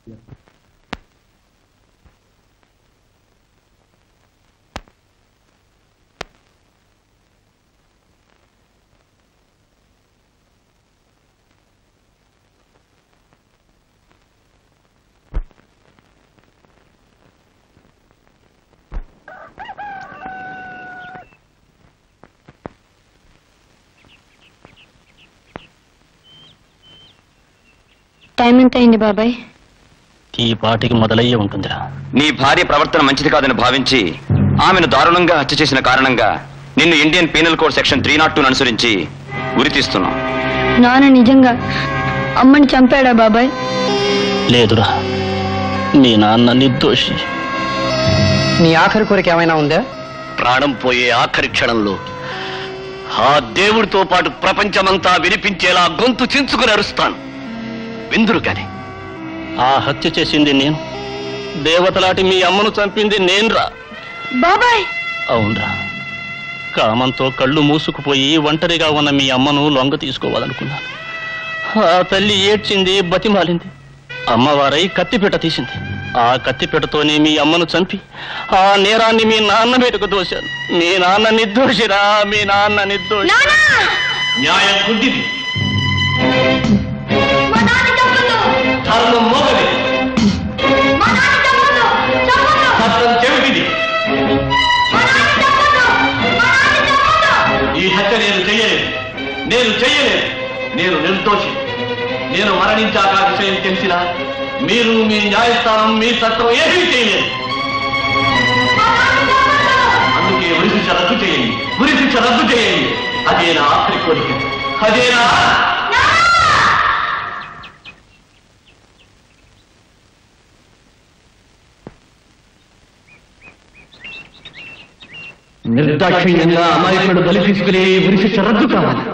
Time ఎంత అయింది బాబాయ్? ఈ పాటికి మొదలయ్యే ఉంటుందిరా. నీ భార్య ప్రవర్తన మంచిది కాదని భావించి ఆమెను దారుణంగా హత్య చేసిన కారణంగా నిన్ను ఇండియన్ పీనల్ కోడ్ సెక్షన్ 302 అనుసరించి ఉరితీస్తున్నాం. నాన్న నిజంగా అమ్మని చంపాడా బాబాయ్? లేదురా, మీ నాన్న నిర్దోషి. నీ ఆఖరి కోరిక ఏమైనా ఉందా? ప్రాణం పోయే ఆఖరి క్షణంలో ఆ దేవుడితో పాటు ప్రపంచమంతా వినిపించేలా గొంతు చించుకుని అరుస్తాను. విందురు కాని ఆ హత్య చేసింది నేను, దేవతలాంటి మీ అమ్మను చంపింది నేనురా. బాబాయ్ అవునరా, కామంతో కళ్ళు మూసుకుపోయి ఒంటరిగా ఉన్న మీ అమ్మను లొంగ తీసుకోవాలనుకున్నాను. ఆ తల్లి ఏడ్చింది, బతిమాలింది. అమ్మవారై కత్తిపీట తీసింది. ఆ కత్తిపీటతోనే మీ అమ్మను చంపి ఆ నేరాన్ని మీ నాన్న మీదకు దోశాను. మీ నాన్న నిర్దోషిరా, మీ నాన్న నిర్దోషి. న్యాయం గుడ్డిది, ధర్మం మోగది, సత్యం చెవిటిది. ఈ హత్య నేను చెయ్యలేదు, నేను నిర్దోషి. నేను మరణించాక విషయం తెలిసినా మీరు, మీ న్యాయస్థానం, మీ చట్టం ఏమీ చేయలేదు. అందుకే ఉరిశిక్ష రద్దు చేయండి. అదే నా ఆఖరి కోరిక. అదేనా? నిర్దాక్షిణ్యంగా అమాయకుడు బలి తీసుకునే ఉరిశిక్ష రద్దు కావాలి.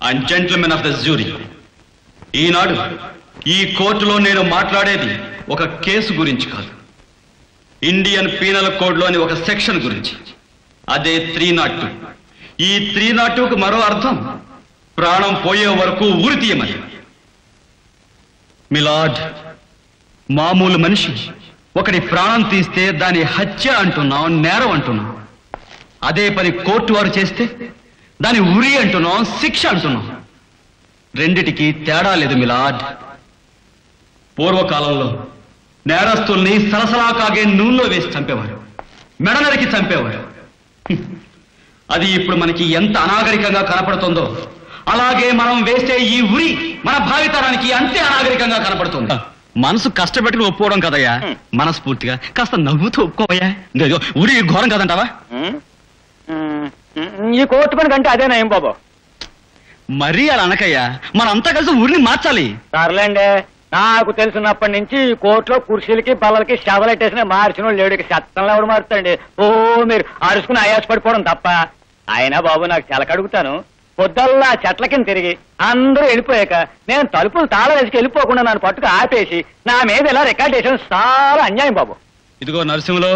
And gentlemen of the jury, ఈనాడు ఈ కోర్టులో నేను మాట్లాడేది ఒక కేసు గురించి కాదు, ఇండియన్ పీనల్ కోడ్లోని ఒక సెక్షన్ గురించి. అదే 302. ఈ 302కు మరో అర్థం ప్రాణం పోయే వరకు ఉరి తీయమని. మిలాడ్, మామూలు మనిషి ఒకటి ప్రాణం తీస్తే దాని హత్య అంటున్నాం, నేరం అంటున్నాం. అదే పని కోర్టు వారు చేస్తే దాని ఉరి అంటున్నాం, శిక్ష అంటున్నాం. రెండిటికి తేడా లేదు మిలాడ్. పూర్వకాలంలో నేరస్తుల్ని సలసలా కాగే నూనెలో వేసి చంపేవారు, మెడ నరికి చంపేవారు. అది ఇప్పుడు మనకి ఎంత అనాగరికంగా కనపడుతుందో అలాగే మనం వేసే ఈ ఉరి మన భావితరానికి అంతే అనాగరికంగా కనపడుతుంది. మనసు కష్టపెట్టుకుని ఒప్పుకోవడం కదయ్యా, మనస్ఫూర్తిగా కాస్త నవ్వుతూ ఒప్పుకోవయ్యా. ఉరి ఘోరం కదంటావా? ఈ కోర్టు పని కంటే అదేనా ఏం బాబు? మరీ అలా అనకయ్యా, మనంతా కలిసి ఊరిని మార్చాలి. సర్లేండి, నాకు తెలిసినప్పటి నుంచి కోర్టులో కుర్చీలకి బల్లలకి శవలెట్టేసిన మార్చిన వాళ్ళు లేడు. చట్టంలో ఎవడు మారుతాండి? ఓ మీరు అరుసుకుని ఆయాసపడిపోవడం తప్ప. అయినా బాబు నాకు చెలకడుగుతాను, పొద్దుల్లా చెట్ల కింద తిరిగి అందరూ వెళ్ళిపోయాక నేను తలుపులు తాళం వేసుకు వెళ్ళిపోకుండా నన్ను పట్టుకు ఆపేసి నా మీద ఇలా రికార్డ్ చేసిన చాలా అన్యాయం బాబు. ఇదిగో నరసింహలో,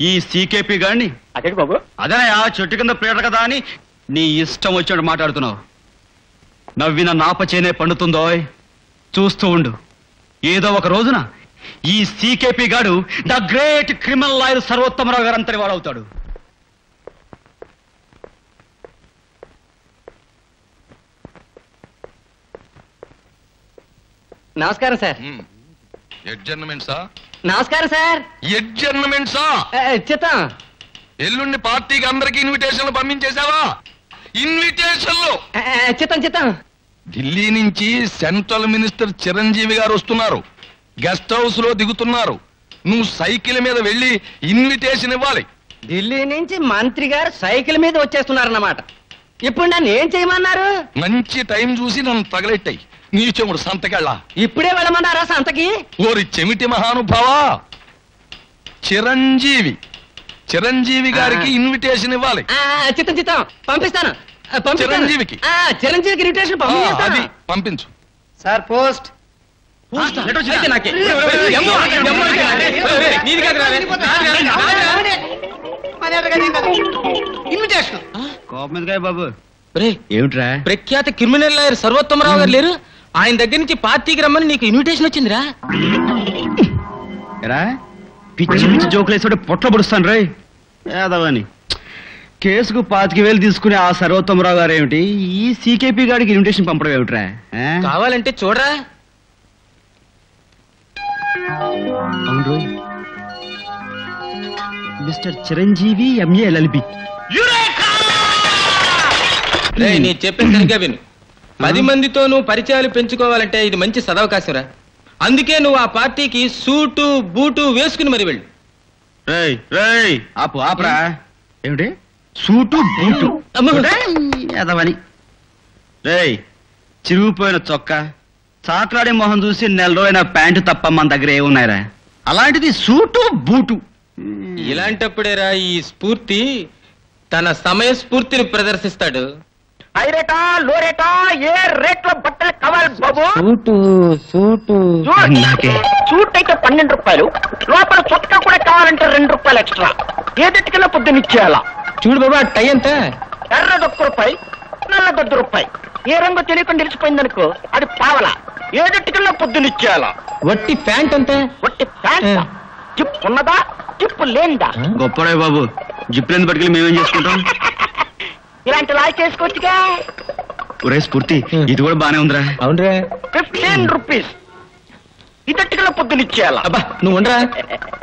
ఈ సీకేపీ గాడిని అదేంటి బాబు? అదనయా చెట్టు కింద ప్లేట కదా అని నీ ఇష్టం వచ్చినట్టు మాట్లాడుతున్నావు. నవ్విన నాపచేనే పండుతుందో చూస్తూ ఉండు. ఏదో ఒక రోజున ఈ సీకేపీ గాడు the great criminal lawyer Sarvottama Rao గారు అంతటి వాడవుతాడు. నమస్కారం సార్. ఎడ్జర్నమెంట్సా? నమస్కారం సార్. ఎడ్జర్నమెంట్సా? చిత్తం. ఎల్లుండి పార్టీకి అందరికి ఇన్విటేషన్లు పంపించేశావా? ఇన్విటేషన్లు చిత్తం చిత్తం. ఢిల్లీ నుంచి సెంట్రల్ మినిస్టర్ చిరంజీవి గారు వస్తున్నారు. గెస్ట్ హౌస్ లో దిగుతున్నారు. నువ్వు సైకిల్ మీద వెళ్ళి ఇన్విటేషన్ ఇవ్వాలి. ఢిల్లీ నుంచి మంత్రి గారు సైకిల్ మీద వచ్చేస్తున్నారన్నమాట. ఇప్పుడు నన్ను ఏం చేయమన్నారు? మంచి టైం చూసి నన్ను తగలెట్టాయి. నీ చెముడు సంతకెళ్ళా. ఇప్పుడే వెళ్ళమన్నారా సంతకి? ఓరి చెమిటి మహానుభావా, చిరంజీవి గారికి ఇన్విటేషన్ ఇవ్వాలి. చిత్తం చిత్తం పంపిస్తాను. చిరంజీవికి ఇన్విటేషన్ అది పంపించు. Sir post. బాబు ఏమిట్రా? ప్రఖ్యాత క్రిమినల్ లాయర్ సర్వోత్తమరావు గారు లేరు? ఆయన దగ్గర నుంచి పార్టీకి రమ్మని నీకు ఇన్విటేషన్ వచ్చిందిరా. పిచ్చి పిచ్చి జోకులు వేసి పొట్ల పొడుస్తాను రే యాదవని. కేసుకు 25,000 తీసుకునే ఆ సర్వోత్తమరావు గారు ఏమిటి ఈ సీకేపీ గారికి ఇన్విటేషన్ పంపడం ఏమిట్రా? కావాలంటే చూడరా. అవును, మిస్టర్ చిరంజీవి ఎంఏ ఎల్ఎల్బి. నీ చెప్పిన సరిగ్గా విను. 10 మందితో నువ్వు పరిచయాలు పెంచుకోవాలంటే ఇది మంచి సదవకాశం రా. అందుకే నువ్వు ఆ పార్టీకి సూటు బూటు వేసుకుని మరి వెళ్ళు. ఆపరా ఏమిటి సూటు బూటు యాదవని? రేయ్, చిరిగిపోయిన చొక్కా, చాట్లాడే మొహం చూసి 4 రోజులైన ప్యాంటు తప్ప మన దగ్గర ఏమున్నాయిరా? అలాంటిది సూటు బూటు. ఇలాంటప్పుడేరా ఈ స్ఫూర్తి తన సమయ స్ఫూర్తిని ప్రదర్శిస్తాడు. హైరేటా లోరేటా ఏ రేట్లో బట్టలు కావాలి బాబు? సూట్ అయితే 12 రూపాయలు, లోపల చొక్కా కూడా కావాలంటే 2 రూపాయలు ఎక్స్ట్రా. ఏదెట్టుకన్నా పొద్దునిచ్చేయాలా? చూడు బాబా, టై ఎంత? ఎర్రది 1 రూపాయి, నల్లది 1 రూపాయి. ఏ రంగు తెలియకుండా నిలిచిపోయిందనుకో అది పావలా. ఏదెట్టుకన్నా పొద్దునిచ్చేయాలా? వట్టి ప్యాంట్ ఎంత? ఒట్టి ప్యాంట్. జిప్ ఉన్నదా జిప్ లేందా? గొప్పడే బాబు, జిప్లేని పట్టుకెళ్ళి మేమేం చేసుకుంటాం? ఇలాంటి లాయ్ చేసుకోవచ్చుగా. ఒరే స్ఫూర్తి, ఇది కూడా బానే ఉందిరా. అవునరా. 15 రూపీస్. ఇదట్టుకల్లా పొద్దునిచ్చేయాలా? అబ్బా నువ్వు ఉండరా.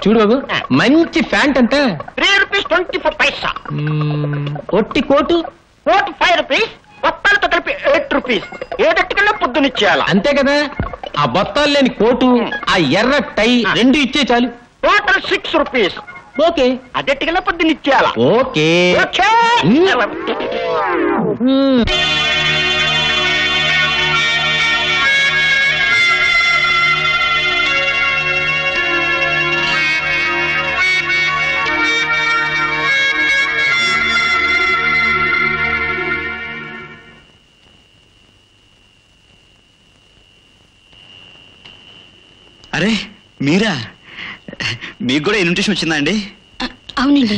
చూడు బాబు, మంచి ప్యాంట్ ఎంత? 3 రూపీస్ 24 పైసా. ఒట్టి కోటు? కోటు 5 రూపీస్, బొత్తాలతో కలిపి 8 రూపీస్. ఏదట్టుకల్లా పొద్దునిచ్చేయాలా? అంతే కదా. ఆ బొత్తాలు లేని కోటు, ఆ ఎర్ర టై 2 ఇచ్చే చాలు. Total 6 rupees. ఓకే. అదట్టుకల్లా పొద్దునిచ్చేయాలా? ఓకే. ఓకే. అరే మీరా, మీకు కూడా ఇన్విటేషన్ వచ్చిందా అండి? అవునండి.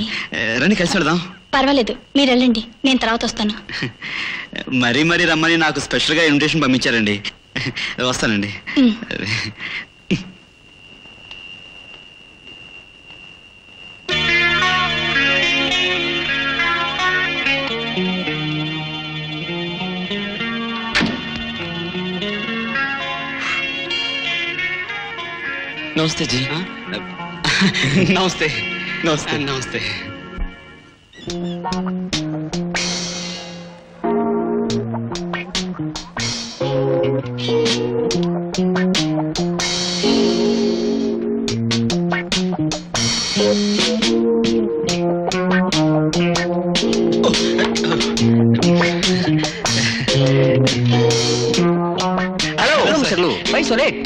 రండి కలిసి వెళదాం. పర్వాలేదు, మీరు వెళ్ళండి, నేను తర్వాత వస్తాను. మరీ రమ్మని నాకు స్పెషల్గా ఇన్విటేషన్ పంపించారండి. వస్తానండి. నమస్తే జీ. నమస్తే నమస్తే నమస్తే. Hello, Mr. Lu. Why so late?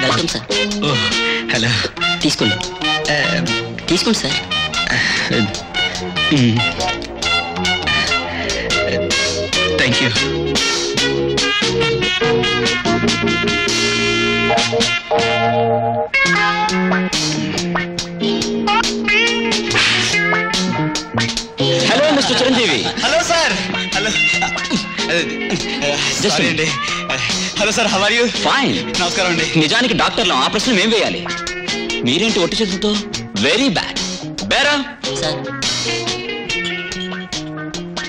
Welcome sir. Hello. తీసుకోండి తీసుకోండి sir. Thank you. Hello mister Chiranjeevi. Hello sir. Hello. Just a అండి. Hello sir, how are you? Fine. నమస్కారం అండి. నిజానికి డాక్టర్లు ఆ ప్రశ్న ఏం వేయాలి? మీరేంటి ఒట్టి చేతులతో? Very bad. Bearer sir,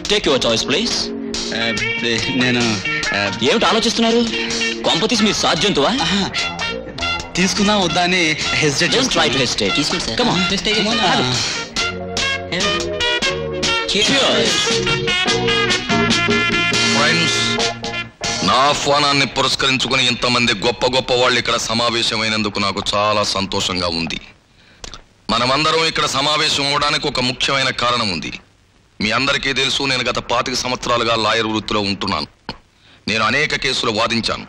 take your choice please. నేను ఏమిటి ఆలోచిస్తున్నారు? కొంపతీసి మీరు సాధ్యంతువా? తీసుకుందాం వద్దా అని hesitate just try to hesitate. తీసుకోండి sir. Come on just take it. Friends, నా ఆహ్వానాన్ని పురస్కరించుకుని ఇంతమంది గొప్ప గొప్ప వాళ్ళు ఇక్కడ సమావేశమైనందుకు నాకు చాలా సంతోషంగా ఉంది. మనమందరం ఇక్కడ సమావేశం అవడానికి ఒక ముఖ్యమైన కారణం ఉంది. మీ అందరికీ తెలుసు, నేను గత 25 సంవత్సరాలుగా లాయర్ వృత్తిలో ఉంటున్నాను. నేను అనేక కేసులు వాదించాను.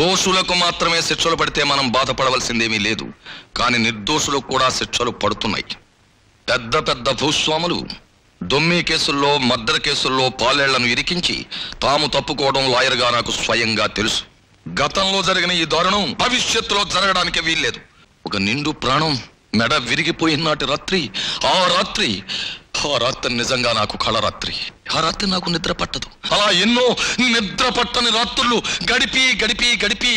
దోషులకు మాత్రమే శిక్షలు పడితే మనం బాధపడవలసిందేమీ లేదు, కానీ నిర్దోషులకు కూడా శిక్షలు పడుతున్నాయి. పెద్ద పెద్ద భూస్వాములు దొమ్మి కేసుల్లో, మర్డర్ కేసుల్లో పాలేళ్లను ఇరికించి తాము తప్పుకోవడం లాయర్గా నాకు స్వయంగా తెలుసు. గతంలో జరిగిన ఈ దారుణం భవిష్యత్తులో జరగడానికి వీల్లేదు. ఒక నిండు ప్రాణం మెడ విరిగిపోయిన నాటి రాత్రి, ఆ రాత్రి నిజంగా నాకు కళరాత్రి. ఆ రాత్రి నాకు నిద్ర పట్టదు. అలా ఎన్నో నిద్ర పట్టని రాత్రులు గడిపి గడిపి గడిపి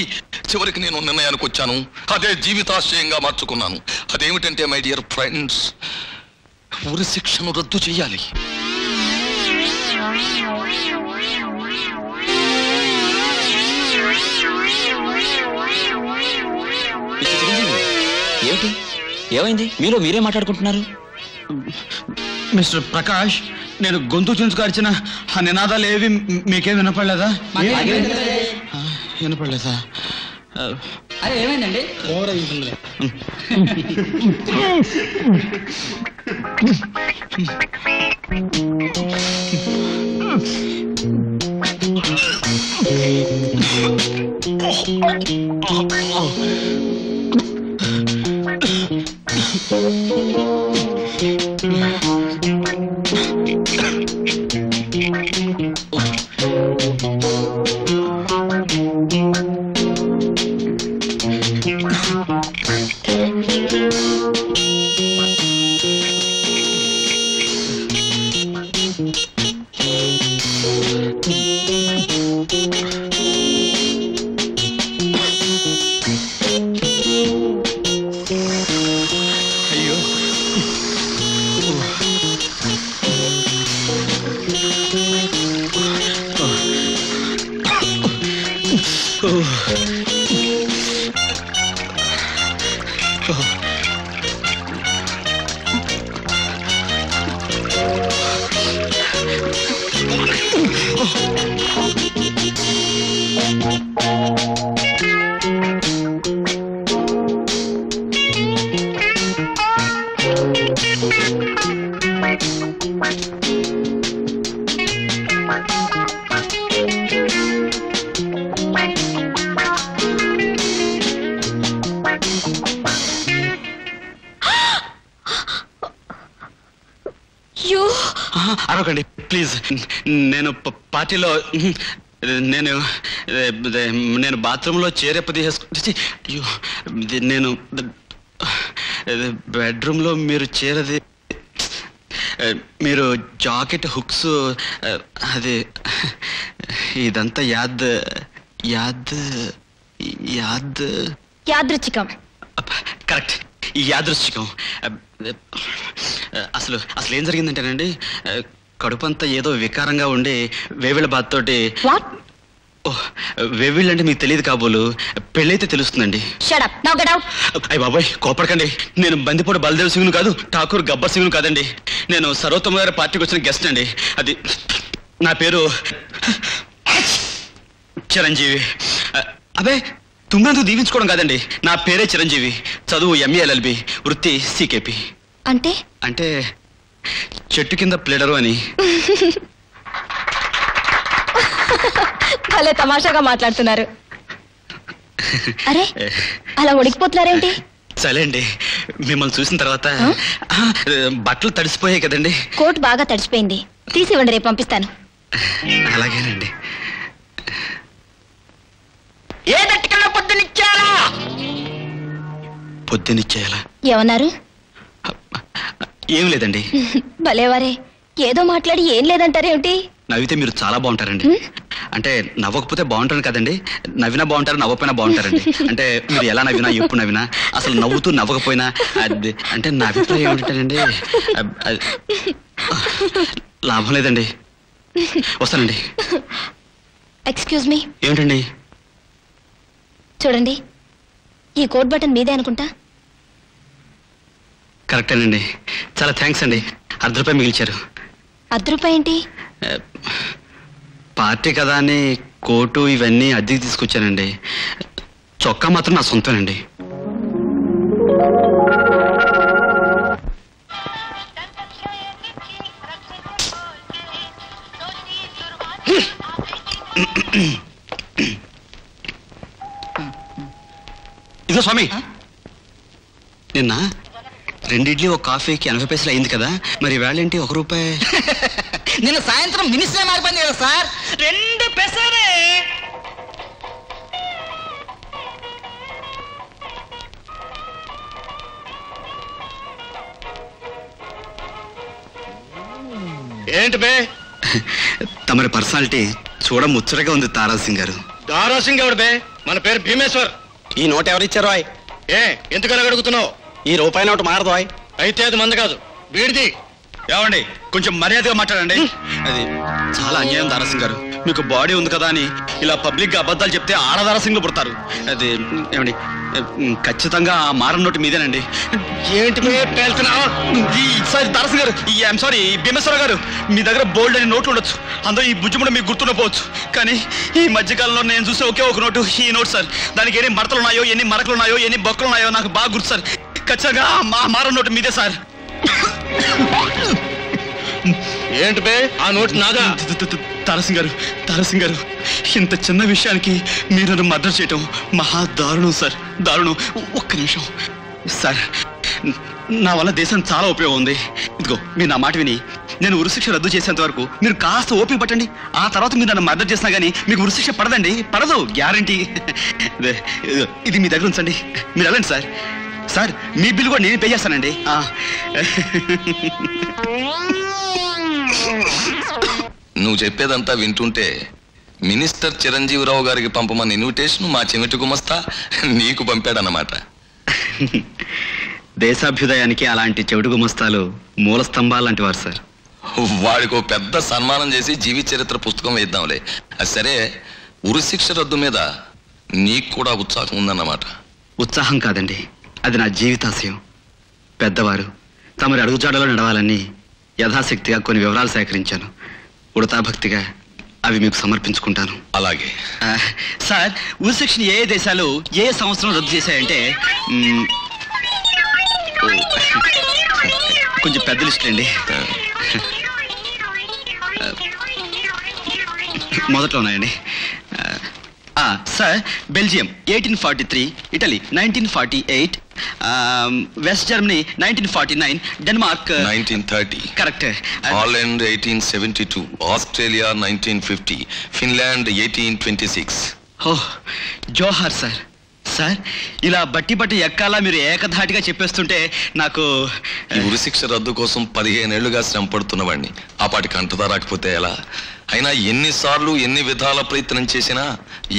చివరికి నేను నిర్ణయానికి వచ్చాను. అదే జీవితాశయంగా మార్చుకున్నాను. అదేమిటంటే మై డియర్ ఫ్రెండ్స్, ఉరి శిక్షను రద్దు చేయాలి. ఏమిటి? ఏమైంది? మీరే మాట్లాడుకుంటున్నారు? మిస్టర్ ప్రకాష్, నేను గొంతు చుంచుకొచ్చిన ఆ నినాదాలు ఏవి మీకేం వినపడలేదా? వినపడలేదా? ఏమైందండి? అరవకండి ప్లీజ్. నేను పార్టీలో నేను బాత్రూంలో అయ్యో, నేను బెడ్రూమ్లో మీరు చేరది, మీరు జాకెట్ హుక్స్, అది ఇదంతా యాద్ యాదృచ్ఛికం. కరెక్ట్, యాదృచ్ఛికం. అసలు అసలు ఏం జరిగిందంటేనండి, కడుపంతా ఏదో వికారంగా ఉండి వేవిళ్ళ బాధతోటి. వేవిళ్ళు అంటే మీకు తెలియదు కాబోలు, పెళ్ళైతే తెలుస్తుందండి. అయ్య బాబాయ్ కోపడకండి, నేను బందిపూడి బలదేవ్ సింగ్ను కాదు, ఠాకూర్ గబ్బర్ సింగ్ను కాదండి. నేను సర్వోత్తమ గారి పార్టీకి వచ్చిన గెస్ట్ అండి. అది నా పేరు చిరంజీవి. అబే తుమ్మెందుకు దీవించుకోవడం కాదండి, నా పేరే చిరంజీవి. చదువు MA LLB, వృత్తి CKP. అంటే అంటే చెట్టు కింద ప్లేడరు అని. భలే తమాషాగా మాట్లాడుతున్నారు. అరే అలా ఉడికిపోతున్నారేంటి? సరే అండి, మిమ్మల్ని చూసిన తర్వాత బట్టలు తడిసిపోయాయి కదండి. కోట్ బాగా తడిసిపోయింది, తీసి ఇవ్వండి, రేపు పంపిస్తాను. అలాగేనండి. పొద్దునిచ్చేయాలా? ఏమన్నారు? ఏం లేదండి. భలేవారే, ఏదో మాట్లాడి ఏం లేదంటారేమిటి? నవ్వితే మీరు చాలా బాగుంటారండి. అంటే నవ్వకపోతే బాగుంటారు కదండి, నవ్వినా బాగుంటారు, నవ్వపోయినా బాగుంటారండి. అంటే మీరు ఎలా నవ్వినా, ఎప్పుడు నవ్వినా, అసలు నవ్వుతూ నవ్వకపోయినా, అది అంటే నా అభిప్రాయం ఏమిటండి, లాభం లేదండి. వస్తానండి. Excuse me. ఏమిటండి? చూడండి, ఈ కోట్ బటన్ మీదే అనుకుంటా. కరెక్టేనండి, చాలా థ్యాంక్స్ అండి. ₹1 మిగిల్చారు. ₹1 ఏంటి? పార్టీ కదా అని కోటు ఇవన్నీ అద్దెకి తీసుకొచ్చానండి. చొక్కా మాత్రం నా సొంతనండి. ఇదో స్వామి, నిన్న 2 ఇడ్లీ 1 కాఫీకి 80 పైసలు అయింది కదా, మరి వేళ ఏంటి ₹1? నిన్న సాయంత్రం మినిస్టర్ మారిపోయింది కదా సార్, 2 పెసరే. ఏంటి బే? తమరి పర్సనాలిటీ చూడ ముచ్చటగా ఉంది తారాసింగ్ గారు. దారాసింగ్ ఎవడు బే? మన పేరు భీమేశ్వర్. ఈ నోట్ ఎవరిచ్చారో? ఏ ఎందుకని అడుగుతున్నావు? ఈ రూపాయి నోటు మారదో? అయితే అది మంది కాదు, వీడిది. ఏమండి, కొంచెం మర్యాదగా మాట్లాడండి. అది చాలా అన్యాయం దారాసింగ్ గారు. మీకు బాడీ ఉంది కదా అని ఇలా పబ్లిక్ గా అబద్ధాలు చెప్తే ఆడదారాసింగ్లు పుడతారు. అది ఏమండి, ఖచ్చితంగా ఆ మారం నోటు మీదేనండి. ఏంటి పేల్తున్నావు? సారీ దారాసింగ్ గారు, ఐఎమ్ సారీ భీమేశ్వర గారు, మీ దగ్గర బోల్డ్ అని నోట్లు ఉండొచ్చు, అందులో ఈ బుజ్జి కూడా మీకు గుర్తుండపోవచ్చు. కానీ ఈ మధ్యకాలంలో నేను చూసే ఒకే ఒక నోటు ఈ నోటు సార్. దానికి ఎన్ని మడతలు ఉన్నాయో, ఎన్ని మరకలు ఉన్నాయో, ఎన్ని బొక్కలు ఉన్నాయో నాకు బాగా గుర్తు సార్. ఖచ్చితంగా ఆ మారం నోటు మీదే సార్. ఏంటి బే ఆ నోటు నాదా? తారసింగ్ గారు, ఇంత చిన్న విషయానికి మీరు నన్ను మర్డర్ చేయటం మహా దారుణం సార్, దారుణం. ఒక్క నిమిషం సార్, నా వల్ల దేశం చాలా ఉపయోగం ఉంది. ఇదిగో మీరు నా మాట విని నేను ఉరిశిక్ష రద్దు చేసేంత వరకు మీరు కాస్త ఓపిక పట్టండి. ఆ తర్వాత మీరు నన్ను మర్డర్ చేసినా కానీ మీకు ఉరిశిక్ష పడదండి, పడదు, గ్యారంటీ. ఇది మీ దగ్గర ఉంచండి, మీరు వెళ్ళండి సార్. సార్ మీ బిల్ కూడా నేను పే చేస్తానండి. నువ్వు చెప్పేదంతా వింటుంటే మినిస్టర్ చిరంజీవిరావు గారికి పంపమన్న ఇన్విటేషన్ మా చెమిటి గుమస్తా నీకు పంపాడన్నమాట. దేశాభ్యుదయానికి అలాంటి చెవిటి గుమస్తాలు మూల స్తంభాలు లాంటి వారు సార్. వాడికి ఓ పెద్ద సన్మానం చేసి జీవిత చరిత్ర పుస్తకం వేద్దాంలే. అది సరే, ఉరిశిక్ష రద్దు మీద నీకు కూడా ఉత్సాహం ఉందన్నమాట. ఉత్సాహం కాదండి, అది నా జీవితాశయం. పెద్దవారు తమరి అడుగుజాడలో నడవాలని యథాశక్తిగా కొన్ని వివరాలు సేకరించాను. ఉడతాభక్తిగా అవి మీకు సమర్పించుకుంటాను. అలాగే సార్, ఉరిశిక్షని ఏ దేశాలు ఏ సంవత్సరం రద్దు చేశాయంటే కొంచెం పెద్ద లిస్ట్ అండి. మొదట్లో ఉన్నాయండి. Sir, Belgium 1843, Italy 1948, West Germany 1949, Denmark 1930, correct, Holland 1872, Australia 1950, Finland 1826. Oh జోహార్ సార్. సార్, ఇలా బట్టి ఎక్కాలా మీరు ఏకధాటిగా చెప్పేస్తుంటే నాకు ఈ ఉరిశిక్ష రద్దు కోసం 15 ఏళ్లుగా శ్రమ పడుతున్నవాడిని ఆ పాటికి అంటదా రాకపోతే ఎలా? అయినా ఎన్నిసార్లు ఎన్ని విధాల ప్రయత్నం చేసినా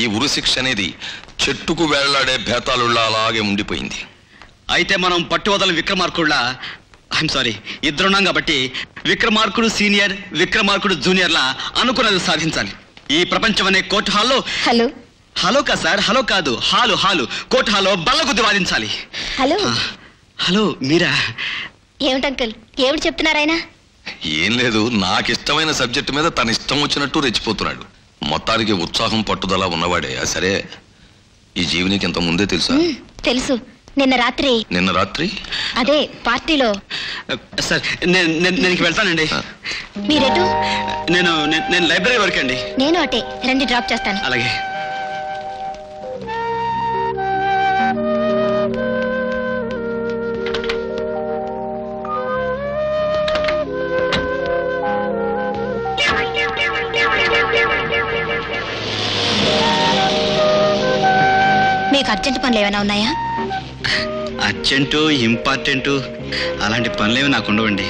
ఈ ఉరిశిక్ష అనేది చెట్టుకు వేళ్లాడే భేతాలుళ్ళ అలాగే ఉండిపోయింది. అయితే మనం పట్టువదల విక్రమార్కుళ్ళ ఐఎమ్ సారీ ఇద్దరున్నాం కాబట్టి విక్రమార్కుడు సీనియర్ విక్రమార్కుడు జూనియర్లా అనుకున్నది సాధించాలి. ఈ ప్రపంచం అనే కోర్టు హాల్లో హలో హలో కాదు సార్, హలో కాదు, హాలు కోర్టు హాల్లో బల్లగుద్ది వాదించాలి. హలో హలో మీరా? ఏమిటంకుల్ ఏమిటి చెప్తున్నారాయన? ఏం లేదు, నాకిష్టమైన సబ్జెక్టు మీద తన ఇష్టం వచ్చినట్టు రెచ్చిపోతున్నాడు. మొత్తానికి ఉత్సాహం పట్టుదల ఉన్నవాడే. సరే, ఈ జీవనికి ఇంత ముందే తెలుసా? తెలుసు. నిన్న రాత్రి అదే పార్టీలో. సార్ నేను వెళ్తానండి. మీరెటు? నేను లైబ్రరీ వరకు అండి. నేను అటే, రండి డ్రాప్ చేస్తాను. అలాగే. మీకు అర్జెంట్ పనులు ఏమైనా ఉన్నాయా? అర్జెంటు ఇంపార్టెంటు అలాంటి పనులేవి నాకు ఉండవండి.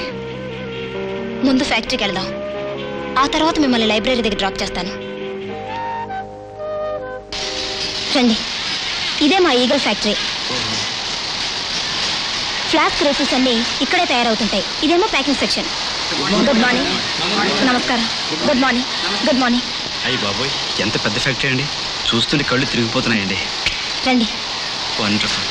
ముందు ఫ్యాక్టరీకి వెళ్దాం, ఆ తర్వాత మిమ్మల్ని లైబ్రరీ దగ్గర డ్రాప్ చేస్తాను. రండి, ఇదే మా ఈగల్ ఫ్యాక్టరీ. ఫ్లాస్క్ రైఫిల్స్ అన్నీ ఇక్కడే తయారవుతుంటాయి. ఇదేమో ప్యాకింగ్ సెక్షన్. Good morning. నమస్కారం. Good morning. Good morning. అయ్యి బాబోయ్, ఎంత పెద్ద ఫ్యాక్టరీ అండి. చూస్తుంటే కళ్ళు తిరిగిపోతున్నాయండి. రండి. వండర్ఫుల్.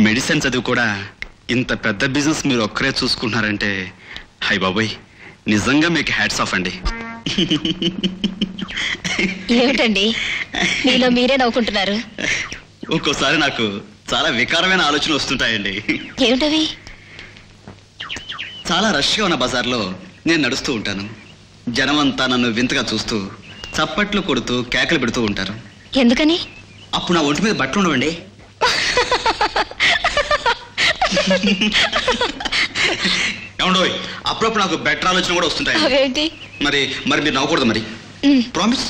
మెడిసిన్ చదువు కూడా ఇంత పెద్ద బిజినెస్ మీరు ఒక్కరే చూసుకుంటున్నారంటే హై బాబోయ్, నిజంగా మీకు హ్యాట్స్ ఆఫ్ అండి. ఏమిటండి మీలో మీరే నవ్వుకుంటున్నారు? ఒక్కోసారి నాకు చాలా వికారమైన ఆలోచనలు వస్తుంటాయండి. ఏమిటవి? చాలా రష్గా ఉన్న బజార్లో నేను నడుస్తూ ఉంటాను. జనం అంతా నన్ను వింతగా చూస్తూ చప్పట్లు కొడుతూ కేకలు పెడుతూ ఉంటారు. ఎందుకని? అప్పుడు నా ఒంటి మీద బట్టలు ఉండవండి. ఏమండోయ్, అప్పుడప్పుడు నాకు బెటర్ ఆలోచన కూడా వస్తుంటాయి. మరి మీరు నవ్వకూడదు. మరి ప్రామిస్?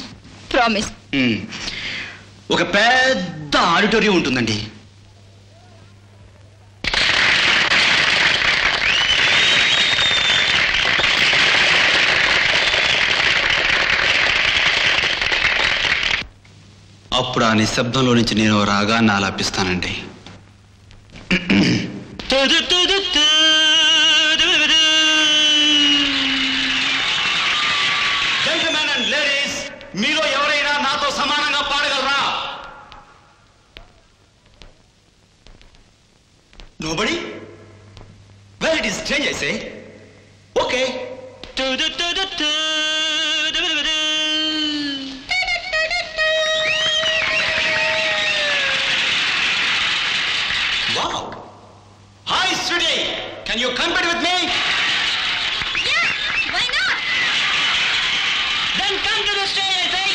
ప్రామిస్. ఒక పెద్ద ఆడిటోరియం ఉంటుందండి. అప్పుడు ఆ నిశ్శబ్దంలో నుంచి నేను రాగాన్ని ఆలాపిస్తానండి. జెంటిల్మెన్ అండ్ లేడీస్, మీలో ఎవరైనా నాతో సమానంగా పాడగలరా? Nobody? Well, it is strange I say. Okay. Wow! Hi, Sruti! Can you compete with me? Yeah, why not? Then come to the stage, I say.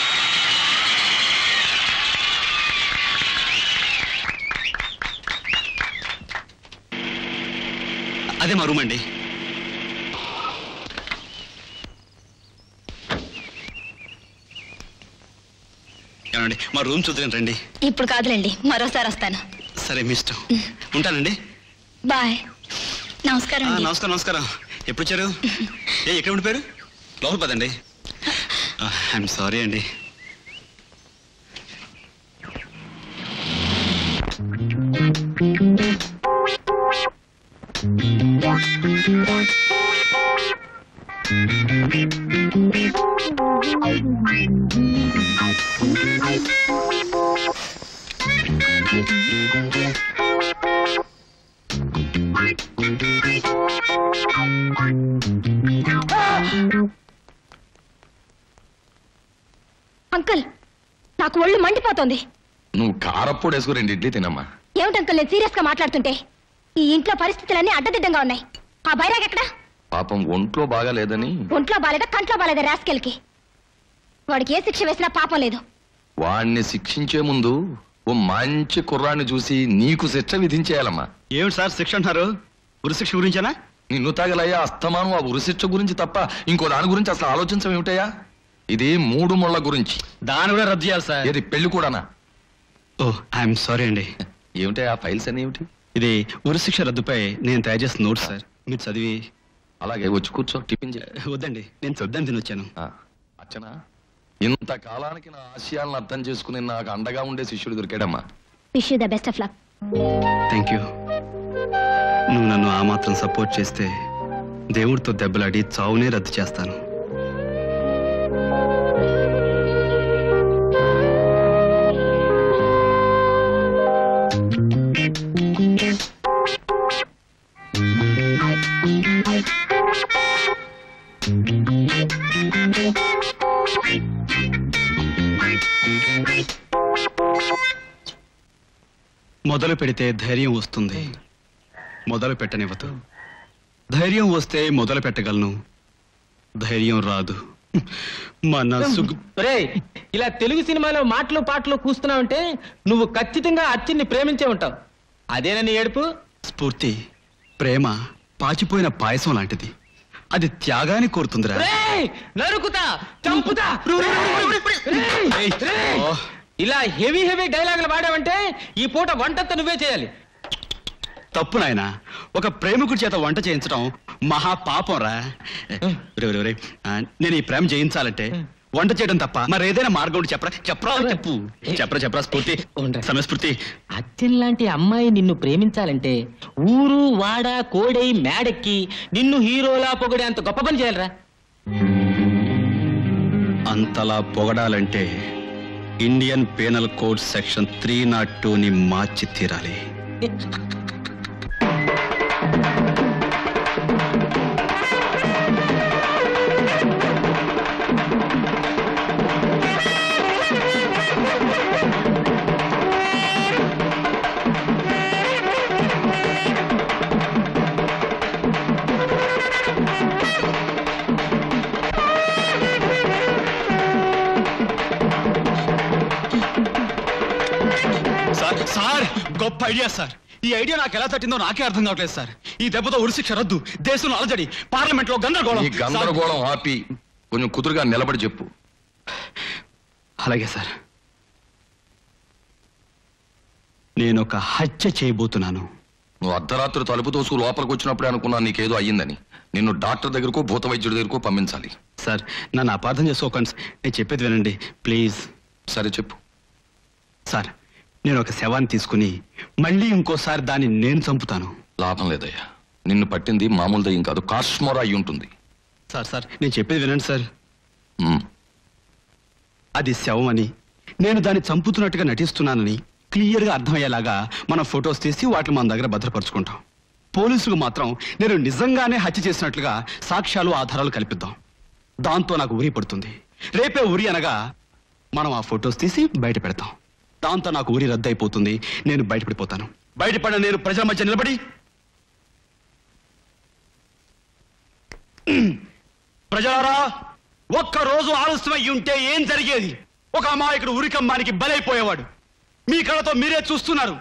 అదే మా రూమ్ అండి. ఏమండి, మా రూమ్ చూద్దాం రండి. ఇప్పుడు కాదులేండి, మరోసారి వస్తాను. సరే, మీ ఇష్టం. ఉంటానండి. బాయ్. నమస్కారం. నమస్కారం. నమస్కారం. ఎప్పుడు వచ్చారు? ఎక్కడ ఉండిపోయారు? లోపల పదండి. ఐఎమ్ సారీ అండి. అంకుల్, నాకు ఒళ్ళు మండిపోతోంది. నువ్వు కారప్పుడు వేసుకు 2 ఇడ్లీ తినమ్మా. ఏమిటి అంకుల్ నేను సీరియస్ గా మాట్లాడుతుంటే? ఈ ఇంట్లో పరిస్థితులన్నీ అడ్డదిడ్డంగా ఉన్నాయి. ఆ బైరాగ్ ఎక్కడా? పాపం ఒంట్లో బాగాలేదని. ఒంట్లో బాలేదా కంట్లో బాలేదా రాస్కెల్కి? వాడికి ఏ శిక్ష వేసినా పాపం లేదు. వాణ్ణి శిక్షించే ముందు ఓ మంచి కుర్రాన్ని చూసి నీకు శిక్ష విధించేయాలమ్మా. ఏమిటి సార్ శిక్ష అంటారు? ఉరిశిక్ష గురించేనా? నిన్ను తగలయ్యా అస్తమానం ఆ ఉరిశిక్ష గురించి తప్ప ఇంకో దాని గురించి అసలు ఆలోచించం ఏమిటయ్యా? ఇది 3 ముళ్ళ గురించి. దాన్ని కూడా రద్దు చేయాలి సార్. ఏది పెళ్లి కూడానా? ఓ ఐఎమ్ సారీ అండి. ఏమిటయ్యా ఆ ఫైల్స్ అని ఏమిటి? ఇది ఉరిశిక్ష రద్దుపై నేను తయారు చేసిన నోట్ సార్. మీరు చదివి. అలాగే వచ్చి కూర్చో, టిఫిన్ చేయి. వద్దండి, నేను చూద్దాం తినొచ్చాను. అచ్చనా, ఇంతకాలానికి నా ఆశయాలను అర్థం చేసుకుని నాకు అండగా ఉండే శిష్యుడు దొరికాడమ్మా. Wish you the best of luck. Thank you. నువ్వు నన్ను ఆ మాత్రం సపోర్ట్ చేస్తే దేవుడితో దెబ్బలాడి చావునే రద్దు చేస్తాను. మొదలు పెడితే ధైర్యం వస్తుంది, మొదలు పెట్టనివ్వదు. ధైర్యం వస్తే మొదలు పెట్టగలను, ధైర్యం రాదు. ఇలా తెలుగు సినిమాలో మాటలు పాటలు కూస్తున్నావంటే నువ్వు ఖచ్చితంగా అచ్చిని ప్రేమించే ఉంటావు. అదేనని ఏడుపు? స్ఫూర్తి, ప్రేమ పాచిపోయిన పాయసం లాంటిది. అది త్యాగాన్ని కోరుతుందిరా. నరుకుతా, చంపుతా. ఇలా హెవీ డైలాగులు వాడావంటే ఈ పూట వంటంతా నువ్వే చేయాలి. తప్పు నాయనా, ఒక ప్రేమికుడి చేత వంట చేయించడం మహా పాపం రా. నేను ఈ ప్రేమ జయించాలంటే వంట చేయడం తప్ప మరి ఏదైనా మార్గం చెప్పరా స్ఫూర్తి. సమయస్ఫూర్తి, అచ్చన్ లాంటి అమ్మాయి నిన్ను ప్రేమించాలంటే ఊరు వాడ కోడై మేడెక్కి నిన్ను హీరోలా పొగడే అంత గొప్ప పని చేయాలరా. అంతలా పొగడాలంటే ఇండియన్ పీనల్ కోడ్ సెక్షన్ 302ని మార్చి తీరాలి. సార్, గొప్ప ఐడియా సార్. ఈ ఐడియా నాకు ఎలా తట్టిందో నాకే అర్థం కావట్లేదు సార్. ఈ దెబ్బతో ఉరిశిక్ష రద్దు, దేశంలో అలజడి, పార్లమెంట్ లో గందరగోళం. ఈ గందరగోళం ఆపి కొంచెం కుదురుగా నిలబడి చెప్పు. అలాగే సార్. నేను ఒక హత్య చేయబోతున్నాను. నువ్వు అర్ధరాత్రి తలుపు తోసుకు లోపలికి వచ్చినప్పుడే అనుకున్నా నీకేదో అయ్యిందని. నిన్ను డాక్టర్ దగ్గరకు, భూత వైద్యుడి దగ్గరకు పంపించాలి. సార్, నన్ను అపార్థం చేసుకోకండి. నేను చెప్పేది వినండి ప్లీజ్. సరే చెప్పు. సార్, నేను ఒక శవాన్ని తీసుకుని మళ్ళీ ఇంకోసారి దాన్ని నేను చంపుతాను. లాభం లేదయ్యా, నిన్ను పట్టింది మామూలు దయ్యం కాదు, కాశ్మోరా అయి ఉంటుంది. సార్ నేను చెప్పేది వినండి సార్. అది శవం అని, నేను దాన్ని చంపుతున్నట్టుగా నటిస్తున్నానని క్లియర్గా అర్థమయ్యేలాగా మనం ఫొటోస్ తీసి వాటిని మన దగ్గర భద్రపరుచుకుంటాం. పోలీసులకు మాత్రం నేను నిజంగానే హత్య చేసినట్లుగా సాక్ష్యాలు, ఆధారాలు కల్పిద్దాం. దాంతో నాకు ఉరి పడుతుంది. రేపే ఉరి అనగా మనం ఆ ఫొటోస్ తీసి బయట పెడతాం. దాంతో నాకు ఊరి రద్దు అయిపోతుంది, నేను బయటపడిపోతాను. బయటపడిన నేను ప్రజల మధ్య నిలబడి, ప్రజలారా, ఒక్కరోజు ఆలస్యమై ఉంటే ఏం జరిగేది? ఒక అమాయకుడు ఉరికమ్మానికి బలైపోయేవాడు. మీ కళ్ళతో మీరే చూస్తున్నారు.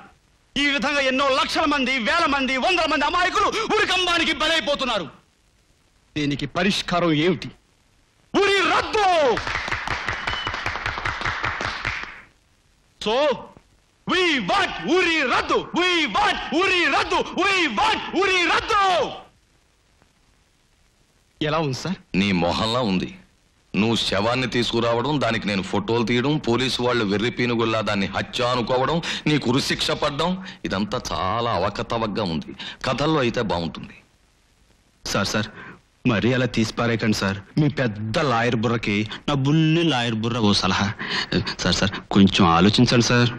ఈ విధంగా ఎన్నో లక్షల మంది, వేల మంది, వందల మంది అమాయకులు ఉరికమ్మానికి బలైపోతున్నారు. దీనికి పరిష్కారం ఏమిటి? ఉరి రద్దు. So, we want uri raddu. We want uri raddu. We want uri raddu. ఎలా ఉంది సార్? నీ మొహంలా ఉంది. నువ్వు శవాన్ని తీసుకురావడం, దానికి నేను ఫోటోలు తీయడం, పోలీసు వాళ్ళు వెర్రి పీనుగుల్లా దాన్ని హత్య అనుకోవడం, నీకు ఉరిశిక్ష పడ్డం, ఇదంతా చాలా అవకతవకగా ఉంది. కథల్లో అయితే బాగుంటుంది. సార్ మరీ అలా తీసిపారేకండి సార్. మీ పెద్ద లాయర్ బుర్రకి నా బుల్లి లాయర్ బుర్ర ఓ సలహా. సార్ కొంచెం ఆలోచించండి సార్.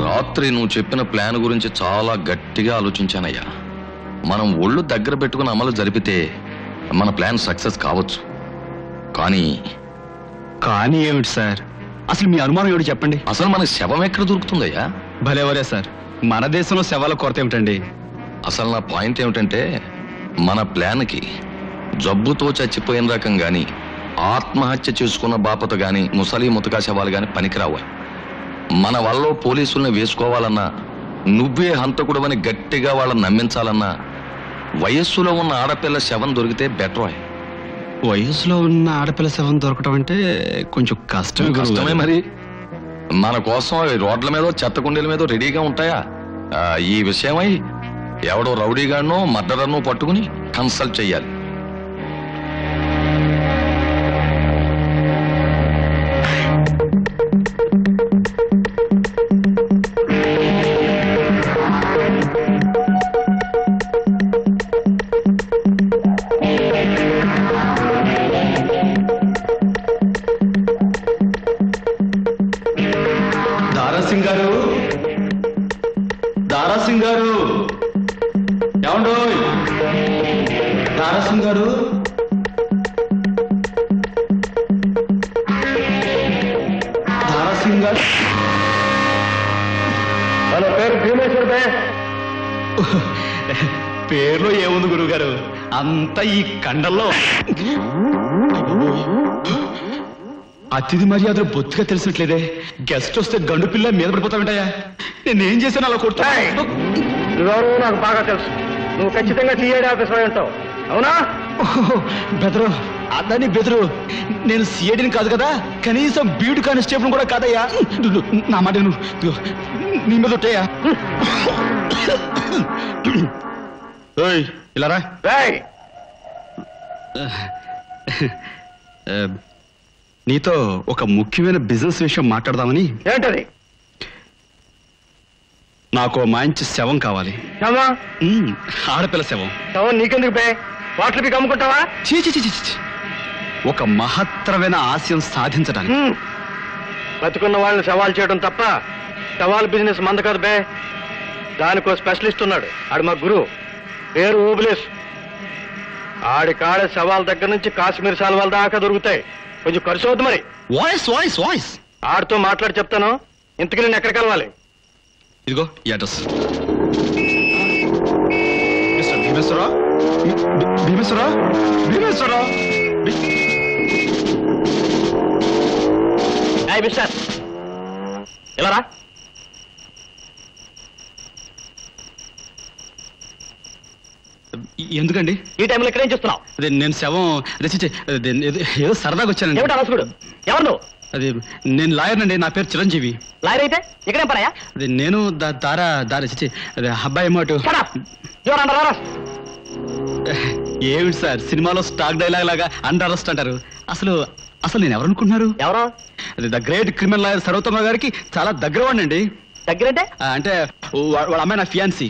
రాత్రి నువ్వు చెప్పిన ప్లాన్ గురించి చాలా గట్టిగా ఆలోచించానయ్యా. మనం ఒళ్ళు దగ్గర పెట్టుకుని అమలు జరిపితే మన ప్లాన్ సక్సెస్ కావచ్చు. కానీ ఏమిటి సార్? అసలు మీ అనుమానం ఏమిటి చెప్పండి. అసలు మనకి శవం ఎక్కడ దొరుకుతుందయ్యా? భలేవరే సార్, మన దేశంలో శవాల కొరత ఏమిటండి? అసలు నా పాయింట్ ఏమిటంటే మన ప్లాన్కి జబ్బుతో చచ్చిపోయిన రకం గాని ఆత్మహత్య చేసుకున్న బాపత గాని ముసలి ముతకా శవాలు గాని పనికిరావు. మన వల్ల పోలీసుల్ని వేసుకోవాలన్నా నువ్వే హంతకుడవని గట్టిగా వాళ్ళని నమ్మించాలన్నా వయస్సులో ఉన్న ఆడపిల్ల శవం దొరికితే బెటర్. వయసులో ఉన్న ఆడపిల్ల శవం దొరకటం అంటే కొంచెం కష్టమే మరి. మన కోసం రోడ్ల మీద చెత్త కుండీల మీద రెడీగా ఉంటాయా? ఈ విషయమై ఎవడో రౌడీగానో మర్డరర్నో పట్టుకుని కన్సల్ట్ చెయ్యాలి. దారాసింగ్ గారు, ఏమండో దారాసింగ్ గారు? దారాసింగ్ గారు హలో, పేరు భీమేశ్వర్ బే. పేర్లో ఏముంది గురువు గారు, అంతా ఈ కండల్లో. అతిథి మర్యాదలు బొత్తుగా తెలిసినట్లేదే. గెస్ట్ వస్తే గండు పిల్ల మీద పడిపోతావింటాయా? నేనేం చేశాను అలా కొడుతా? నువ్వెవరు నాకు బాగా తెలుసు. నువ్వు ఖచ్చితంగా సిఐడి ఆఫీసర్ అయి ఉంటావు, అవునా? బెదరు, అదని బెదరు. నేను సిఐడిని కాదు కదా, కనీసం బీడు కానిస్టేబుల్ కూడా కాదయ్యా. నా మాట నీ మీద ఉంటాయా? ఇలా రా. నీతో ఒక ముఖ్యమైన బిజినెస్ విషయం మాట్లాడదామని. ఏంటది? నాకు మంచి శవం కావాలి. ఆడపిల్ల శవం. శవం నీకెందుకు బే? వాటికి కమ్ముకుంటావా? ఒక మహత్తరమైన ఆశయం సాధించడానికి. బతుకున్న వాళ్ళని సవాల్ చేయడం తప్ప సవాల్ బిజినెస్ మంద కాదు బే. దానికో స్పెషలిస్ట్ ఉన్నాడు, ఆడు మా గురువు, పేరు ఓబులేస్. ఆడి కాడ సవాల్ దగ్గర నుంచి కాశ్మీర్ సవాల్ దాకా దొరుకుతాయి. కొంచెం ఖర్చు అవుతుంది మరి. వాయిస్ వాయిస్ వాయిస్ ఆడితో మాట్లాడి చెప్తాను. ఇంతకీ నేను ఎక్కడ కలవాలి? ఇదిగో ఈ address. Mister Bhimeswara Rao, Bhimeswara Rao, Bhimeswara Rao. Mister ఎలా రా? ఎందుకండి ఈ టైంలో ఇక్కడేం చేస్తున్నావు? అదే నేను శవం ఏదో సరదాగా వచ్చానండి. ఏమిటా రసుకుడు? ఎవరు నువ్వు? అది నేను లాయర్ అండి, నా పేరు చిరంజీవి. లాయర్ అయితే ఇక్కడేం పరాయా? అదే నేను అదే అబ్బాయి ఏమోటు. ఏమిటి సార్, సినిమాలో స్టాక్ డైలాగ్ లాగా అండర్ అరెస్ట్ అంటారు. అసలు నేను ఎవరు అనుకుంటున్నారు? ఎవరో అది ద గ్రేట్ క్రిమినల్ లాయర్ సర్వోత్తమ గారికి చాలా దగ్గర వాడినండి. దగ్గరంటే? అంటే వాళ్ళ అమ్మాయి నా ఫియాన్సీ.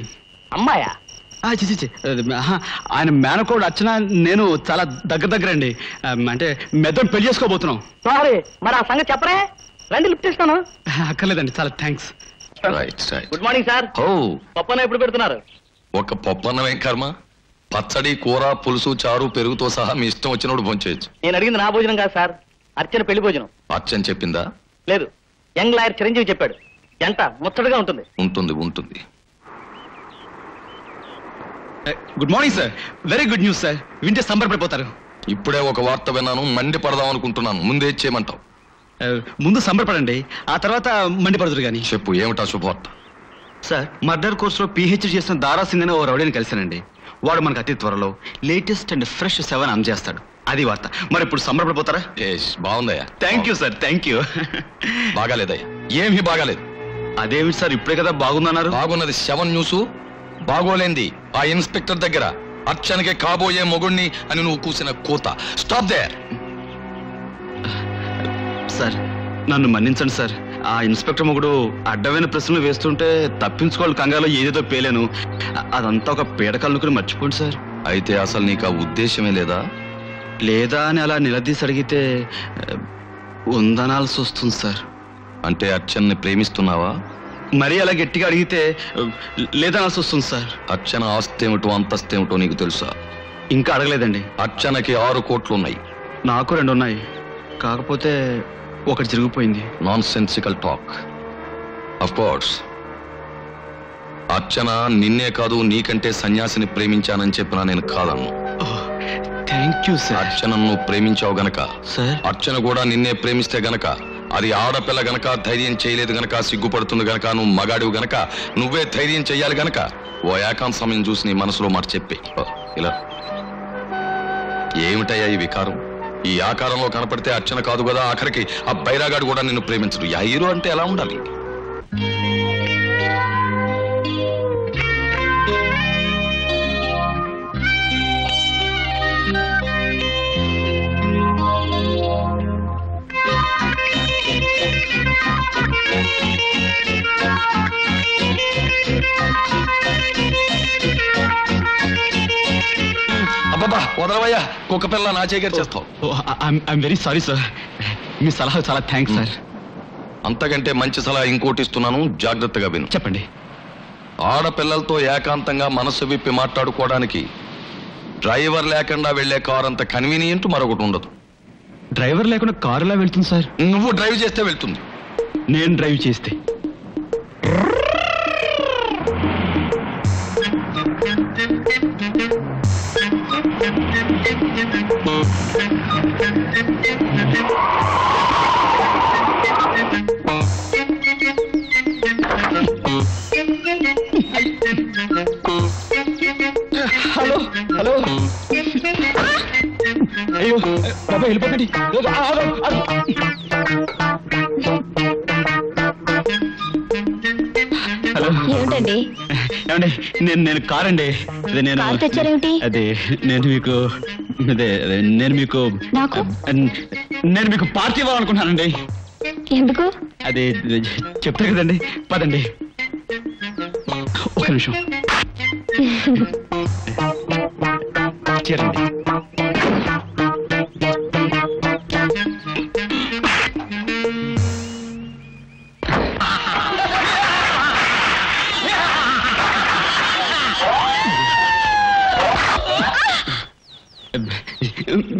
అమ్మాయా? ఆయన మేనకోడు అర్చన నేను చాలా దగ్గర అండి. అంటే మెదడు పెళ్లి చేసుకోబోతున్నాం. సారీ, మరి ఆ సంగతి చెప్పరే. రండి, లిఫ్ట్ చేస్తాను. అక్కర్లేదండి, చాలా థ్యాంక్స్. Good morning sir. పప్పన్న ఎప్పుడు పెడుతున్నారు? ఒక పప్పన్నమేం కర్మ, పచ్చడి, కూర, పులుసు, చారు, పెరుగుతో సహా మీ ఇష్టం వచ్చినప్పుడు భోంచేయచ్చు. నేను అడిగింది నా భోజనం కాదు సార్, అర్చన పెళ్లి భోజనం. అర్చన చెప్పిందా? లేదు, యంగ్ లాయర్ చిరంజీవి చెప్పాడు. ఎంత ముచ్చటగా ఉంటుంది. ఉంటుంది. Good morning sir, very good news sir. వింటే సంబరపడిపోతారు. ఇప్పుడే ఒక వార్త విన్నాను, మండిపడదాం అనుకుంటున్నాను. ముందే చేయమంటావు? ముందు సంబరపడండి, ఆ తర్వాత మండిపడదురు గాని. చెప్పు, ఏమిటా శుభవార్త? సార్, మర్డర్ కోర్సులో PhD చేసిన దారాసింగ్ అనే ఓ రౌడీని కలిశానండి. వాడు మనకు అతి త్వరలో లేటెస్ట్ అండ్ ఫ్రెష్ సెవెన్ అందజేస్తాడు. అది వార్త. మరి ఇప్పుడు సంబరపడిపోతారా? బాగుందయ్యా. Thank you sir, thank you. బాగాలేదయ్యా, ఏమీ బాగాలేదు. అదేమిటి సార్, ఇప్పుడే కదా బాగుందన్నారు? బాగున్నది సెవెన్ న్యూస్, బాగోలేంది ఆ ఇన్స్పెక్టర్ దగ్గర అర్చనకి కాబోయే మొగుణ్ణి అని నువ్వు కూసిన కూత. Stop there. సార్, నన్ను మన్నించండి సార్. ఆ ఇన్స్పెక్టర్ మొగుడు అడ్డమైన ప్రశ్నలు వేస్తుంటే తప్పించుకోవాలి కంగాలో ఏదేదో పేలేను. అదంతా ఒక పీడకల్నుకుని మర్చిపోండి సార్. అయితే అసలు నీకు ఆ ఉద్దేశమే లేదా? లేదా అని అలా నిలదీసి అడిగితే ఉందనాల్సి వస్తుంది సార్. అంటే అర్చన్ని ప్రేమిస్తున్నావా? మరీ అలా గట్టిగా అడిగితే లేదనాల్సి వస్తుంది సార్. అర్చన ఆస్తేమిటో అంతస్తేమిటో నీకు తెలుసా? ఇంకా అడగలేదండి. అర్చనకి 6 కోట్లు ఉన్నాయి. నాకు 2 ఉన్నాయి, కాకపోతే ఒకటి జరిగిపోయింది. Nonsensical talk. Of course Archana నిన్నే కాదు నీకంటే సన్యాసిని ప్రేమించానని చెప్పినా నేను కాదన్ను. Thank you sir. అర్చనను నువ్వు ప్రేమించావు గనక, సార్ అర్చన కూడా నిన్నే ప్రేమిస్తే గనక, అది ఆడపిల్ల గనక, ధైర్యం చేయలేదు గనక, సిగ్గుపడుతుంది గనక, నువ్వు మగాడివి గనక, నువ్వే ధైర్యం చెయ్యాలి గనక ఓ ఏకాంత సమయం చూసి నీ మనసులో మాట చెప్పి ఇలా. ఏమిటయ్యా ఈ వికారం? ఈ ఆకారంలో కనపడితే అర్చన కాదు కదా, ఆఖరికి ఆ బైరాగాడు కూడా నిన్ను ప్రేమించడు. యా హీరో అంటే ఎలా ఉండాలి? అబ్బబ్బా వదలవయ్యా, కుక్క పిల్ల నా చేకర్ చేస్తావు. I'm very sorry sir. మీ సలహా చాలా థ్యాంక్స్ సార్. అంతకంటే మంచి సలహా ఇంకోటి ఇస్తున్నాను, జాగ్రత్తగా విను. చెప్పండి. ఆడపిల్లలతో ఏకాంతంగా మనసు విప్పి మాట్లాడుకోవడానికి డ్రైవర్ లేకుండా వెళ్లే కారు అంత కన్వీనియంట్ మరొకటి ఉండదు. డ్రైవర్ లేకుండా కారు ఎలా వెళ్తుంది సార్? నువ్వు డ్రైవ్ చేస్తే వెళ్తుంది. నేను డ్రైవ్ చేస్తే? హలో హలో, అయ్యో బాబా వెళ్ళిపోకండి. హలో ఏమిటండి? ఏమండి, నేను కార్ అండి. అదే నేను కారు తెచ్చారేమిటి? అదే నేను మీకు నేను మీకు పార్టీ ఇవ్వాలనుకుంటున్నానండి. ఎందుకు? అదే చెప్తా కదండి, పదండి. ఒక నిమిషం చేరండి.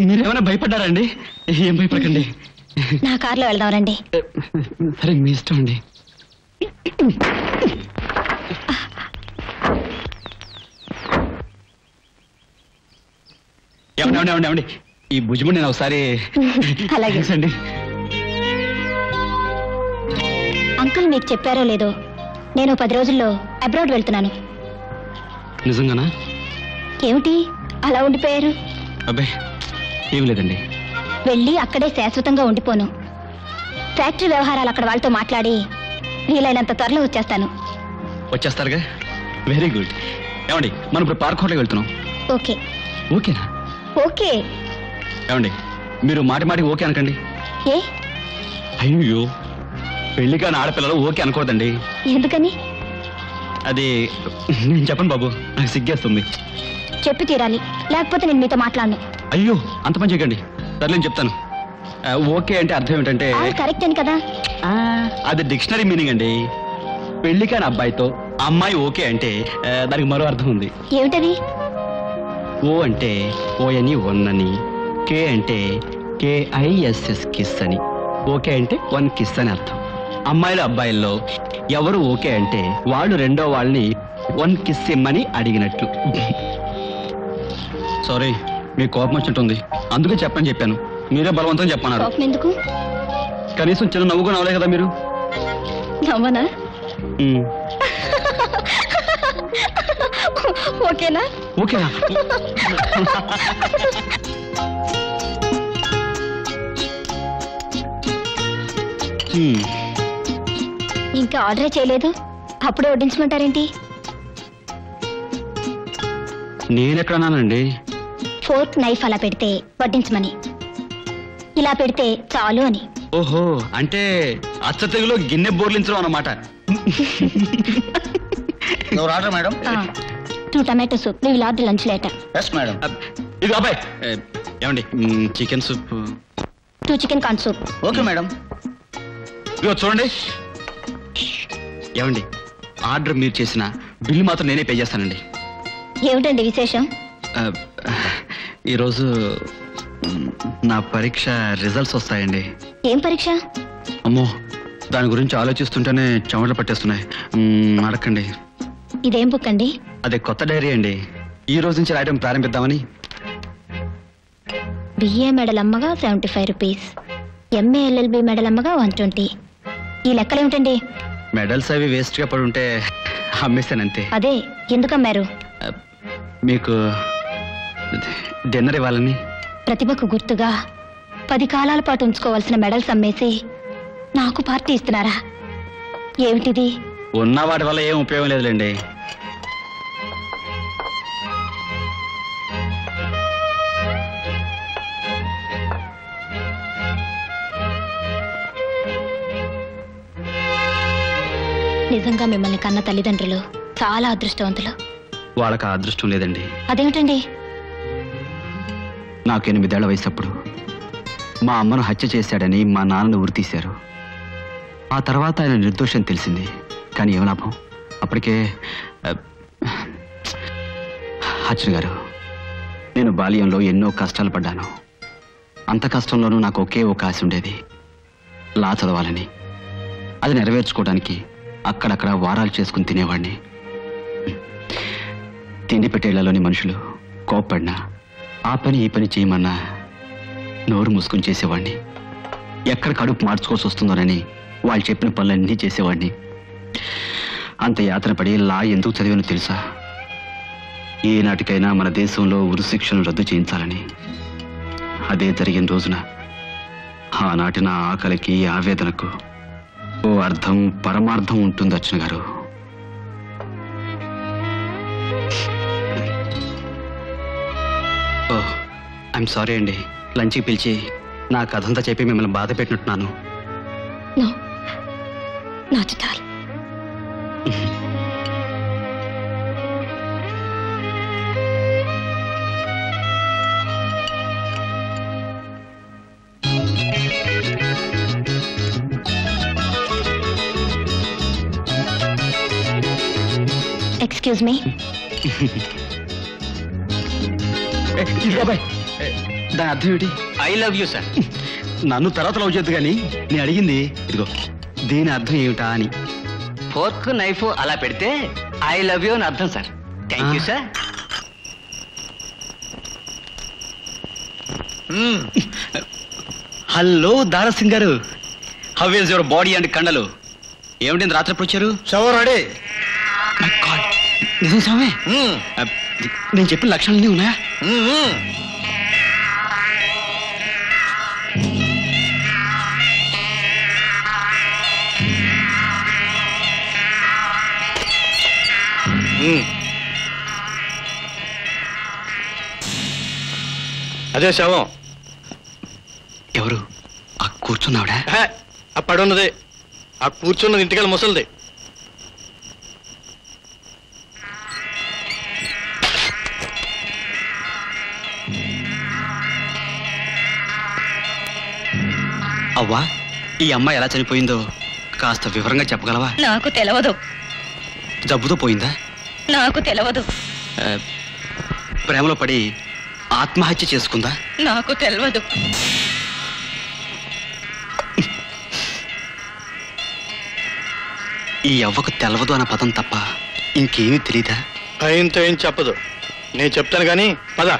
మీరేమైనా భయపడ్డారా అండి? ఏం భయపడకండి. నా కార్లో వెళ్దాం రండి. సరే మీ ఇష్టం అండి. ఏమండి ఈ భుజము నేను ఒకసారి. అలాగే అండి. అంకుల్ మీకు చెప్పారో లేదో, నేను 10 రోజుల్లో అబ్రాడ్ వెళ్తున్నాను. నిజంగానా? ఏమిటి అలా ఉండిపోయారు? అబ్బాయి ఏం లేదండి. వెళ్ళి అక్కడే శాశ్వతంగా ఉండిపోను. ఫ్యాక్టరీ వ్యవహారాలు అక్కడ వాళ్ళతో మాట్లాడి వీలైనంత త్వరలో వచ్చేస్తాను. వచ్చేస్తారుగా? Very good. ఏమండి మనం ఇప్పుడు పార్క్ హోటల్కి వెళ్తున్నాం. ఓకే. ఓకేనా? ఓకే. ఏమండి మీరు మాటి ఓకే అనకండి. ఏ? అయ్యో పెళ్లి కాని ఆడపిల్లలు ఓకే అనకూడదండి. ఎందుకని? అది నేను చెప్పను బాబు, నాకు సిగ్గేస్తుంది. చెప్పి తీరాలి, లేకపోతే నేను మీతో మాట్లాడను. అయ్యో అంత పని చేయకండి. సరే నేను చెప్తాను. ఓకే అంటే అర్థం ఏంటంటే, కరెక్ట్ అని కదా. అది డిక్షనరీ మీనింగ్ అండి. పెళ్లి కాని అబ్బాయితో అమ్మాయి ఓకే అంటే దానికి మరో అర్థం ఉంది. ఏమిటది? ఓ అంటే ఓయని వన్నని, కే అంటే KISS కిస్ అని, ఓకే అంటే 1 కిస్ అని అర్థం. అమ్మాయిల అబ్బాయిల్లో ఎవరు ఓకే అంటే వాళ్ళు రెండో వాళ్ళని 1 కిస్ ఇమ్మని అడిగినట్లు. సారీ మీకు కోపం వచ్చినట్టుంది, అందుకే చెప్పని చెప్పాను. మీరే బలవంతం చెప్పన్నారు. కోపం ఎందుకు? కనీసం చిన్న నవ్వు కూడా నవ్వలే కదా మీరు. నవ్వనా? ఓకేనా? ఓకేనా? ఇంకా ఆర్డరే చేయలేదు, అప్పుడే వడ్డించమంటారేంటి? నేనెక్కడన్నానండి? ఫోర్క్ నైఫ్ అలా పెడితే వడ్డించమని, ఇలా పెడితే చాలు అని. ఓహో, అంటే అచ్చ తెలుగులో గిన్నె బోర్లించడం అన్నమాట. Order madam. 2 tomato soup. We will order lunch later. Yes madam. ఇది అబ్బాయి ఏమండి chicken soup. 2 chicken corn soup. Okay madam. ఇదిగో చూడండి. ఏమండి ఆర్డర్ మీరు చేసిన బిల్లు మాత్రం నేనే పే చేస్తానండి. ఏమిటండి విశేషం? ఈరోజు నా పరీక్ష రిజల్ట్స్ వస్తాయండి. ఏం పరీక్ష? అమ్మో దాని గురించి ఆలోచిస్తుంటేనే చెమటలు పట్టేస్తున్నాయి. అడగండి. ఇదేం బుక్ అండి? అదే కొత్త డైరీ అండి, ఈ రోజు నుంచి రాయడం ప్రారంభిద్దామని. బిఏ మెడల్ అమ్మగా 75 రూపీస్, ఎంఏ ఎల్ఎల్బి మెడల్ అమ్మగా 120. ఈ లెక్కలేమిటండి? మెడల్స్ అవి వేస్ట్ గా పడి ఉంటే అమ్మేస్తానంతే. అదే, ఎందుకు అమ్మారు? మీకు డిన్నర్ ఇవ్వాలని. ప్రతిభకు గుర్తుగా 10 కాలాల పాటు ఉంచుకోవాల్సిన మెడల్స్ అమ్మేసి నాకు పార్టీ ఇస్తున్నారా? ఏమిటిది? ఉన్న వాటి వల్ల ఏం ఉపయోగం లేదులేండి. నిజంగా మిమ్మల్ని కన్న తల్లిదండ్రులు చాలా అదృష్టవంతులు. వాళ్ళకి ఆ అదృష్టం లేదండి. అదేమిటండి? నాకు 8 ఏళ్ల వయసప్పుడు మా అమ్మను హత్య చేశాడని మా నాన్నను ఉరితీశారు. ఆ తర్వాత ఆయన నిర్దోషం తెలిసింది. కానీ ఏం లాభం? అప్పటికే అర్జున్ గారు, నేను బాల్యంలో ఎన్నో కష్టాలు పడ్డాను. అంత కష్టంలోనూ నాకు ఒకే ఒక ఆశ ఉండేది, లా చదవాలని. అది నెరవేర్చుకోవడానికి అక్కడక్కడ వారాలు చేసుకుని తినేవాడిని. తిండి పెట్టేళ్లలోని మనుషులు కోప్పడినా, ఆ పని ఈ పని చేయమన్నా నోరు మూసుకుని చేసేవాడిని. ఎక్కడ కడుపు మార్చుకోవాల్సి వస్తుందోనని వాళ్ళు చెప్పిన పనులన్నీ చేసేవాడిని. అంత యాతన పడి లా ఎందుకు చదివానో తెలుసా? ఏనాటికైనా మన దేశంలో ఉరిశిక్షను రద్దు చేయించాలని. అదే జరిగిన రోజున ఆనాటి నా ఆకలికి, ఆవేదనకు ఓ అర్థం, పరమార్థం ఉంటుంది అర్జున్ గారు. ఓ, ఐఎమ్ సారీ అండి, లంచ్కి పిలిచి నా కథంతా చెప్పి మిమ్మల్ని బాధ పెట్టినట్టున్నాను. Not at all. Excuse me. దాని అర్థం ఏమిటి? I love you sir. నన్ను తర్వాత లవ్ చేయొద్దు కానీ నేను అడిగింది ఇదిగో, దీని అర్థం ఏమిటా అని. ఫోర్క్ నైఫ్ అలా పెడితే ఐ లవ్ యూ అని అర్థం sir. Thank you sir. Hello Dara Singh గారు, how is your body and కండలు? ఏమిటి రాత్రి ఎప్పుడు వచ్చారు? Shower ready. మై గాడ్, నిజం సామే? నేను చెప్పిన లక్షణాలన్నీ ఉన్నాయా? అదే శవం. ఎవరు? ఆ కూర్చున్నావిడా? ఆ పడున్నది, ఆ కూర్చున్నది ఇంటికెళ్ళి ముసలిది. అవ్వా, ఈ అమ్మాయి ఎలా చనిపోయిందో కాస్త వివరంగా చెప్పగలవా? నాకు తెలవదు. జబ్బుతో పోయిందా? నాకు తెలవదు. ప్రేమలో పడి ఆత్మహత్య చేసుకుందా? నాకు తెలవదు. ఈ అవ్వకు తెలవదు అన్న పదం తప్ప ఇంకేమీ తెలీదా? ఆయనతో ఏం చెప్పదు, నేను చెప్తాను కానీ పద.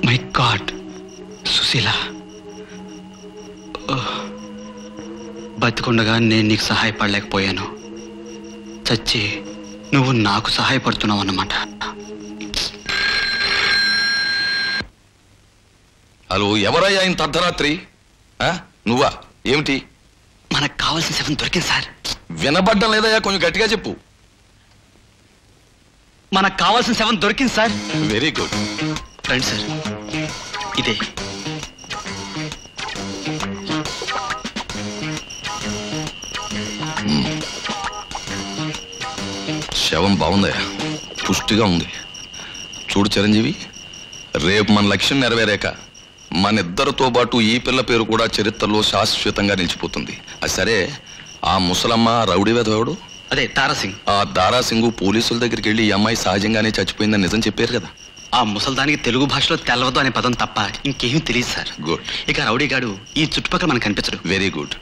మై గాడ్, సుశీల, బతికుండగా నేను నీకు సహాయపడలేకపోయాను. చచ్చి నువ్వు నాకు సహాయపడుతున్నావు అన్నమాట. హలో, ఎవరయ్యా ఇంత అర్ధరాత్రి? నువ్వా? ఏమిటి? మనకు కావాల్సిన శవం దొరికింది సార్. వినబడ్డం లేదయ్యా, కొంచెం గట్టిగా చెప్పు. మనకు కావాల్సిన శవం దొరికింది సార్. Very good. రండి సార్, ఇదే. శవం బాగుందయ్యా, పుష్టిగా ఉంది. చూడు చిరంజీవి, రేపు మన లక్ష్యం నెరవేరాక మన ఇద్దరితో పాటు ఈ పిల్ల పేరు కూడా చరిత్రలో శాశ్వతంగా నిలిచిపోతుంది. అది సరే, ఆ ముసలమ్మ రౌడీ వెధవుడు అదే తారాసింగ్. ఆ దారాసింగ్ పోలీసుల దగ్గరికి వెళ్ళి ఈ అమ్మాయి సహజంగానే చచ్చిపోయిందని నిజం చెప్పారు కదా. ఆ ముసల్దానికి తెలుగు భాషలో తెలవదు అనే పదం తప్ప ఇంకేమీ తెలియదు సార్. గుడ్. ఇక రౌడీగాడు ఈ చుట్టుపక్కల మనకు కనిపించడు. Very good.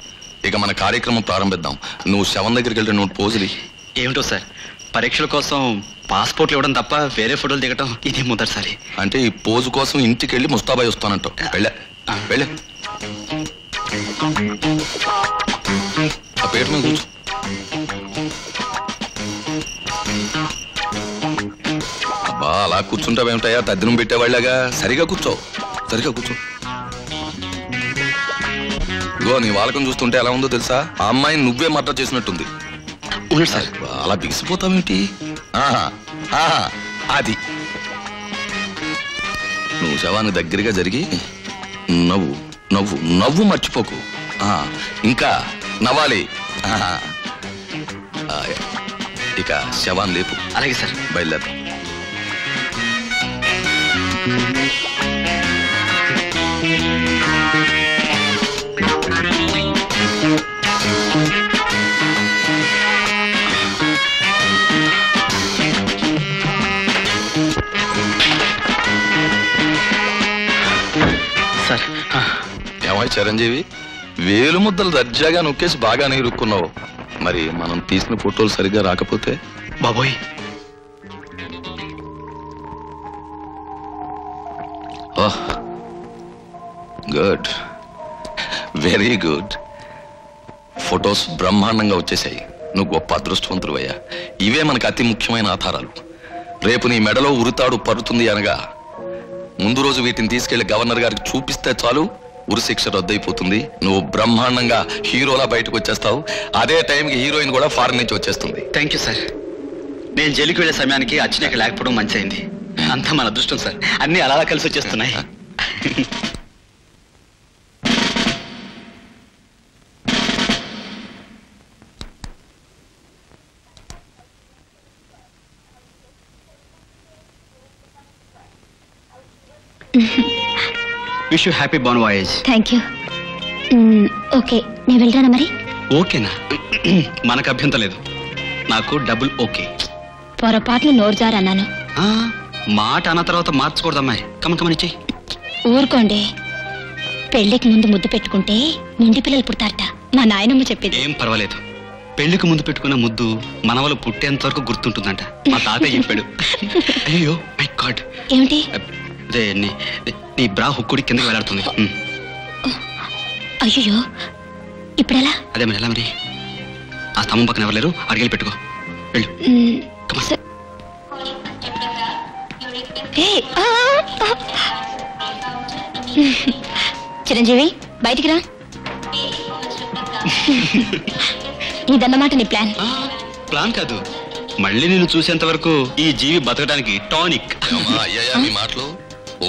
ఇక మన కార్యక్రమం ప్రారంభిద్దాం. నువ్వు శవం దగ్గరికి వెళ్ళి నువ్వు పోజులి. ఏమిటో సార్, పరీక్షల కోసం పాస్పోర్ట్లు ఇవ్వడం తప్ప వేరే ఫోటోలు దిగటం ఇదే మొదటిసారి. అంటే ఈ పోజు కోసం ఇంటికి వెళ్ళి ముస్తాబాయ్ వస్తానంటావు. వెళ్ళే వెళ్ళే ఆ పేరు మీద కూర్చో. అబ్బా అలా కూర్చుంటావేమిటయా, తద్దినం పెట్టేవాళ్ళగా. సరిగా కూర్చో, సరిగా కూర్చో. ఇగో నీ వాళ్ళకం చూస్తుంటే ఎలా ఉందో తెలుసా, ఆ అమ్మాయిని నువ్వే మర్డర్ చేసినట్టుంది. సార్ అలా బిగిసిపోతావేంటి? అది నువ్వు శవాన్ని దగ్గరగా జరిగి నవ్వు నవ్వు నవ్వు మర్చిపోకు. ఇంకా నవ్వాలి. ఇక శవాన్ని లేపు. అలాగే సార్. బయలుదేరు. సార్ ఏమై చిరంజీవి, వేలు ముద్దలు దర్జాగా నొక్కేసి బాగా ఇరుక్కున్నావు. మరి మనం తీసిన ఫోటోలు సరిగ్గా రాకపోతే? బాబోయ్, గుడ్, వెరీ గుడ్. ఫొటోస్ బ్రహ్మాండంగా వచ్చేసాయి. నువ్వు గొప్ప అదృష్టవంతుడు అయ్యా. ఇవే మనకు అతి ముఖ్యమైన ఆధారాలు. రేపు నీ మెడలో ఉరితాడు పరుతుంది అనగా ముందు రోజు వీటిని తీసుకెళ్లి గవర్నర్ గారికి చూపిస్తే చాలు, ఉరిశిక్ష రద్దయిపోతుంది. నువ్వు బ్రహ్మాండంగా హీరోలా బయటకు వచ్చేస్తావు. అదే టైంకి హీరోయిన్ కూడా ఫారెన్ నుంచి వచ్చేస్తుంది. Thank you sir. నేను జైలుకి వెళ్ళే సమయానికి అచ్చినాక లేకపోవడం మంచిదైంది. అంతా మన అదృష్టం సార్. అన్ని అలా కలిసి వచ్చేస్తున్నాయి. Wish you happy bon voyage. Thank you. Okay, నేను వెళ్తానా మరి? ఓకేనా? మనకు అభ్యంతరం లేదు. నాకు డబుల్ ఓకే. పొరపాట్లు నోరు జారన్నాను. మాట అన్న తర్వాత మార్చకూడదమ్మాయి. కమని చెయ్యి. ఊరుకోండి. పెళ్లికి ముందు ముద్దు పెట్టుకుంటే నిండి పిల్లలు పుడతారట, మా నాయనమ్మ చెప్పేది. ఏం పర్వాలేదు. పెళ్లికి ముందు పెట్టుకున్న ముద్దు మనవలు పుట్టేంత వరకు గుర్తుంటుందంట, మా తాతయ్య చెప్పాడు. అయ్యో మై గాడ్. ఏమిటి? అదే నీ బ్రా హుక్కుడి కిందకి వెళ్ళాడుతుంది. అయ్యో, ఇప్పుడెలా? అదే మరి ఎలా మరి? ఆ స్తంభం పక్కన ఎవరు లేరు, అడిగేలు పెట్టుకో. వెళ్ళు. చిరంజీవి బయటికి రా. ఇదన్నమాట నీ ప్లాన్? ప్లాన్ కాదు, మళ్ళీ నేను చూసేంత వరకు ఈ జీవి బతకడానికి టానిక్. అయ్యా మీ మాటలు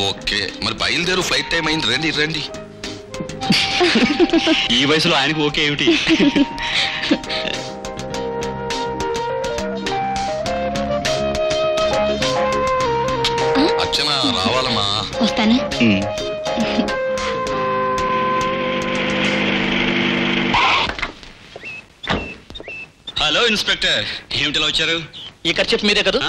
ఓకే. మరి బయలుదేరు, ఫ్లైట్ టైం అయింది. రండి రండి. ఈ వయసులో ఆయనకు ఓకే ఏమిటి? అర్చన రావాలమ్మా. వస్తాను. హలో ఇన్స్పెక్టర్, ఏమిటిలా వచ్చారు? ఈ ఖర్చు మీదే కదా?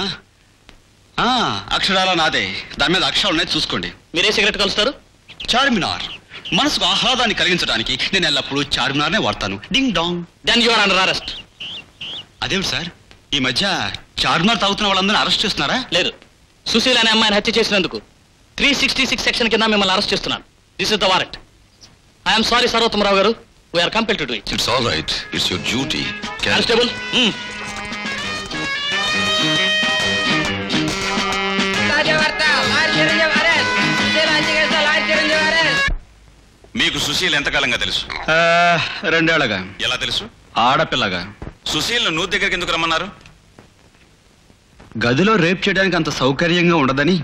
అక్షరాల నాదే. దాని మీద అక్షరాలు ఉన్నాయి, చూసుకోండి. మీరే సిగరెట్ కలుస్తారు? చార్మినార్. మనసుకు ఆహ్లాదాన్ని కలిగించడానికి నేను ఎల్లప్పుడూ చార్మినార్నే వాడతాను. Ding dong. Then you are under arrest. అదేమిటి సార్, ఈ మధ్య చార్మినార్ తాగుతున్న వాళ్ళందరినీ అరెస్ట్ చేస్తున్నారా? లేదు, సుశీల్ అనే అమ్మాయిని హత్య చేసినందుకు 366 సెక్షన్ కింద మిమ్మల్ని అరెస్ట్ చేస్తున్నాను. This is the warrant. I'm sorry Sarvottama Rao గారు, we are compelled to do it. It's all right, it's your duty. Constable, మీకు సుశీల్ ఎంతకాలంగా తెలుసు? 2 ఏళ్లగా. ఎలా తెలుసు? ఆడపిల్లగా. సుశీల్ను నువ్వు దగ్గరికి ఎందుకు రమ్మన్నారు? గదిలో రేప్ చేయడానికి అంత సౌకర్యంగా ఉండదని.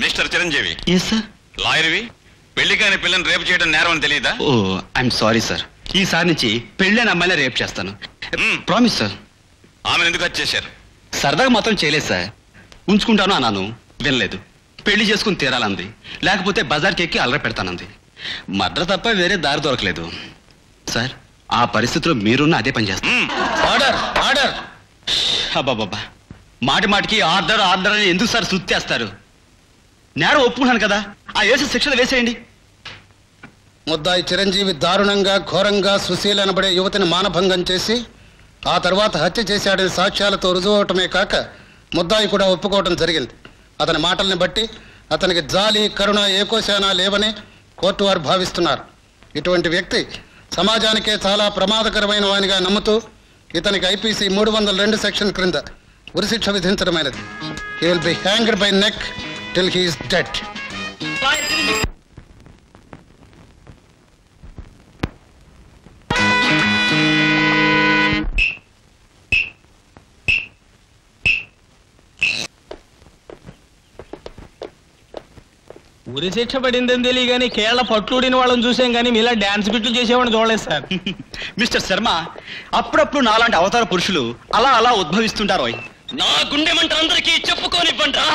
Mister Chiranjeevi, sir. లాయర్వి, పెళ్లి కాని పిల్లని రేపు చేయడం నేరం అని తెలియదా? ఓ ఐఎమ్ సారీ సార్. ఈసారి నుంచి పెళ్ళైన అమ్మాయిని రేప్ చేస్తాను. Promise sir. ఆమెను ఎందుకు హత్య చేశారు? సరదాగా మాత్రం చేయలేదు సార్. ఉంచుకుంటాను అన్నాను, వినలేదు. పెళ్లి చేసుకుని తీరాలంది, లేకపోతే బజార్కి ఎక్కి అల్లరి పెడతానంది. మర్డర్ తప్ప వేరే దారి దొరకలేదు సార్. ఆ పరిస్థితిలో మీరున్న అదే పని చేస్తాం. Order order. అబ్బాబాబా, మాటి మాటికి ఆర్డర్ ఆర్డర్ అని ఎందుకు సార్ సుత్తేస్తారు? నేరం ఒప్పుకున్నాను కదా, ఆ వేసే శిక్షణ వేసేయండి. ముద్దాయి చిరంజీవి దారుణంగా ఘోరంగా సుశీల్ అనబడే యువతిని మానభంగం చేసి ఆ తర్వాత హత్య చేశాడని సాక్ష్యాలతో రుజువవటమే కాక ముద్దాయి కూడా ఒప్పుకోవడం జరిగింది. అతని మాటల్ని బట్టి అతనికి జాలి కరుణ ఏకోశానా లేవని కోర్టు వారు భావిస్తున్నారు. ఇటువంటి వ్యక్తి సమాజానికే చాలా ప్రమాదకరమైన వానిగా నమ్ముతూ ఇతనికి ఐపీసీ 302 సెక్షన్ క్రింద ఉరిశిక్ష విధించడమైనది. He will be hanged by neck till he is dead. ఉరి శిక్ష పడిందని తెలియ కానీ కేరళ పట్లుడిన వాళ్ళని చూసాం కానీ మీలా డాన్స్ బిట్లు చేసేవాడిని చూడలేదు సార్. మిస్టర్ శర్మ, అప్పుడప్పుడు నాలాంటి అవతార పురుషులు అలా అలా ఉద్భవిస్తుంటారు. నా గుండె మంట అందరికీ చెప్పుకోనివ్వండ్రా.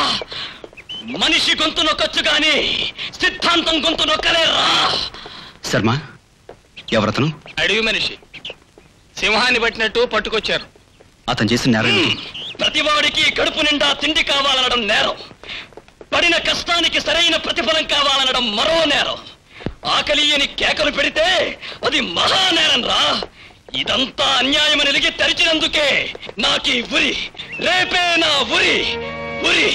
మనిషి గొంతు నొక్కొచ్చు కానీ సిద్ధాంతం గొంతు నొక్కలేరా. శర్మ, ఎవరతను? అడవి మనిషి సింహాన్ని పట్టినట్టు పట్టుకొచ్చారు. అతను చేసిన నేరం ప్రతివాడికి కడుపు నిండా తిండి కావాలనడం నేరం. పడిన కష్టానికి సరైన ప్రతిఫలం కావాలనడం మరో నేరం. ఆకలియని కేకలు పెడితే అది మహానేరం రా. ఇదంతా అన్యాయమని ఎలిగి తెరిచినందుకే నాకీ ఉరి. రేపే నా ఉరి ఉరి.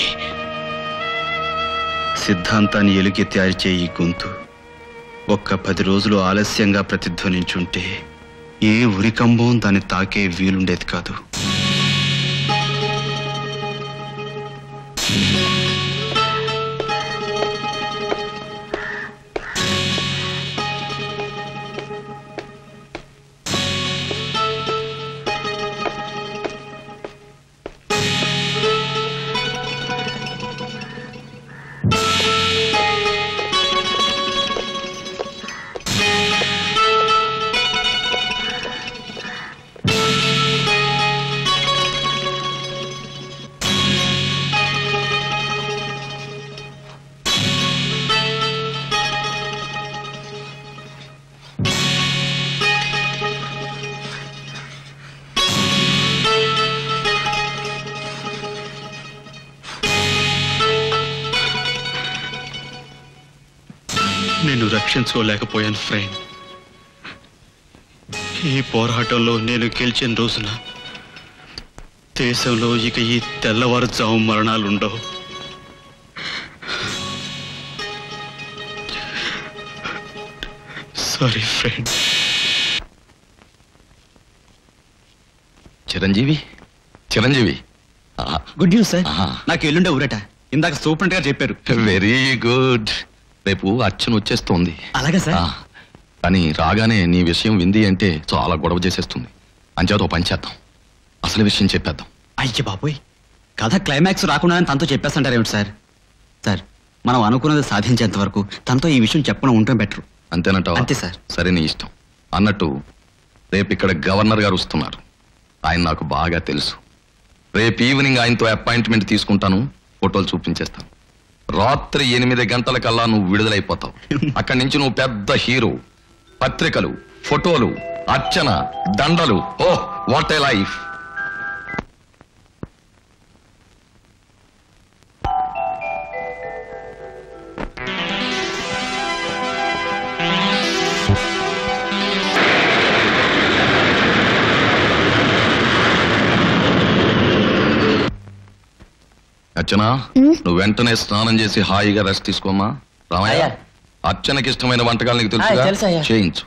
సిద్ధాంతాన్ని ఎలుగెత్తి అరిచే ఈ గొంతు ఒక్క 10 రోజులు ఆలస్యంగా ప్రతిధ్వనించుంటే ఏ ఉరికంబం దాన్ని తాకే వీలుండేది కాదు. నేను రక్షించుకోలేకపోయాను ఫ్రెండ్. ఈ పోరాటంలో నేను గెలిచిన రోజున దేశంలో ఇక ఈ తెల్లవారుజాము మరణాలుండవు. Sorry friend. Chiranjeevi Chiranjeevi, good news sir. నాకు ఎల్లుండే ఊరట. ఇందాక సూపరింట్ గా చెప్పారు. Very good. రేపు అర్చన వచ్చేస్తోంది. అలాగే సార్. కానీ రాగానే నీ విషయం వింది అంటే చాలా గొడవ చేసేస్తుంది. అంచేతో పని చేద్దాం, అసలు విషయం చెప్పేద్దాం. అయ్య బాబోయ్, కథ క్లైమాక్స్ రాకుండా తనతో చెప్పేస్తుంటారేమిటి సార్? సార్, మనం అనుకున్నది సాధించేంత వరకు తనతో ఈ విషయం చెప్పడం ఉండటం బెటర్. అంతేనంటావా? అంతే సార్. సరే, నీ ఇష్టం. అన్నట్టు రేపు ఇక్కడ గవర్నర్ గారు వస్తున్నారు. ఆయన నాకు బాగా తెలుసు. రేపు ఈవినింగ్ ఆయనతో అపాయింట్మెంట్ తీసుకుంటాను, ఫోటోలు చూపించేస్తాను. రాత్రి 8 గంటలకల్లా నువ్వు విడుదలైపోతావు. అక్కడి నుంచి నువ్వు పెద్ద హీరో. పత్రికలు, ఫోటోలు, అర్చన, దండలు. ఓహ్, వాట్ ఏ లైఫ్. అర్చన, నువ్వు వెంటనే స్నానం చేసి హాయిగా రెస్ట్ తీసుకోమా. రామయ్య, అర్చనకి ఇష్టమైన వంటకాలు నీకు తెలుసుగా, చేయించు.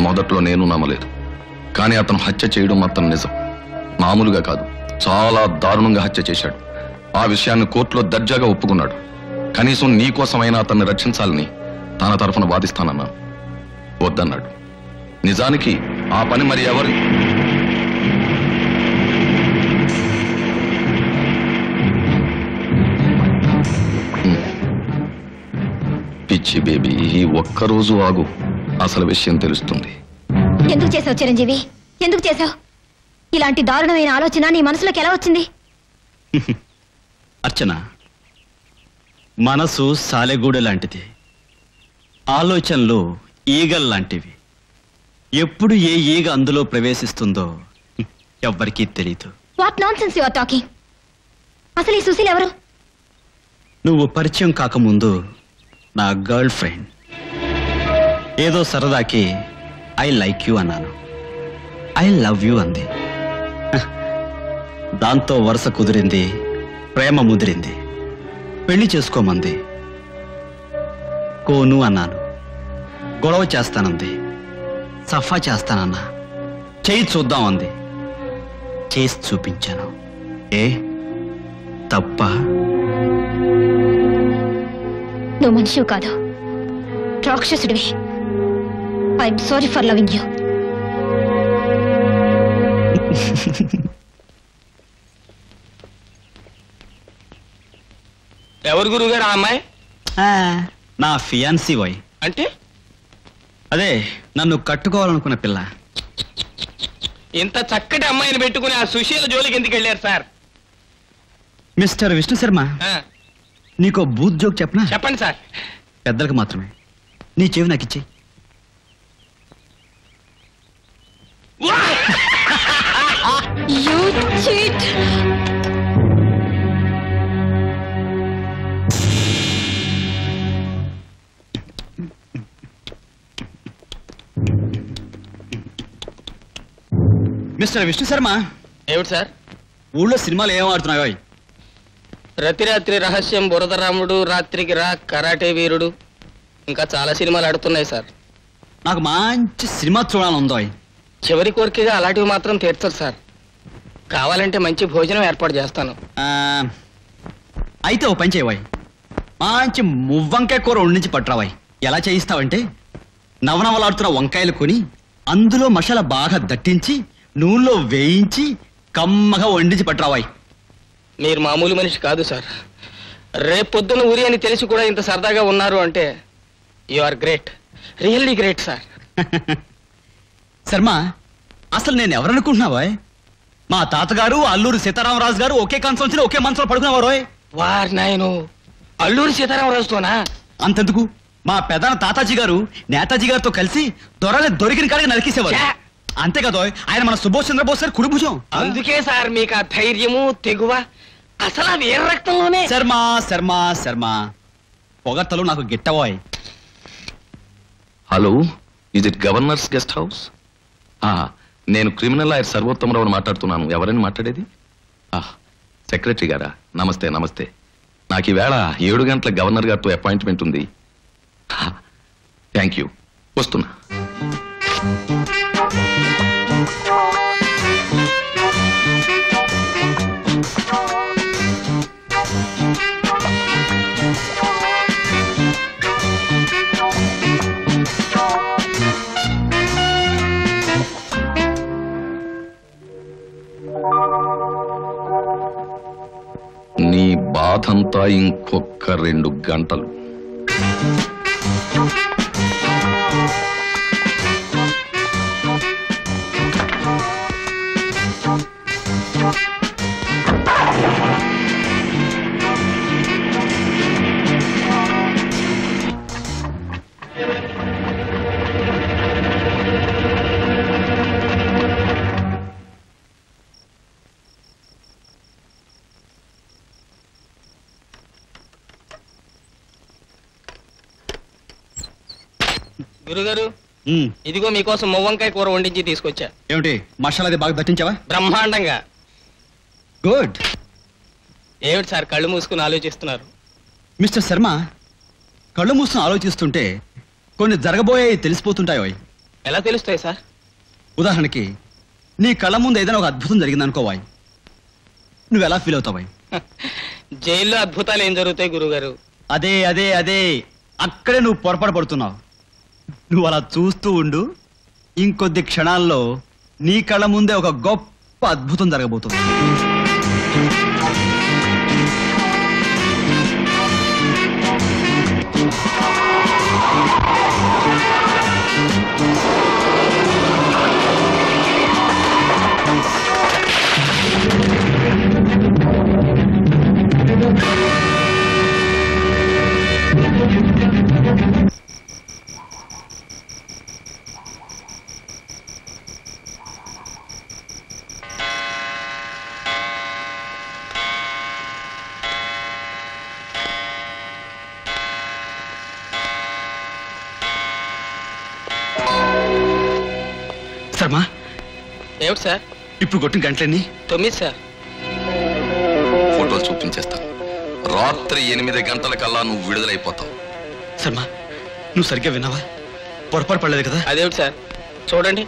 మొదట్లో నేను నమ్మలేదు, కానీ అతను హత్య చేయడం మాత్రం నిజం. మామూలుగా కాదు, చాలా దారుణంగా హత్య చేశాడు. ఆ విషయాన్ని కోర్టులో దర్జాగా ఒప్పుకున్నాడు. కనీసం నీ కోసమైనా అతన్ని రక్షించాలని తన తరఫున వాదిస్తానన్నాను. వద్దన్నాడు. నిజానికి ఆ పని మరి ఎవరు పిచ్చి బేబీ, ఒక్కరోజు ఆగు, అసలు విషయం తెలుస్తుంది. ఎందుకు చేసావు చిరంజీవి? ఎందుకు చేసావు? ఇలాంటి దారుణమైన ఆలోచన నీ మనసులోకి ఎలా వచ్చింది? అర్చన, మనసు సాలెగూడ లాంటిది, ఆలోచనలు ఈగల్ లాంటివి. ఎప్పుడు ఏ ఈగ అందులో ప్రవేశిస్తుందో ఎవ్వరికీ తెలీదు. What nonsense you are talking? అసలు ఈ సుశీల్ ఎవరు? నువ్వు పరిచయం కాకముందు నా గర్ల్ ఫ్రెండ్. ఏదో సరదాకి ఐ లైక్ యూ అన్నాను, ఐ లవ్ యూ అంది. దాంతో వరుస కుదిరింది, ప్రేమ ముదిరింది, పెళ్లి చేసుకోమంది. కోను అన్నాను, గొడవ చేస్తానంది. సఫా చేస్తానన్నా, చేయి చూద్దాం అంది. చేసి చూపించాను. ఏ తప్ప? నువ్వు మనిషివి కాదు, రాక్షసుడివి. I'm sorry for loving you. ఎవరు గురుగారు ఆ అమ్మాయి? నా ఫియాన్సీ బాయ్. అంటే అదే నన్ను కట్టుకోవాలనుకున్న పిల్ల. ఇంత చక్కటి అమ్మాయిని పెట్టుకుని ఆ సుశీల జోలికి ఎందుకు వెళ్ళారు సార్? మిస్టర్ విష్ణు శర్మ, నీకో బూత్ జోక్ చెప్పనా? చెప్పండి సార్. పెద్దలకు మాత్రమే. నీ చెవి నాకు ఇచ్చేయి. You cheat! Mister Vishnu Sharma, ఏమిటి సార్? ఊళ్ళో సినిమాలు ఏం ఆడుతున్నాయో? రతిరాత్రి రహస్యం, బురదరాముడు, రాత్రికి రా, కరాటే వీరుడు, ఇంకా చాలా సినిమాలు ఆడుతున్నాయి సార్. నాకు మంచి సినిమా చూడాలందో. చివరి కోరికగా అలాంటివి మాత్రం తీర్చరు సార్. కావాలంటే మంచి భోజనం ఏర్పాటు చేస్తాను. అయితే ఓ పని చేయవాయి, మంచి మువ్వంకాయ కూర వండించి పట్టురావాయి. ఎలా చేయిస్తావంటే, నవనవలాడుతున్న వంకాయలు కొని అందులో మసాలా బాగా దట్టించి నూనెలో వేయించి కమ్మగా వండించి పట్టురావాయి. మీరు మామూలు మనిషి కాదు సార్. రేపొద్దున ఊరి అని తెలిసి కూడా ఇంత సరదాగా ఉన్నారు అంటే you are great, really great sir. Sharma, అసలు నేను ఎవరనుకుంటున్నావా? మా తాతగారు అల్లూరి సీతారామరాజు గారు ఒకే కంచంలో ఒకే మంచంలో పడుకునేవారు. వార్ నాయను, అల్లూరి సీతారామరాజుతోనా? అంతెందుకు, మా పెదాన తాతాజీ గారు నేతాజీ గారితో కలిసి దొరని దొరికిన కాడికి నరికేసేవారు. అంతేకాదు, ఆయన మన సుభాష్ చంద్రబోస్ గారు కుడిభుజం. అందుకే సార్ మీకు ఆ ధైర్యము, తెగువ అసలు ఆ వీర రక్తంలోనే. శర్మ శర్మ శర్మ, పొగట్టలు నాకు గిట్టవాయ్. Hello, is it governor's guest house? నేను క్రిమినల్ లాయర్ సర్వోత్తమరావుని మాట్లాడుతున్నాను. ఎవరైనా మాట్లాడేది? సెక్రటరీ గారా? నమస్తే నమస్తే. నాకు ఈవేళ 7 గంటల గవర్నర్ గారితో అపాయింట్మెంట్ ఉంది. థ్యాంక్ యూ, వస్తున్నా. నీ బాధంతా ఇంకొక 2 గంటలు. గురుగారు, ఇదిగో మీకోసం మువ్వంకాయ కూర వండించి తీసుకొచ్చా. ఏమిటి, మసాలాది బాగా దట్టించావా? బ్రహ్మాండంగా. గుడ్. ఏమిటి సార్ కళ్ళు మూసుకుని ఆలోచిస్తున్నారు? మిస్టర్ శర్మ, కళ్ళు మూసుకుని ఆలోచిస్తుంటే కొన్ని జరగబోయే తెలిసిపోతుంటాయో. ఎలా తెలుస్తాయి సార్? ఉదాహరణకి, నీ కళ్ళ ముందు ఏదైనా ఒక అద్భుతం జరిగిందనుకోవాయి, నువ్వు ఎలా ఫీల్ అవుతావాయి? జైల్లో అద్భుతాలు ఏం జరుగుతాయి గురుగారు? అదే అదే అదే, అక్కడే నువ్వు పొరపాటు పడుతున్నావు. నువ్వు అలా చూస్తూ ఉండు, ఇంకొద్ది క్షణాల్లో నీ కళ్ళ ముందే ఒక గొప్ప అద్భుతం జరగబోతుంది. శర్మ ఏమిటి సార్? ఇప్పుడు కొట్టిన గంటలన్నీ 9 సార్. ఫోటోలు చూపించేస్తాను. రాత్రి 8 గంటలకల్లా నువ్వు విడుదలైపోతావు. శర్మ నువ్వు సరిగ్గా విన్నావా? పొరపాటు పడలేదు కదా? అదేమిటి సార్? చూడండి.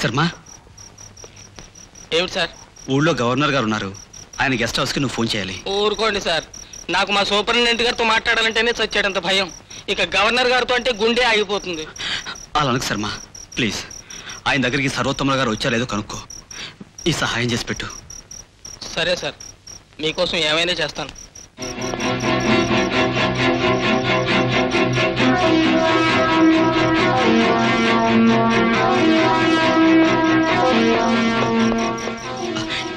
శర్మ ఏమిటి సార్? ఊళ్ళో గవర్నర్ గారు ఉన్నారు. ఆయన గెస్ట్ హౌస్కి నువ్వు ఫోన్ చేయాలి. ఊరుకోండి సార్. నాకు మా సూపరింటెండెంట్ గారితో మాట్లాడాలంటేనే చచ్చాడంత భయం. ఇక గవర్నర్ గారితో అంటే గుండె ఆగిపోతుంది. అలా అనకు శర్మ, ప్లీజ్. ఆయన దగ్గరికి సర్వోత్తమ గారు వచ్చారేదో కనుక్కో. ఈ సహాయం చేసి పెట్టు. సరే సార్, మీకోసం ఏమైనా చేస్తాను.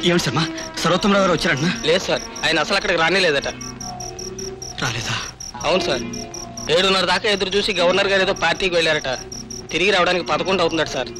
ఏమిటి శర్మ, సర్వోత్తమరావు గారు వచ్చారంటున్నా? లేదు సార్, ఆయన అసలు అక్కడికి రానేలేదట. రాలేదా? అవును సార్, 7:30 దాకా ఎదురు చూసి గవర్నర్ గారు ఏదో పార్టీకి వెళ్ళారట. తిరిగి రావడానికి 11 అవుతుందట సార్.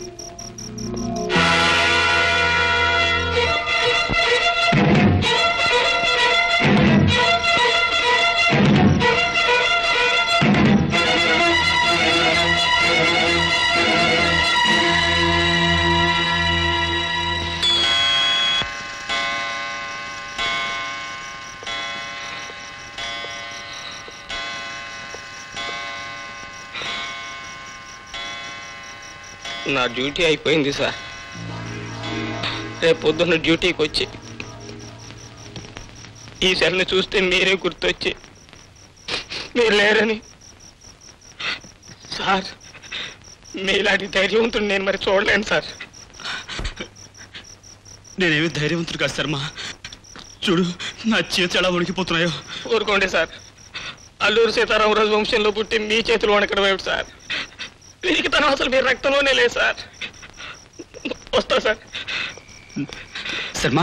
నా డ్యూటీ అయిపోయింది సార్. రేపు పొద్దున్న డ్యూటీకి వచ్చి ఈ సెల్ని చూస్తే మీరే గుర్తొచ్చి మీరు లేరని. సార్, మీలాంటి ధైర్యవంతుడు నేను మరి చూడలేను సార్. నేనేమి ధైర్యవంతుడు కాదు శర్మ. చూడు నా చేతులు ఎలా వణికిపోతున్నాయో. ఊరుకోండి సార్. అల్లూరు సీతారామరాజు వంశంలో పుట్టి మీ చేతులు వణకడం ఏమిటి సార్? పిరికితనం అసలు మీ రక్తంలోనే లేదు సార్. వస్తా సార్. శర్మ,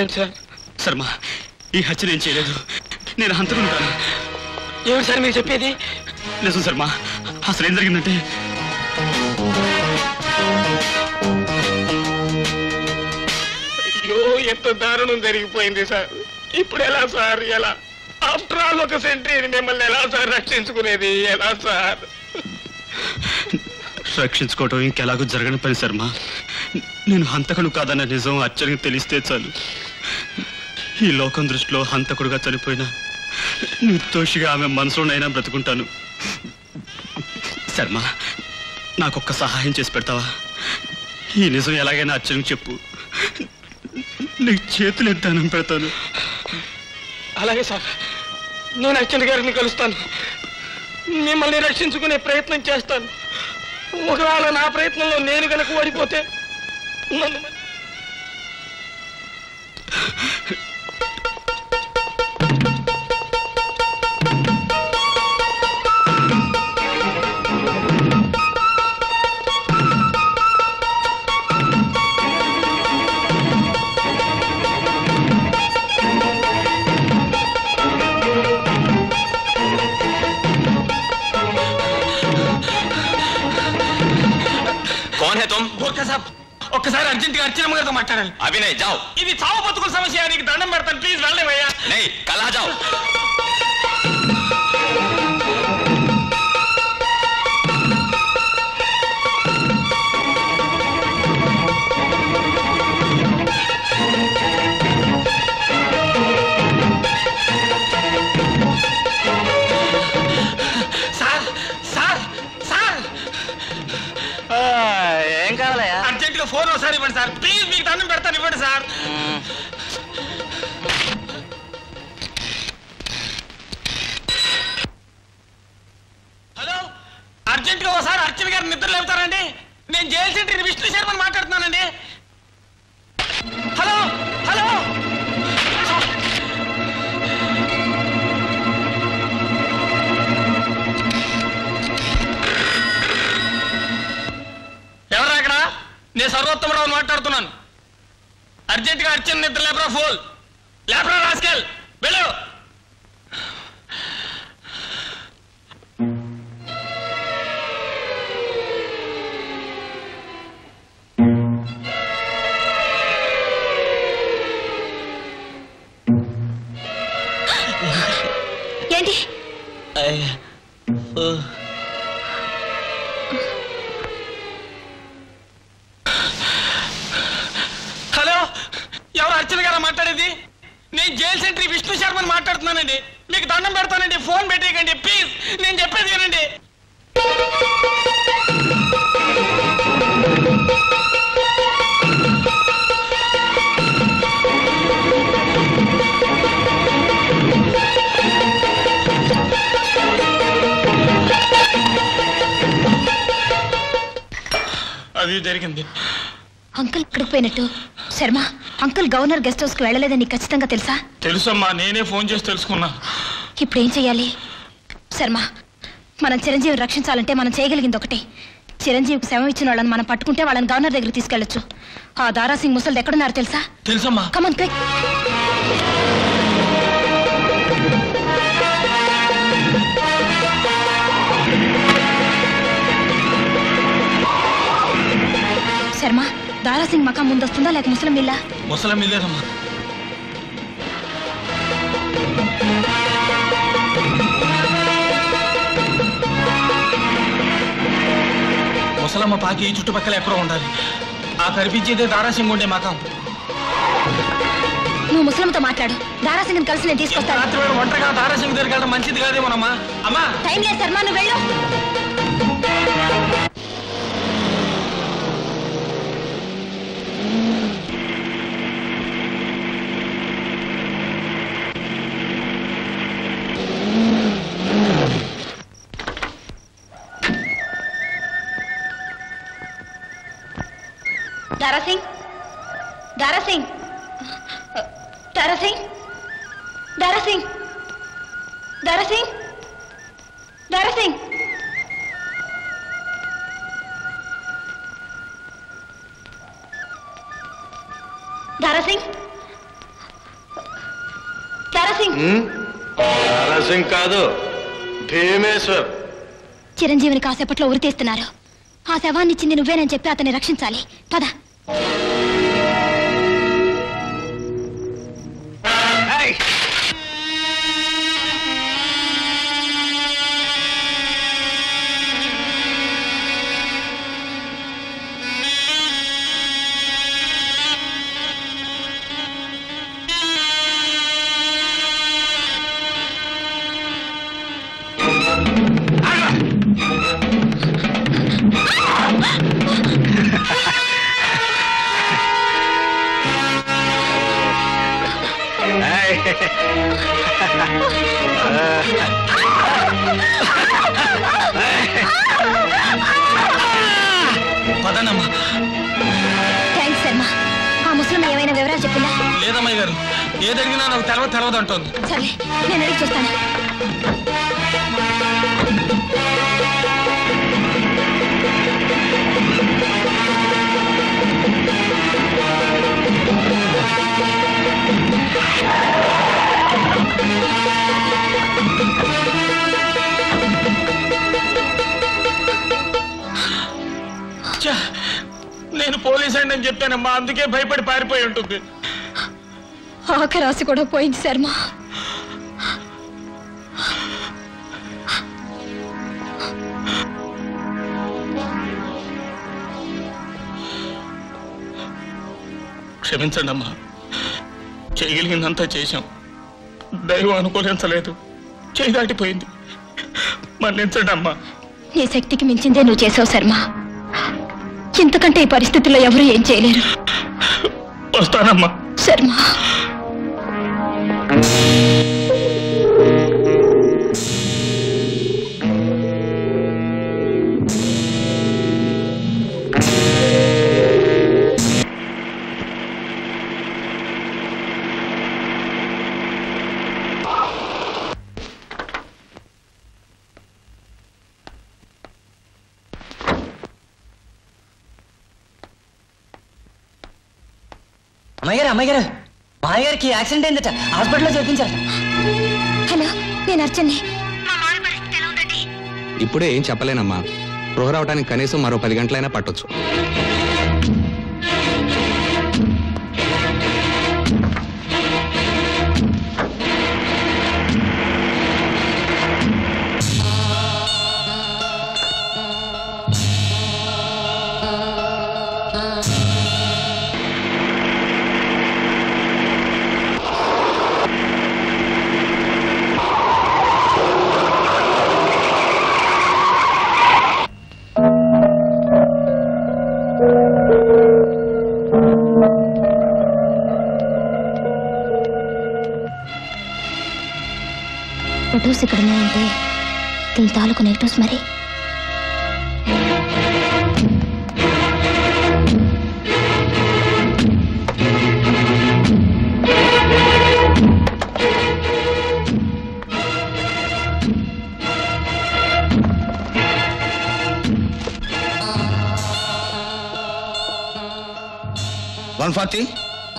ఏం సార్? శర్మ, ఈ హత్య నేను చేయలేదు. నేను హంతకుంటాను. ఏమిటి సార్ మీరు చెప్పేది? నిజం శర్మ. అసలు ఏం జరిగిందంటే, అయ్యో ఎంత దారుణం జరిగిపోయింది సార్. ఇప్పుడు ఎలా సార్? ఎలా? ఆఫ్టర్ ఆల్ ఒక సెంట్రీని మిమ్మల్ని ఎలా సార్ రక్షించుకునేది? ఎలా సార్? రక్షించుకోవటం ఇంకెలాగో జరగని పని శర్మ. నేను హంతకుడు కాదన్న నిజం అచ్చరికి తెలిస్తే చాలు. ఈ లోకం దృష్టిలో హంతకుడుగా చనిపోయినా నిర్దోషిగా ఆమె మనసులోనైనా బ్రతుకుంటాను. శర్మ, నాకొక్క సహాయం చేసి పెడతావా? ఈ నిజం ఎలాగైనా అచ్చరికి చెప్పు. నీకు చేతులు ఎత్తానం పెడతాను. అలాగే సార్, నేను అర్చన గారిని కలుస్తాను. మిమ్మల్ని రక్షించుకునే ప్రయత్నం చేస్తాను. ఒకవేళ నా ప్రయత్నంలో నేను కనుక ఓడిపోతే నన్ను ఒక్కసారి అర్జెంట్ గా అర్చనమ్మ గారితో మాట్లాడాలి. అభినయ్ జావ్. ఇది చావు బతుకుల సమస్య. నీకు దండం పెడతాను, ప్లీజ్ వెళ్ళలేవయ్యా. नहीं कल आ जाओ. సార్ సార్ సార్ ఏం కావాలయ్యా? అర్జెంట్ గా ఫోన్ ఒకసారి ఇవ్వండి సార్, ప్లీజ్. మీకు దండం పెడతాను, ఇవ్వండి సార్. హలో, అర్జెంట్ గా ఒకసారి అర్చన గారు నిద్ర లేపుతారండి. నేను జైలు సెంటర్ విష్ణు శర్మని మాట్లాడుతున్నానండి. హలో. పురుషోత్తమరావు మాట్లాడుతున్నాను. అర్జెంటుగా అర్చన నిద్ర లేపరా, ఫోన్ లేపరా రాస్కెల్, వెళ్ళు. ఏంటి? హలో, ఎవరు అర్చన గారా మాట్లాడేది? నేను జైల్ సెంట్రీ విష్ణు శర్మని మాట్లాడుతున్నానండి. మీకు దండం పెడతానండి, ఫోన్ పెట్టేయకండి ప్లీజ్. నేను చెప్పేది వినండి. అది జరిగింది. అంకుల్ ఇక్కడికి పోయినట్టు. Sharma, uncle governor guest house కి వెళ్ళలేదని నీకు ఖచ్చితంగా తెలుసా? తెలుసమ్మా, నేనే ఫోన్ చేసి తెలుసుకున్నా. ఇప్పుడు ఏం చెయ్యాలి? శర్మ, మనం చిరంజీవిని రక్షించాలంటే మనం చేయగలిగింది ఒకటే. చిరంజీవికి శవం ఇచ్చిన వాళ్ళని మనం పట్టుకుంటే వాళ్ళని గవర్నర్ దగ్గరికి తీసుకెళ్లొచ్చు. ఆ దారాసింగ్ ముసలిది ఎక్కడున్నారు తెలుసా? తెలుసమ్మా. Come on quick. శర్మ, దారాసింగ్ మకాం ముందు వస్తుందా లేక ముసలం ఇల్లా? ముసలం ఇల్లేదమ్మా. ముసలమ్మ పాకి చుట్టుపక్కల ఎక్కడో ఉండాలి. ఆ కనిపించేదే దారాసింగ్ ఉండే మకాం. నువ్వు ముసలంతో మాట్లాడు, దారాసింగ్ కలిసి నేను తీసుకొస్తాను. రాత్రి వేళ ఒంటరిగా దారాసింగ్ దగ్గరికి వెళ్ళడం మంచిది కాదేమోనమ్మా. అమ్మా, టైం లేదు శర్మ, నువ్వు వెళ్ళు. దారాసింగ్, దారాసింగ్, దారాసింగ్, దారాసింగ్, దారాసింగ్, దారాసింగ్. దారాసింగ్, దారాసింగ్. దారాసింగ్ కాదు, భీమేశ్వర్. చిరంజీవిని కాసేపట్లో ఉరి తీస్తున్నారు. ఆ శవాన్ని ఇచ్చింది నువ్వేనని చెప్పి అతన్ని రక్షించాలి. పద. థ్యాంక్స్ శర్మ. ఆ ముస్లిం ఏమైనా వివరాలు చెప్పిందా? లేదమ్మాయి గారు, ఏదడిగినా నాకు తెలవదు అంటోంది. సరే, నేను అడిగి చూస్తాను. నేను పోలీస్ అండి అని చెప్పానమ్మా, అందుకే భయపడి పారిపోయి ఉంటుంది. ఆఖరి రాసి కూడా పోయింది శర్మ. క్షమించండి అమ్మా, చేయగలిగిందంతా చేశాం. దైవం అనుకూలించలేదు, చేయి దాటిపోయింది. మన్నించండి అమ్మా. నీ శక్తికి మించిందే నువ్వు చేసావు శర్మ. ఇంతకంటే ఈ పరిస్థితుల్లో ఎవరు ఏం చేయలేరు. వస్తానమ్మా. శర్మ, అమ్మాయి గారు మాయ గారికి యాక్సిడెంట్ అయిందట, హాస్పిటల్లో చేర్పించారు. హలో, నేను అర్చన్ని. ఇప్పుడే ఏం చెప్పలేనమ్మా. స్పృహ రావడానికి కనీసం మరో 10 గంటలైనా పట్టొచ్చు. ఫొటోస్ ఇక్కడ ఉన్నాయంటే దీని తాలూకు నెగిటివ్స్ మరి.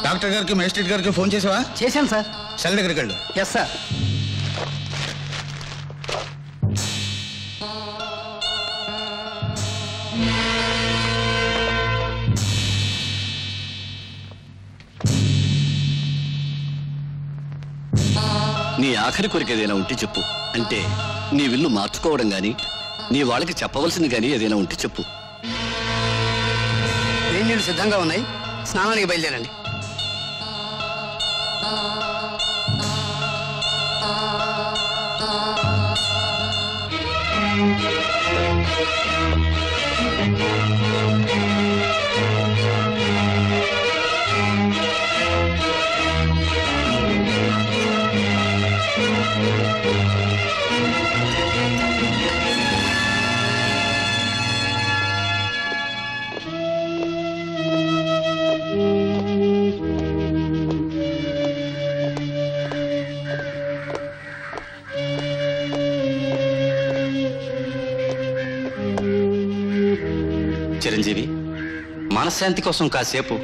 డాక్టర్ గారికి మేజిస్ట్రేట్ గారికి ఫోన్ చేసావా? చేశాను సార్. సెల్ దగ్గరికి వెళ్ళు. Yes sir. నీ ఆఖరి కోరిక ఏదైనా ఉంటే చెప్పు. అంటే నీ విల్లు మార్చుకోవడం గాని, నీ వాళ్ళకి చెప్పవలసింది గాని ఏదైనా ఉంటే చెప్పు. నీళ్ళు సిద్ధంగా ఉన్నాయి, స్నానానికి బయలుదేరండి. చిరంజీవి, మనశ్శాంతి కోసం కాసేపు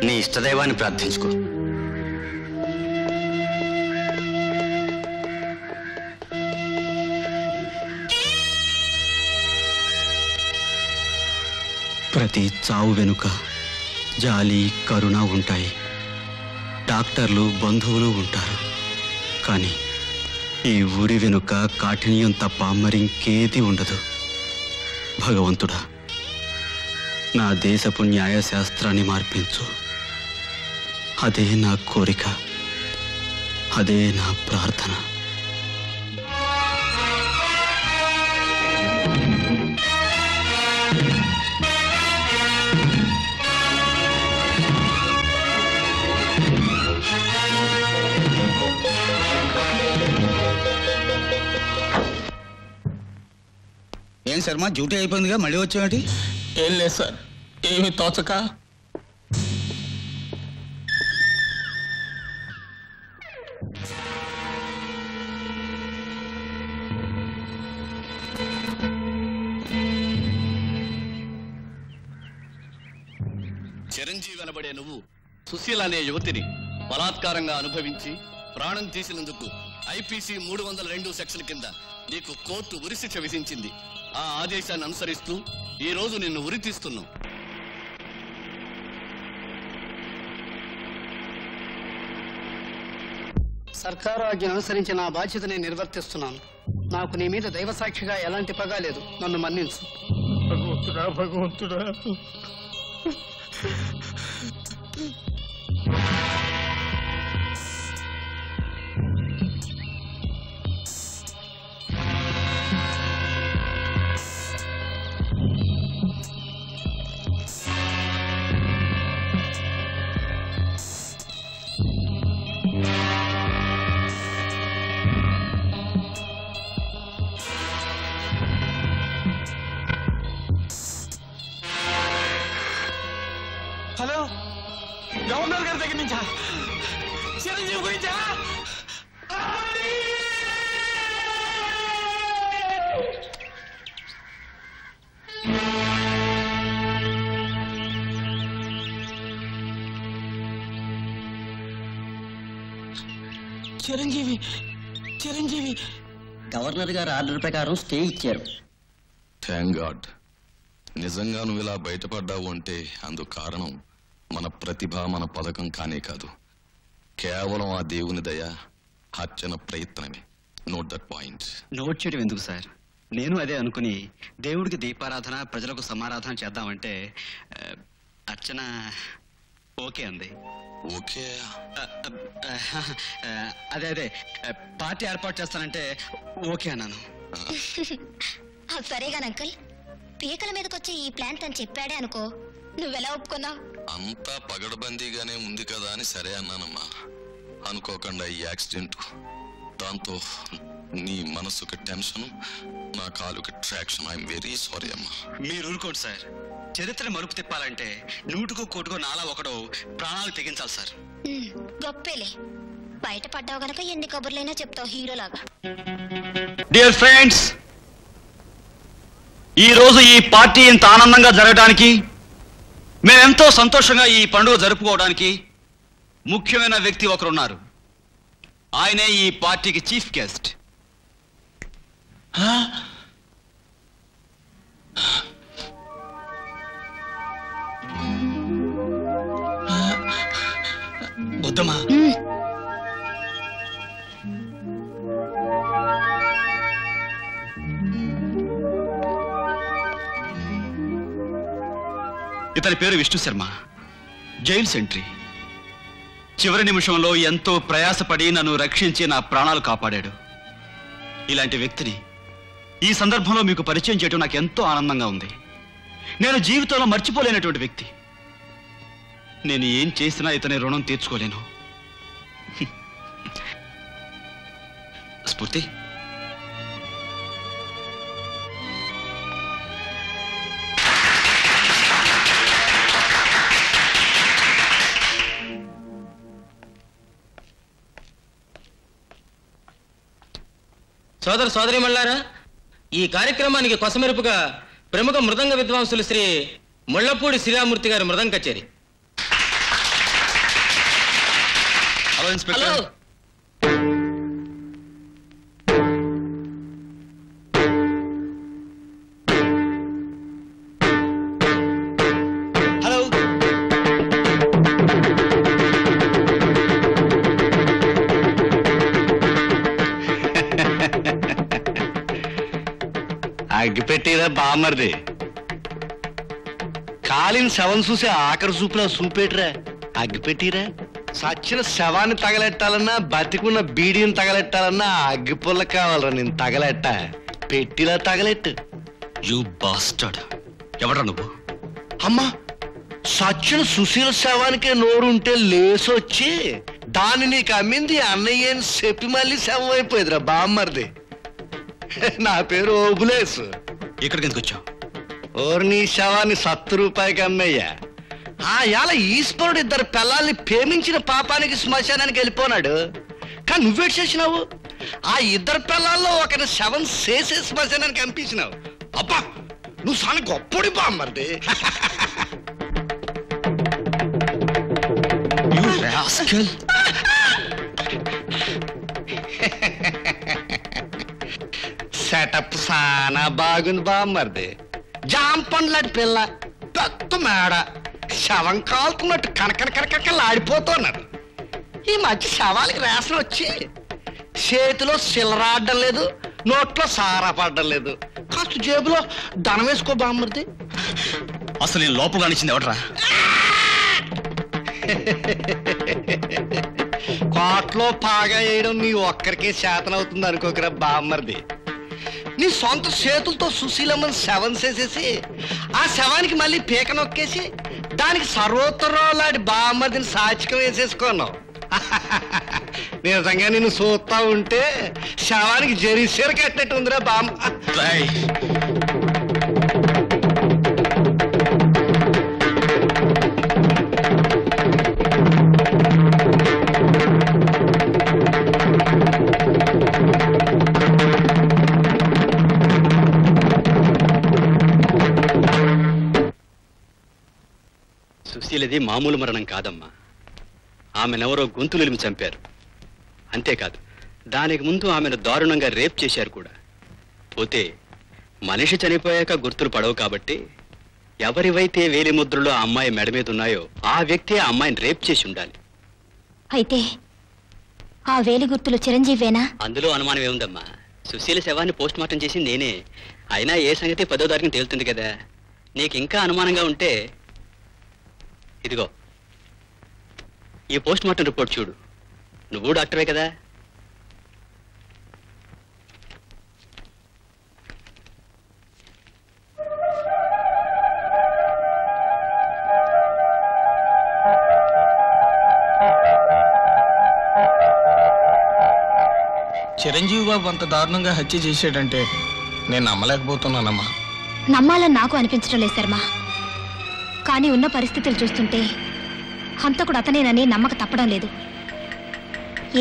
నీ ఇష్టదైవాన్ని ప్రార్థించుకో. ప్రతి చావు వెనుక జాలి, కరుణ ఉంటాయి. డాక్టర్లు, బంధువులు ఉంటారు. కానీ ఈ ఊరి వెనుక కాఠిన్యం తప్ప మరింకేది ఉండదు. భగవంతుడా, నా దేశపు న్యాయశాస్త్రాన్ని మార్పించు. అదే నా కోరిక, అదే నా ప్రార్థన. ఏం శర్మ, డ్యూటీ అయిపోయిందిగా మళ్ళీ వచ్చావేంటి? ఏం లేదు సార్, ఏమి తోచక. చిరంజీవి అనబడే నువ్వు సుశీల అనే యువతిని బలాత్కారంగా అనుభవించి ప్రాణం తీసినందుకు ఐపీసీ 302 సెక్షన్ కింద నీకు కోర్టు ఉరిశిక్ష విధించింది. ఆ ఆదేశాన్ని అనుసరిస్తూ ఈ రోజు నిన్ను ఉరి తీస్తున్నాం. సర్కారు ఆజ్ఞను అనుసరించి నా బాధ్యతని నిర్వర్తిస్తున్నాను. నాకు నీ మీద దైవ సాక్షిగా ఎలాంటి పగా లేదు. నన్ను మన్నించు. భగవంతుడా, భగవంతుడా. హలో, గవర్నర్ గారి దగ్గర నుంచా? చిరంజీవి గురించా? చిరంజీవి చిరంజీవి గవర్నర్ గారు ఆర్డర్ ప్రకారం స్టే ఇచ్చారు. Thank God. నిజంగా నువ్వు ఇలా బయటపడ్డావు అంటే అందుకు కారణం మన ప్రతిభ, మన పథకం కానే కాదు, కేవలం ఆ దేవుని దయ, అర్చన ప్రయత్నమే. Note that point. నోట్ చేయడం ఎందుకు సార్? నేను అదే అనుకుని దేవుడికి దీపారాధన, ప్రజలకు సమారాధన చేద్దామంటే అర్చన ఓకే అంది. ఓకే? అదే పార్టీ ఏర్పాటు చేస్తానంటే ఓకే అన్నాను. సరేగాని అంకుల్, పీకల మీదకొచ్చి ఈ ప్లాన్ తను చెప్పాడే అనుకో, నువ్వెలా ఒప్పుకున్నావు? అంతా పగడబందీగానే ఉంది కదా అని సరే అన్నానమ్మా. అనుకోకుండా ఈ యాక్సిడెంట్, దాంతో నీ మనసుకి టెన్షన్, నా కాలుకి ట్రాక్షన్. ఐఎమ్ వెరీ సారీ అమ్మా. మీరు ఊరుకోండి సార్. చరిత్ర మలుపు తిప్పాలంటే 100కో కోటికో నాలా ఒకడో ప్రాణాలు తెగించాలి సార్. గొప్పేలే, బయటపడ్డావు గనక ఎన్ని కబుర్లైనా చెప్తావు హీరోలాగా. డియర్ ఫ్రెండ్స్, ఈ రోజు ఈ పార్టీ ఇంత ఆనందంగా జరగడానికి, మేమెంతో సంతోషంగా ఈ పండుగ జరుపుకోవడానికి ముఖ్యమైన వ్యక్తి ఒకరున్నారు. ఆయనే ఈ పార్టీకి చీఫ్ గెస్ట్. వద్దమ్మా. ఇతని పేరు విష్ణు శర్మ, జైలు సెంట్రీ. చివరి నిమిషంలో ఎంతో ప్రయాసపడి నన్ను రక్షించి నా ప్రాణాలు కాపాడాడు. ఇలాంటి వ్యక్తిని ఈ సందర్భంలో మీకు పరిచయం చేయడం నాకు ఎంతో ఆనందంగా ఉంది. నేను జీవితంలో మర్చిపోలేనటువంటి వ్యక్తి. నేను ఏం చేసినా ఇతని రుణం తీర్చుకోలేను. స్ఫూర్తి, సోదర సోదరిమణులారా, ఈ కార్యక్రమానికి కొసమెరుపుగా ప్రముఖ మృదంగ విద్వాంసులు శ్రీ ముళ్లపూడి శ్రీరామూర్తి గారి మృదంగ కచేరీ. Hello inspector. హలో. అగ్గిపెట్టిరా బామ్మర్ది. కాలిన శవం చూసి ఆఖరి చూపులా చూపెట్టిరా. అగ్గిపెట్టిరా. సచ్చిన శవాన్ని తగలెట్టాలన్నా, బతికున్న బీడీని తగలెట్టాలన్నా అగ్గిపుల్ల కావాలరా. నేను తగలెట్ట, పెట్టిలా తగలెట్టు. You bastard. ఎవడ్రా నువ్వు? అమ్మా, సచ్చిన సుశీల శవానికే నోరుంటే లేసొచ్చి దాన్ని నీకు అమ్మింది అన్నయ్య అని చెప్పి మళ్ళీ శవం అయిపోయిందిరా బామ్మర్ది. నా పేరు ఓబులేసు. ఇక్కడికి ఎందుకు వచ్చావు? ఓరు నీ శవాన్ని 70 రూపాయకి అమ్మయ్యా. ఆ యాల ఈశ్వరుడు 2 పిల్లల్ని ప్రేమించిన పాపానికి శ్మశానానికి వెళ్ళిపోనాడు. కానీ నువ్వేటి చేసినావు? ఆ 2 పిల్లల్లో ఒకరి శవం చేసే శ్మశానానికి పంపించినావు. అబ్బా, నువ్వు చాలా గొప్పడి బామ్మర్ది. సెటప్ సానా బాగుంది బామ్మర్ది. జాంపండ్లాంటి పిల్ల, పెద్ద మేడ, శవం కాలుతున్నట్టు కనకనకనకలు ఆడిపోతున్నారు. ఈ మధ్య శవాలకి రేషన్ వచ్చి చేతిలో సిల్లరాడడం లేదు, నోట్లో సారా పడడం లేదు. కాస్త జేబులో ధనం వేసుకో బామ్మర్ది. అసలు నేను లోపల రానిచ్చింది ఎవడరా? కోట్లో పాగా వేయడం నీ ఒక్కరికే శాతనవుతుంది అనుకోకరా బామ్మర్ది. నీ సొంత చేతులతో సుశీలమ్మని శవం చేసేసి ఆ శవానికి మళ్ళీ పీక నొక్కేసి దానికి సర్వోత్తరాలాంటి బామ్మర్దిని సాచికం వేసేసుకున్నావు. నిజంగా నిన్ను చూస్తా ఉంటే శవానికి జరీసీర కట్టినట్టు ఉందిరా బామ్మ. సుశీలది మామూలు మరణం కాదమ్మా. ఆమెనెవరో గొంతులిమి చంపారు. అంతేకాదు దానికి ముందు ఆమెను దారుణంగా రేప్ చేశారు కూడా. పోతే మనిషి చనిపోయాక గుర్తులు పడవు కాబట్టి ఎవరివైతే వేలి ముద్రలు ఆ అమ్మాయి మెడ మీద ఉన్నాయో ఆ వ్యక్తి ఆ అమ్మాయిని రేప్ చేసి ఉండాలి. అయితే ఆ వేలి గుర్తులు చిరంజీవేనా? అందులో అనుమానం ఏముందమ్మా? సుశీల శవాన్ని పోస్ట్ మార్టం చేసి నేనే. అయినా ఏ సంగతి 10వ తారీఖున తేలుతుంది కదా. నీకు ఇంకా అనుమానంగా ఉంటే ఇదిగో ఈ పోస్ట్ మార్టం రిపోర్ట్ చూడు. నువ్వు డాక్టరే కదా. చిరంజీవి బాబు అంత దారుణంగా హత్య చేసాడంటే నేను నమ్మలేకపోతున్నానమ్మా. నమ్మాలని నాకు అనిపించడం లేదు శర్మ. కానీ ఉన్న పరిస్థితులు చూస్తుంటే హంతకుడు అతనేనని నమ్మక తప్పడం లేదు.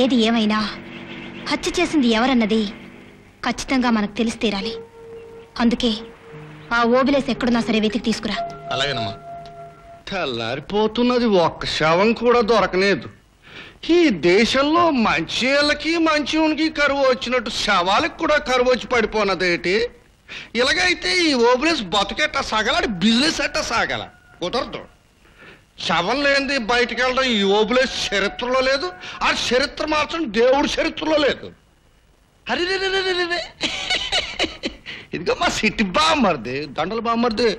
ఏది ఏమైనా హత్య చేసింది ఎవరన్నది ఖచ్చితంగా మనకు తెలిసి తీరాలి. అందుకే ఆ ఓబిలేసి ఎక్కడున్నా సరే వెతికి తీసుకురా. అలాగేనమ్మా. తెల్లారిపోతున్నది, ఒక్క శవం కూడా దొరకలేదు. ఈ దేశంలో మంచి వాళ్ళకి మంచి కరువు వచ్చినట్టు శవాలకు కూడా కరువు వచ్చి పడిపోనదేటి? ఇలాగైతే ఈ ఓబులేస్ బతుకెట్ట సాగాల, బిజినెస్ ఎట్ట సాగాల? కుదరదు. శవం లేనిది బయటికి వెళ్ళడం ఈ ఓబులేస్ చరిత్రలో లేదు. ఆ చరిత్ర మార్చడం దేవుడి చరిత్రలో లేదు. అరే ఇదిగో మా సిట్టి బామ్మర్ది, దండల బామ్మర్ది.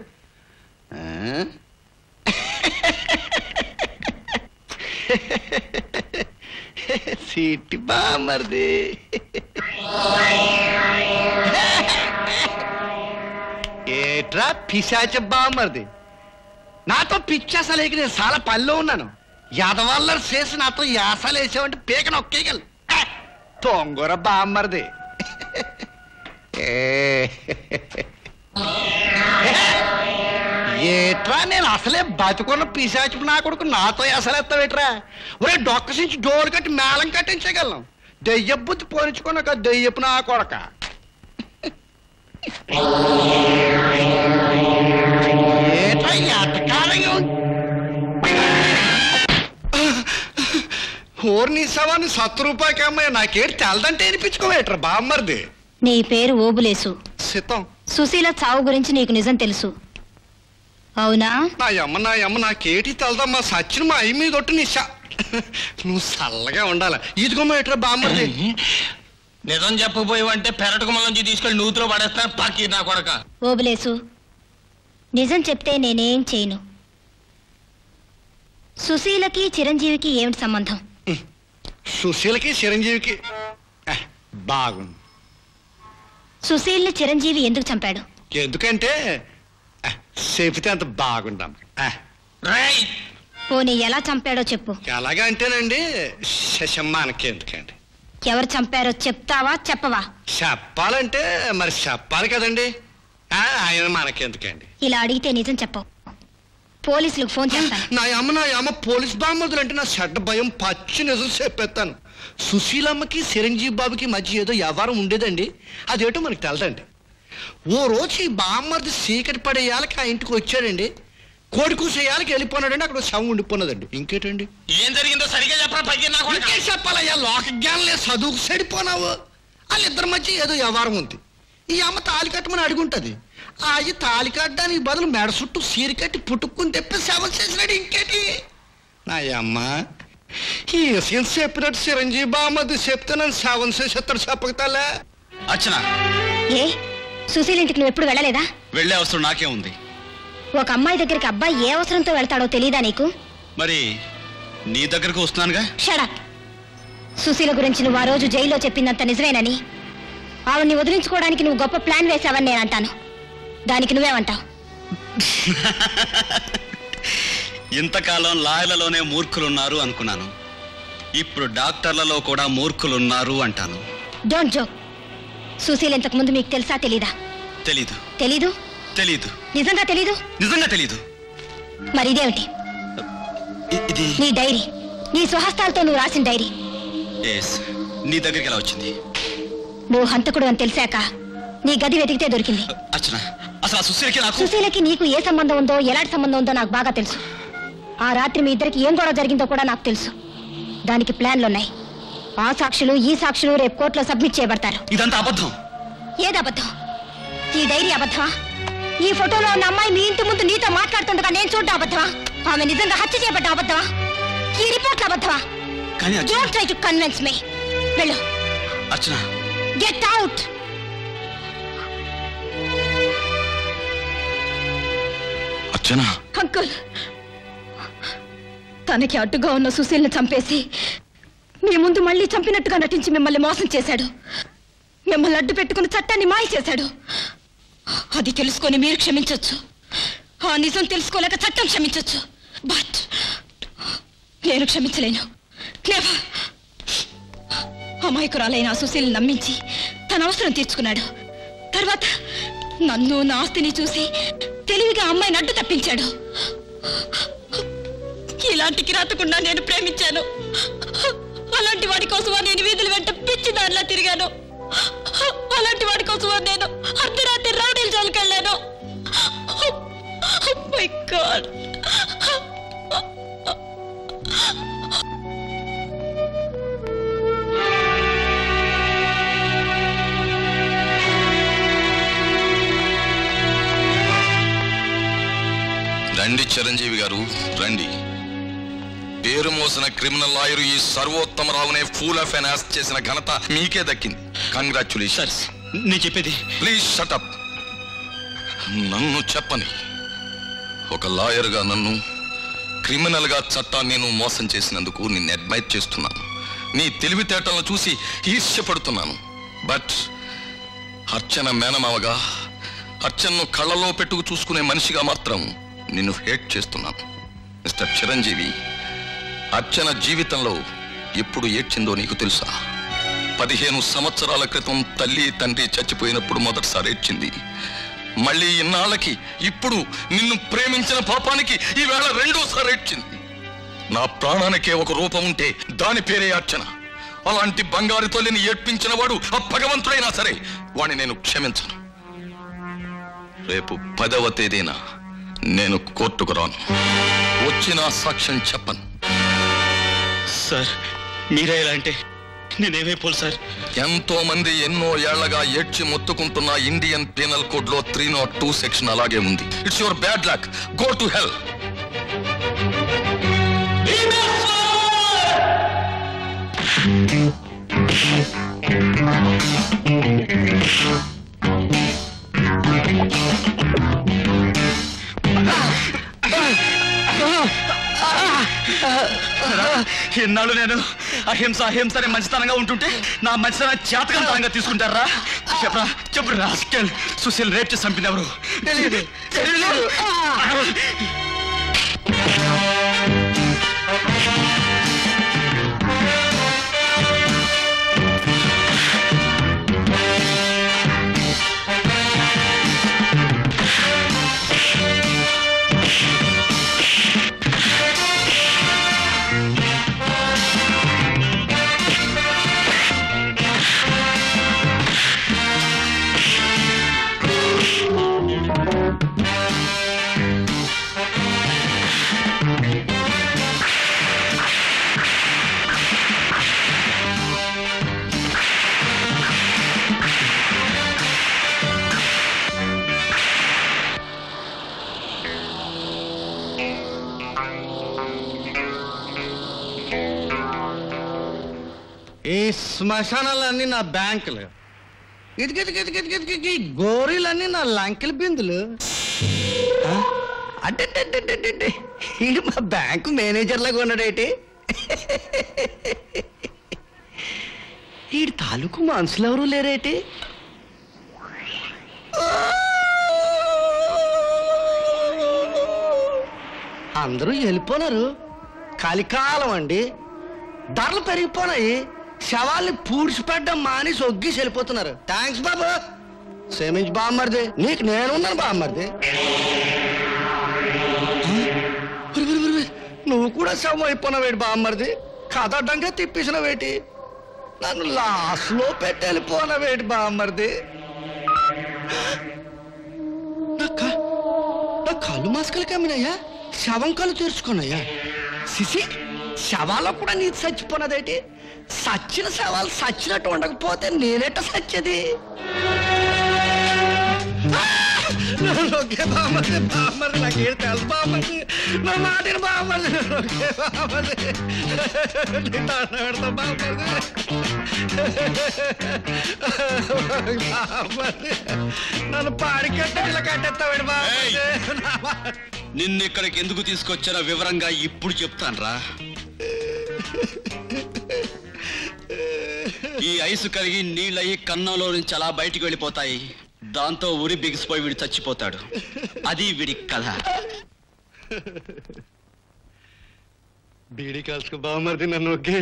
సిట్టి బామ్మర్ది. ఏట్రా పిశాచ బామ్మర్ది, నాతో పిచ్చాసలేకి నేను చాలా పనిలో ఉన్నాను. యాదవాళ్ళని చేసి నాతో యాసలు వేసావంటే పీక నొక్కేయగలరు. తొంగర బామ్మర్ది. ఏట్రా నేను అసలే బతుకున్న పిశాచి నా కొడుకు నాతో అసలేస్తావేట్రా? ఒరే డొక్కసించి డోలు కట్టి మేళం కట్టించగలను. దెయ్య బుద్ధి పోనించుకున్నాక దెయ్యపు నా కొడక. ఏట్రా ఎట్టకాలంగా ఓర్ని సవాన్ని 100 రూపాయలకి అమ్మాయి నాకేటి తెలదంటే వినిపించుకోవేట్రా బామ్మర్ది. నీ పేరు ఓబులేసు. సితం. సుశీల చావు గురించి నీకు నిజం తెలుసు అవునా? నా అమ్మ నాకేటి తెలదమ్మా. సచిన మా అయ్యి మీద ఒట్టు నిశా. నువ్వు చల్లగా ఉండాల. ఇదిగోమ్మా ఎట్రా బామ్మర్ది. నిజం చెప్పబోయేవంటే పెరటకుమల నుంచి తీసుకెళ్లి నూతిలో పడేస్తాను పాకి నా కొడక. ఓబులేసు, నిజం చెప్తే నేనేం చేయను. సుశీలకి చిరంజీవికి ఏమిటి సంబంధం? సుశీలకి చిరంజీవికి బాగుంది. సుశీల్ని చిరంజీవి ఎందుకు చంపాడు? ఎందుకంటే చెబితే అంత బాగుంటాం. పోనీ ఎలా చంపాడో చెప్పు. ఎలాగా అంటేనండి శశమ్మానకి ఎందుకండి. ఎవరు చంపారో చెప్తావా చెప్పవా? చెప్పాలంటే మరి చెప్పాలి కదండి. ఆయన మనకెందుకండి. ఇలా అడిగితే నిజం చెప్పవు. పోలీసులకు ఫోన్ చేస్తాను. నా అమ్మ పోలీస్ బామ్మదులు అంటే నా చెడ్డ భయం. పచ్చి నిజం చెప్పేస్తాను. సుశీలమ్మకి చిరంజీవి బాబుకి మధ్య ఏదో వ్యవహారం ఉండేదండి. అదేటో మనకు తెలదండి. ఓ రోజు ఈ బామ్మర్ది చీకటి పడేయాలకి ఆ ఇంటికి వచ్చాడండి. కోడి కూసేయాలకి వెళ్ళిపోయినాడండి. అక్కడ శవం ఉండిపోయినదండి. ఇంకేటండి ఏం జరిగిందో సరిగ్గా చెప్పరా? చెప్పాలయ్యా, లోక జ్ఞానం లేదు, చదువుకు చెడిపోనావు. వాళ్ళిద్దరి మధ్య ఏదో వ్యవహారం ఉంది. ఈ అమ్మ తాలి కట్టమని అడుగుంటది. ఆ అయ్యి తాలి కట్టడానికి బదులు మెడ చుట్టూ సీరి కట్టి పుట్టుకుని తెప్పి శవం చేసినాడు. ఇంకేటి నా అమ్మ ఈ విషయం చెప్పినట్టు చిరంజీవి బామ్మది చెప్తే నన్ను శవం చేసేస్తాడు. చెప్పగతాలే. అర్చన, ఏ సుశీల్ ఇంటికి నువ్వు ఎప్పుడు వెళ్ళలేదా? వెళ్ళే అవసరం నాకే ఉంది. ఒక అమ్మాయి దగ్గరికి అబ్బాయి ఏ అవసరంతో వెళ్తాడో తెలీదా నీకు? మరి నీ దగ్గరకు వస్తున్నానుగా. షడప్. సుశీల గురించి నువ్వు ఆ రోజు జైల్లో చెప్పిందంత నిజమేనని, ఆవిడ్ని వదిలించుకోవడానికి నువ్వు గొప్ప ప్లాన్ వేశావని నేను అంటాను. దానికి నువ్వేమంటావు? ఇంతకాలం లాయర్లలోనే మూర్ఖులున్నారు అనుకున్నాను. ఇప్పుడు డాక్టర్లలో కూడా మూర్ఖులున్నారు అంటాను. Don't joke. సుశీల్ ఇంతకు ముందు మీకు తెలుసా తెలీదా? తెలీదు. తెలీదు? తెలీదు. నిజంగా తెలీదు? నిజంగా తెలీదు. మరి ఇదేమిటి? నీ డైరీ, నీ స్వహస్తాలతో నువ్వు రాసిన డైరీ. నీ దగ్గరికి ఎలా వచ్చింది? నువ్వు హంతకుడు అని తెలిసాక నీ గది వెతికితే దొరికింది. అర్చన, అసలు సుశీలకి నీకు ఏ సంబంధం ఉందో, ఎలాంటి సంబంధం ఉందో నాకు బాగా తెలుసు. ఆ రాత్రి మీ ఇద్దరికి ఏం గొడవ జరిగిందో కూడా నాకు తెలుసు. దానికి ప్లాన్లున్నాయి. ఆ సాక్షులు ఈ సాక్షులు రేపు కోర్టులో సబ్మిట్ చేయబడతారు. ఇదంతా అబద్ధం. ఏది అబద్ధం? ఈ డైరీ అబద్ధమా? ఈ ఫోటోలో ఉన్న అమ్మాయి మీ ఇంటి ముందు నీతో మాట్లాడుతుండగా నేను చూడటం అబద్ధమా? ఆమె నిజంగా హత్య చేయబడ్డ అబద్ధమా? ఈ రిపోర్ట్లు అబద్ధమా? Don't try to convince me. వెళ్ళు. అర్చన, గెట్ అవుట్. అర్చన, అంకుల్, తనకి అడ్డుగా ఉన్న సుశీల్ని చంపేసి మీ ముందు మళ్ళీ చంపినట్టుగా నటించి మిమ్మల్ని మోసం చేశాడు. మిమ్మల్ని అడ్డు పెట్టుకుని చట్టాన్ని మాయ చేశాడు. అది తెలుసుకొని మీరు క్షమించొచ్చు, ఆ నిజం తెలుసుకోలేక చట్టం క్షమించొచ్చు. బట్ నేను క్షమించలేను. అమాయకురాలైన ఆ సుశీల్ని నమ్మించి తన అవసరం తీర్చుకున్నాడు. తర్వాత నన్ను నా ఆస్తిని చూసి తెలివిగా అమ్మాయిని అడ్డు తప్పించాడు. ఇలాంటి కిరాతకుండా నేను ప్రేమించాను. అలాంటి వాడి కోసమా నేను వీధుల వెంట పిచ్చి దారిలా తిరిగాను. అలాంటి వాడి కోసమా నేను అర్ధరాత్రి రౌడీల జోలికి వెళ్ళాను. My God. రండి చిరంజీవి గారు, రండి. పేరు మోసిన క్రిమినల్ లాయర్ ఈ సర్వోత్తమరావునే ఫూల్ ఆఫ్ ఎన్ యాస్ చేసిన ఘనత మీకే దక్కింది. కంగ్రాచ్యులేషన్స్. నేను చెప్పేది. Please shut up. నన్ను చెప్పని. ఒక లాయర్గా నన్ను, క్రిమినల్గా చట్టాన్ని నేను మోసం చేసినందుకు నిన్ను అడ్మైర్ చేస్తున్నాను. నీ తెలివితేటలను చూసి ఈర్ష్యపడుతున్నాను. బట్ అర్చన మేనమావగా, అర్చనను కళ్ళలో పెట్టుకు చూసుకునే మనిషిగా మాత్రం నిన్ను హేట్ చేస్తున్నాను. మిస్టర్ చిరంజీవి, అర్చన జీవితంలో ఎప్పుడు ఏడ్చిందో నీకు తెలుసా? 15 సంవత్సరాల క్రితం తల్లి తండ్రి చచ్చిపోయినప్పుడు మొదటిసారి ఏడ్చింది. మళ్ళీ ఇన్నాళ్ళకి ఇప్పుడు నిన్ను ప్రేమించిన పాపానికి ఈవేళ రెండోసారి ఏడ్చింది. నా ప్రాణానికే ఒక రూపం ఉంటే దాని పేరే అర్చన. అలాంటి బంగారు తల్లిని ఏడ్పించిన వాడు ఆ భగవంతుడైనా సరే వాణ్ణి నేను క్షమించను. రేపు 10వ తేదీన నేను కోర్టుకు రాను. వచ్చిన సాక్ష్యం చెప్పను. సార్, మీరే ఇలా అంటే నేనేమైపోను సార్. ఎంతో మంది ఎన్నో ఏళ్లగా ఏడ్చి మొత్తుకుంటున్న ఇండియన్ పీనల్ కోడ్ లో 302 సెక్షన్ అలాగే ఉంది. It's your bad luck. Go to hell. ఎన్నాళ్ళు నేను అహింస అహింస అనే మంచితనంగా ఉంటుంటే నా మంచితనం చేతకంతనంగా తీసుకుంటారా? చెప్పరా, చెప్పు. రాస్కెల్, సుశీల్ రేప్ చేసి చంపింది ఎవరు? తెలియదు. ఈ శ్మశానాలన్నీ నా బ్యాంకులు, ఇది గోరీలన్నీ నా లంకెల బిందులు. అంటే ఈడు మా బ్యాంకు మేనేజర్ లాగా ఉన్నాడేటి? ఈడు తాలూకు మనుషులు ఎవరు లేరేటి? అందరూ వెళ్ళిపోనారు. కలికాలం అండి, ధరలు పెరిగిపోనాయి. శవాల్ని పూడ్చిపెట్టడం మాని సొగ్గి వెళ్ళిపోతున్నారు. థ్యాంక్స్ బాబు, క్షమించి బామ్మర్ది, నీకు నేనున్నాను బామ్మర్ది. నువ్వు కూడా శవం అయిపోయినావేటి బామ్మర్ది? కథ అడ్డంగా తిప్పేసినవేటి? నన్ను లాస్లో పెట్టి వెళ్ళిపోయినవేటి బామ్మర్ది? నా కళ్ళు మాస్కలు కమ్మినాయా? శవం కళ్ళు తెరుచుకున్నాయా? సిసి శవాల్లో కూడా నీతి చచ్చిపోనదేటి? సచ్చిన శవాలు సచ్చినట్టు ఉండకపోతే నేనెట్ట సచ్చేది? బామ్మది నాకేం తెలుసు బామ్మది, నా మాటిని బామ్మది బామ్మది పెడతా బామ్మది బామ్మది నన్ను పాడికట్టే ఇలా కట్టేస్తాడు బామ్మది. నిన్నిక్కడికి ఎందుకు తీసుకొచ్చారో వివరంగా ఇప్పుడు చెప్తానురా. ఈ ఐసు కరిగి నీళ్ళయి కన్నంలో నుంచి అలా బయటికి వెళ్ళిపోతాయి. దాంతో ఉరి బిగిసిపోయి వీడు చచ్చిపోతాడు. అది వీడి కథ. బీడి కాల్చుకు బామ్మది నన్ను ఒకే.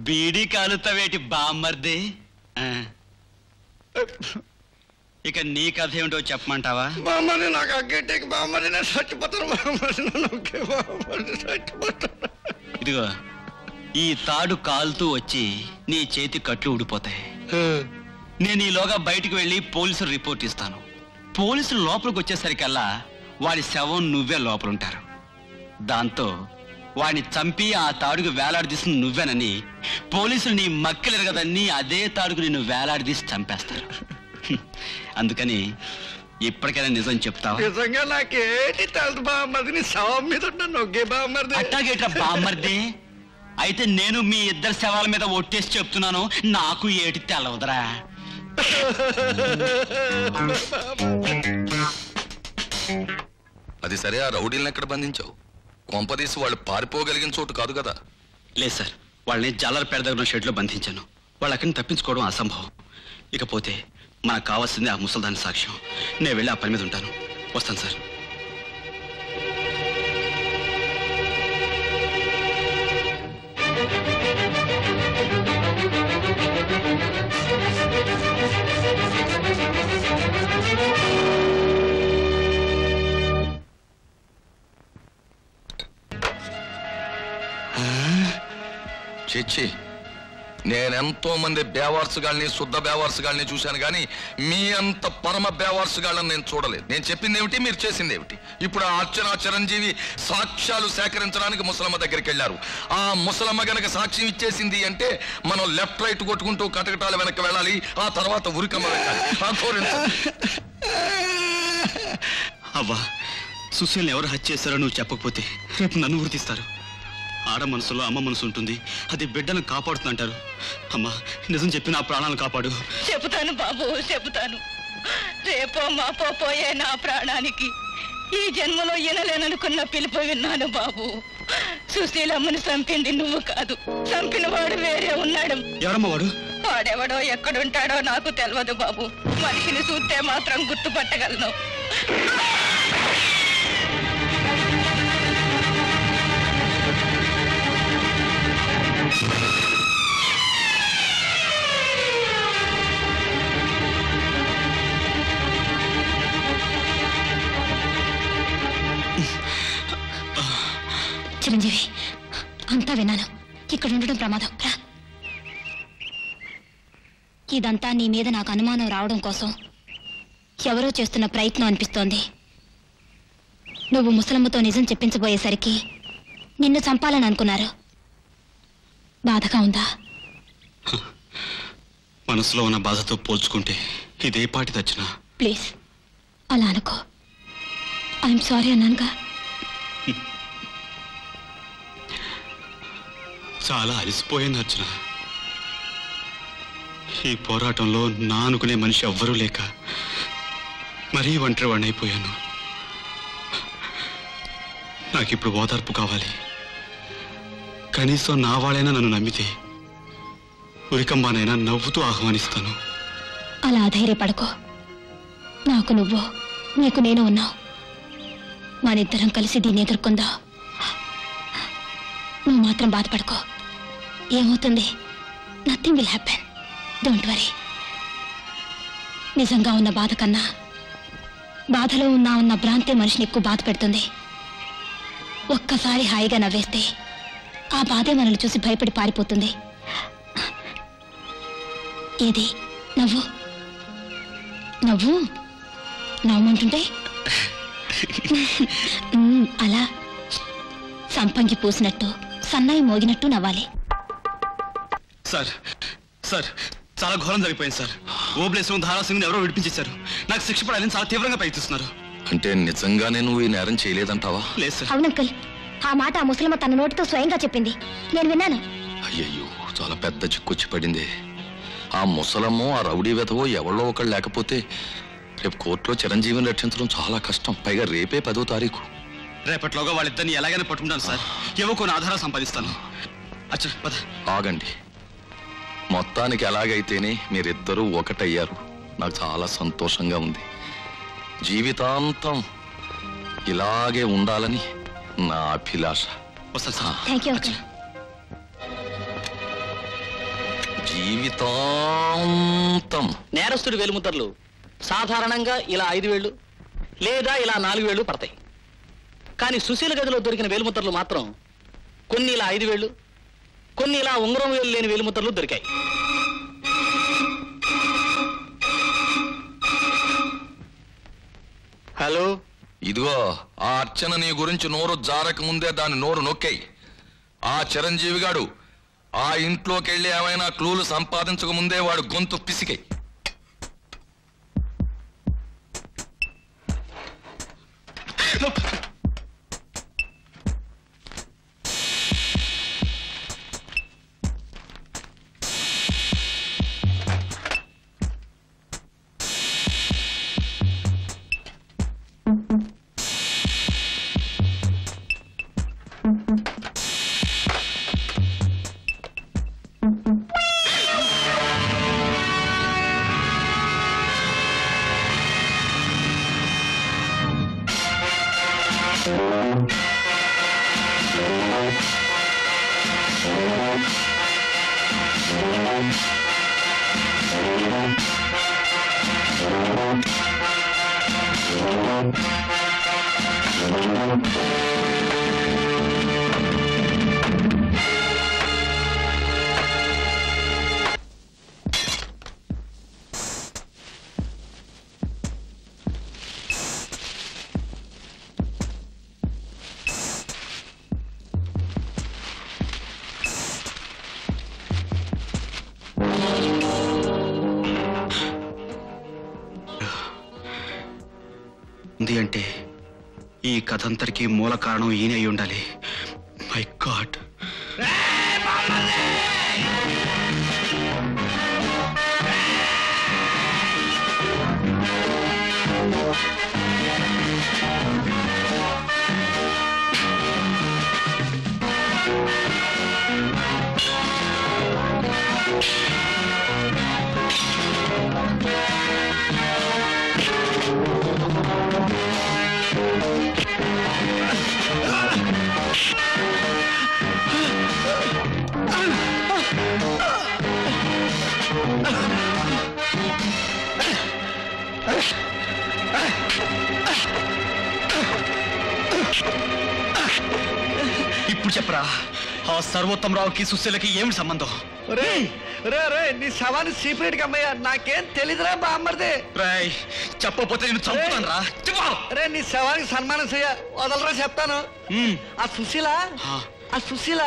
బీడీ కాలుతావేటి బామ్మర్ది? ఇక నీ కథ ఏమిటో చెప్పమంటావా? బామ్మది నాకు అగ్గేటకి బామ్మది నేను చచ్చిపోతాను బామ్మది నన్ను ఒకే బామ్మది చచ్చిపోతాను. ఇదిగో ఈ తాడు కాలుతూ వచ్చి నీ చేతి కట్లు ఊడిపోతాయి. నేను ఈలోగా బయటికి వెళ్ళి పోలీసులు రిపోర్ట్ ఇస్తాను. పోలీసులు లోపలికి వచ్చేసరికల్లా వాడి శవం నువ్వే లోపలుంటారు. దాంతో వాడిని చంపి ఆ తాడుకు వేలాడదీసిన నువ్వేనని పోలీసులు నీ మక్కిలెరగదని అదే తాడుకు నిన్ను వేలాడదీసి చంపేస్తారు. అందుకని ఇప్పటికైనా నిజం చెప్తావా? నిజంగా నాకేటి తెలుసు బామ్మది, నీ శవం మీద నొగ్గే బామ్మది. అట్టాగేట్రా బామ్మర్ది? అయితే నేను మీ ఇద్దరు శవాల మీద ఒట్టేసి చెప్తున్నాను, నాకు ఏటి తెలవదురా. అది సరే, ఆ రౌడీలను ఎక్కడ బంధించావు? కొంపదీసి వాళ్ళు పారిపోగలిగిన చోటు కాదు కదా? లేదు సార్, వాళ్ళని జాలర్పేట దగ్గర షెడ్లో బంధించాను. వాళ్ళు అక్కడిని తప్పించుకోవడం అసంభవం. ఇకపోతే మనకు కావాల్సింది ఆ ముసల్దాని సాక్ష్యం. నేను వెళ్ళి ఆ పని మీద ఉంటాను. వస్తాను సార్. చిచ్చి, నేనెంతో మంది బేవార్సుగాల్ని, శుద్ధ బేవార్సుగాల్ని చూశాను కానీ మీ అంత పరమ బేవార్సుగాళ్ళని నేను చూడలేదు. నేను చెప్పింది ఏమిటి, మీరు చేసింది ఏమిటి? ఇప్పుడు ఆ అర్చన చిరంజీవి సాక్ష్యాలు సేకరించడానికి ముసలమ్మ దగ్గరికి వెళ్ళారు. ఆ ముసలమ్మ గనక సాక్ష్యం ఇచ్చేసింది అంటే మనం లెఫ్ట్ రైట్ కొట్టుకుంటూ కటకటాల వెనక్కి వెళ్ళాలి. ఆ తర్వాత ఉరికమ్మ వెళ్ళాలి. అవ్వా, సుశీల్ని ఎవరు హత్య చేశారో నువ్వు చెప్పకపోతే రేపు నన్ను గుర్తిస్తారు. ఆడ మనసులో అమ్మ మనసు ఉంటుంది, అది బిడ్డను కాపాడుతుందంటారు. అమ్మా, నిజం చెప్పి నా ప్రాణాలను కాపాడు. చెబుతాను బాబు, చెబుతాను. రేపో మాపో పోయే నా ప్రాణానికి ఈ జన్మలో వినలేననుకున్న పిలుపు విన్నాను బాబు. సుశీలమ్మని చంపింది నువ్వు కాదు, చంపిన వాడు వేరే ఉన్నాడు. ఎవరమ్మ వాడు? వాడెవడో ఎక్కడుంటాడో నాకు తెలియదు బాబు. మనిషిని చూస్తే మాత్రం గుర్తుపట్టగలను. చిరంజీవి, అంతా విన్నాను. ఇక్కడ ఉండడం ప్రమాదం. రా. ఇదంతా నీ మీద నాకు అనుమానం రావడం కోసం ఎవరో చేస్తున్న ప్రయత్నం అనిపిస్తోంది. నువ్వు ముసలమ్మతో నిజం చెప్పించబోయేసరికి నిన్ను చంపాలని అనుకున్నారు. బాధగా ఉందా? మనసులో ఉన్న బాధతో పోల్చుకుంటే ఇదే పాటి తెచ్చినా. ప్లీజ్ అలా అనుకో. ఐఎమ్ సారీ అన్నానుగా. చాలా అలసిపోయాను అర్చన. ఈ పోరాటంలో నా అనుకునే మనిషి ఎవ్వరూ లేక మరీ ఒంటరి వాడిని అయిపోయాను. నాకిప్పుడు ఓదార్పు కావాలి. కనీసం నా వాళ్ళైనా నన్ను నమ్మితే ఉరికంబానైనా నవ్వుతూ ఆహ్వానిస్తాను. అలా అధైర్యపడకో. నాకు నువ్వు, నీకు నేను ఉన్నావు. మనిద్దరం కలిసి దీన్ని ఎదుర్కొందా. నువ్వు మాత్రం బాధపడకో. ఏమవుతుంది? Nothing will happen. Don't worry. నిజంగా ఉన్న బాధ కన్నా బాధలో ఉన్న భ్రాంతి మనిషిని ఎక్కువ బాధ పెడుతుంది. ఒక్కసారి హాయిగా నవ్వేస్తే ఆ బాధే మనల్ని చూసి భయపడి పారిపోతుంది. ఏది నవ్వు నవ్వు నవ్వమంటుంటే అలా సంపంగి పూసినట్టు సన్నాయి మోగినట్టు నవ్వాలి. సార్ సార్ చాలా ఘోరం జరిగిపోయింది సార్. ఓబ్లేసు ధారాసింగ్ ఎవరో విడిపించేశారు. నాకు శిక్ష పడాలని చాలా తీవ్రంగా ప్రయత్నిస్తున్నారు. అంటే నిజంగానే నువ్వు ఈ నేరం చేయలేదంటావా? లేదు సార్. అవునంకల్, ఆ మాట ఆ ముసలమ్మ తన నోటితో స్వయంగా చెప్పింది, నేను విన్నాను. అయ్యయ్యో, చాలా పెద్ద చిక్కొచ్చి పడింది. ఆ ముసలమ్మో ఆ రౌడీ వెధవో ఎవరో ఒకళ్ళు లేకపోతే రేపు కోర్టులో చిరంజీవిని రక్షించడం చాలా కష్టం. పైగా రేపే 10వ తారీఖు. రేపట్లోగా వాళ్ళిద్దరిని ఎలాగైనా పట్టుకుంటాను సార్. ఏవో కొన్ని ఆధారాలు సంపాదిస్తాను. అచ్చా పద. ఆగండి. మొత్తానికి ఎలాగైతేనే మీరిద్దరూ ఒకటయ్యారు. నాకు చాలా సంతోషంగా ఉంది. జీవితాంతం ఇలాగే ఉండాలని నా అభిలాష. జీవితాంతం. నేరస్తుడి వేలుముద్రలు సాధారణంగా ఇలా 5 వేళ్లు లేదా ఇలా 4 వేళ్లు పడతాయి. కానీ సుశీల గదిలో దొరికిన వేలుముద్రలు మాత్రం కొన్ని ఇలా 5 వేళ్లు, కొన్ని ఇలా ఉంగరం వేలు లేని వేలుముద్రలు దొరికాయి. హలో, ఇదిగో ఆ అర్చన నీ గురించి నోరు జారక ముందే దాని నోరు నొక్కాయి. ఆ చిరంజీవి గాడు ఆ ఇంట్లోకి వెళ్ళి ఏమైనా క్లూలు సంపాదించక ముందే వాడు గొంతు పిసికాయి. అంటే ఈ కథంతరికి మూల కారణం ఈయన అయి ఉండాలి. My God. ఇప్పుడు చెప్పరా, ఆ సర్వోత్తమరావుకి సుశీలకి ఏమిటి సంబంధం? రే రే రే, నీ శవాన్ని సీక్రెట్ గా అమ్మయ్యా, నాకేం తెలీదురా బామ్మర్ది. రాయ్, చెప్పకపోతే నేను చంపుతాను రా. రే, నీ శవానికి సన్మానం చెయ్య, వదలరా చెప్తాను. ఆ సుశీల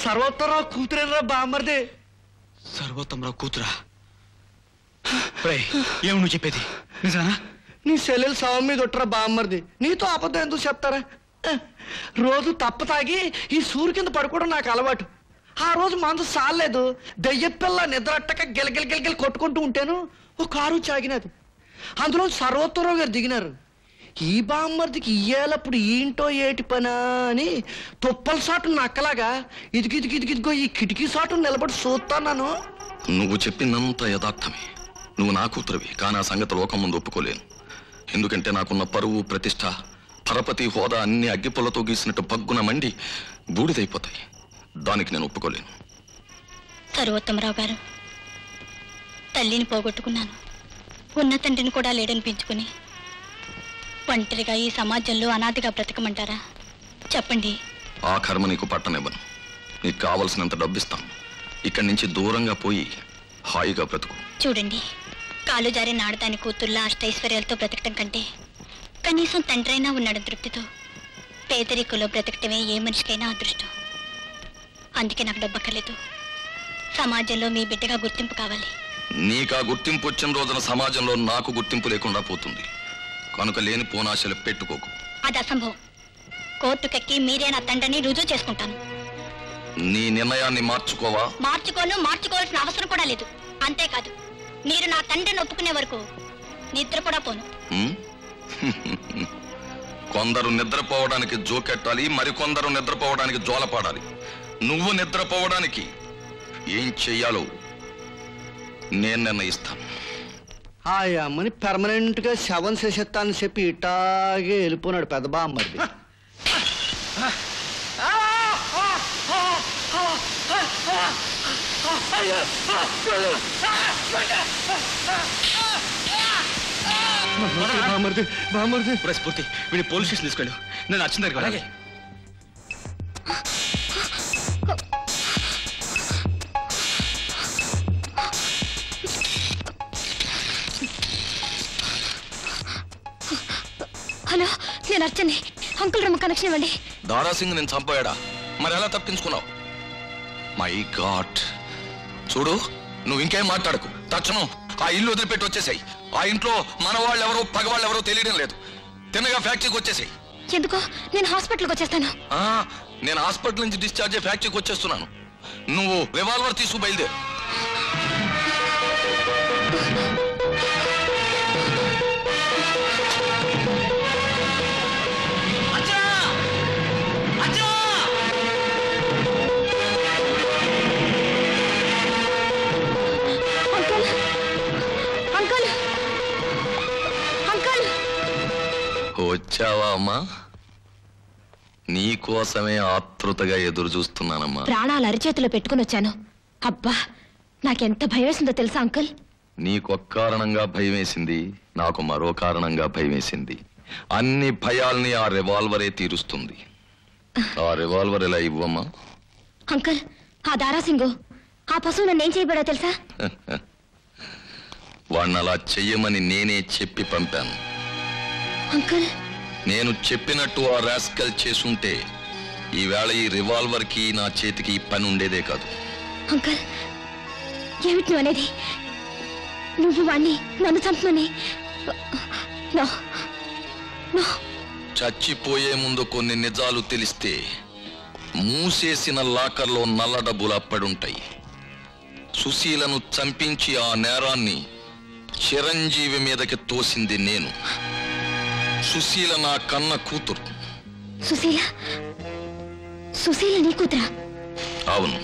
సర్వోత్తమరావు కూతురేనరా బామ్మర్ది. సర్వోత్తమరావు కూతురా? ఏమి నువ్వు చెప్పేది నిజమా? నీ సెల్లెలు శవం మీద ఒట్టరా బామ్మర్ది. నీతో అబద్ధం ఎందుకు చెప్తారా? రోజు తప్ప తాగి ఈ సూరు కింద పడుకోవడం నాకు అలవాటు. ఆ రోజు మందు సాలేదు, దెయ్యపిల్ల నిద్రట్టక గిలగిల కొట్టుకుంటూ ఉంటాను. ఒక కారు చాగినది, అందులో సర్వోత్తమరావు గారు దిగినారు. ఈ బామ్మర్దికి ఇయ్యాలప్పుడు ఏంటో ఏటి పనా అని తుప్పల సాటు నక్కలాగా ఇదిగిదిగిదిగిదిగో ఈ కిటికీ సాటు నిలబడి చూస్తాను. నువ్వు చెప్పిందంత యథార్థమే. నువ్వు నా కూతురువి, కానీ ఆ సంగతి లోకం ముందు ఒప్పుకోలేను. ఎందుకంటే నాకున్న పరువు, ప్రతిష్ట, పరపతి, హోదా అన్ని అగ్గిపుల్లతో గీసినట్టు పగ్గున మండి బూడిదైపోతాయి. దానికి నేను ఒప్పుకోలేను. సర్వోత్తమరావు గారు, తల్లిని పోగొట్టుకున్నాను, ఉన్న తండ్రిని కూడా లేడనిపించుకుని ఒంటరిగా ఈ సమాజంలో అనాథగా బ్రతకమంటారా? చెప్పండి. ఆ కర్మ నీకు పట్టనివ్వను. నీకు కావలసినంత డబ్బిస్తాను. ఇక్కడి నుంచి దూరంగా పోయి హాయిగా బ్రతుకు. చూడండి, కాలు జారి నాడదాని కూతుర్లా అష్టైశ్వర్యాలతో బ్రతకటం కంటే కనీసం తండ్రైనా ఉన్నాడు తృప్తితో పేదరికలో బ్రతకటమే ఏ మనిషికైనా అదృష్టం. అందుకే నాకు డబ్బక్కర్లేదు. సమాజంలో మీ బిడ్డగా గుర్తింపు కావాలి. నీకా గుర్తింపు వచ్చిన రోజున సమాజంలో నాకు గుర్తింపు లేకుండా పోతుంది కనుక లేని పోనాశలు పెట్టుకోకు. అది అసంభవం. కోర్టుకెక్కి మీరే నా తండ్రిని రుజువు చేసుకుంటాను. నీ నిర్ణయాన్ని మార్చుకోవా? మార్చుకోవాల్సిన అవసరం కూడా లేదు. అంతేకాదు, మీరు నా తండ్రిని ఒప్పుకునే వరకు నిద్ర కూడా పోను. కొందరు నిద్రపోవడానికి జోకెట్టాలి, మరికొందరు నిద్రపోవడానికి జోలపాడాలి. నువ్వు నిద్రపోవడానికి ఏం చెయ్యాలో నేను నిర్ణయిస్తాను. ఆ అమ్మని పెర్మనెంట్ గా శవం చేసేస్తానని చెప్పి ఇటాగే వెళ్ళిపోనాడు పెద్ద బామ్మది. స్ఫూర్తి వీడి పోలీస్ స్టేషన్ తీసుకెళ్ళు. నేను వచ్చిన దగ్గర అలాగే. హలో, నేను అర్చని. అంకుల్ రూమ్ కనెక్షన్ ఇవ్వండి. దారాసింగ్ నేను చంపాడా? మరి ఎలా తప్పించుకున్నావు? My God. చూడు, నువ్వు ఇంకేం మాట్లాడకు. తక్షణం ఆ ఇల్లు వదిలిపెట్టి వచ్చేసాయి. ఆ ఇంట్లో మన వాళ్ళు ఎవరో పగవాళ్ళు ఎవరో తెలియడం లేదు. తిన్నగా ఫ్యాక్టరీకి వచ్చేసాయి. ఎందుకో నేను హాస్పిటల్కి వచ్చేస్తాను. నేను హాస్పిటల్ నుంచి డిశ్చార్జ్ అయ్యి ఫ్యాక్టరీకి వచ్చేస్తున్నాను. నువ్వు రివాల్వర్ తీసుకు బయలుదేరు. వచ్చావా అమ్మా? నీకోసమే ఆతృతగా ఎదురు చూస్తున్నానమ్మా. ప్రాణాలు అరిచేతిలో పెట్టుకుని వచ్చాను. అబ్బా, నాకెంత భయం వేసిందో తెలుసా అంకుల్? నీకొక్క కారణంగా భయం వేసింది, నాకు మరో కారణంగా భయం వేసింది. అన్ని భయాల్ని ఆ రివాల్వరే తీరుస్తుంది. ఆ రివాల్వర్ ఎలా ఇవ్వమ్మా? అంకుల్, ఆ దారాసింగు ఆ పశువు నన్ను ఏం చేయబడా తెలుసా? వాణ్ణి అలా చెయ్యమని నేనే చెప్పి పంపాను. అంకుల్, నేను చెప్పినట్టు ఆ రాస్కల్ చేసుంటే ఈవేళ ఈ రివాల్వర్ కి నా చేతికి పని ఉండేదే కాదు. అంకుల్, ఏమిటి నువ్వు అనేది? నువ్వు వాణ్ణి నన్ను చంపమని? చచ్చిపోయే ముందు కొన్ని నిజాలు తెలిస్తే మూసేసిన లాకర్లో నల్ల డబ్బులు అప్పడుంటాయి. సుశీలను చంపించి ఆ నేరాన్ని చిరంజీవి మీదకి తోసింది నేను. సుశీల నా కన్న కూతురు. సుశీల నీ కూతురా? అవును.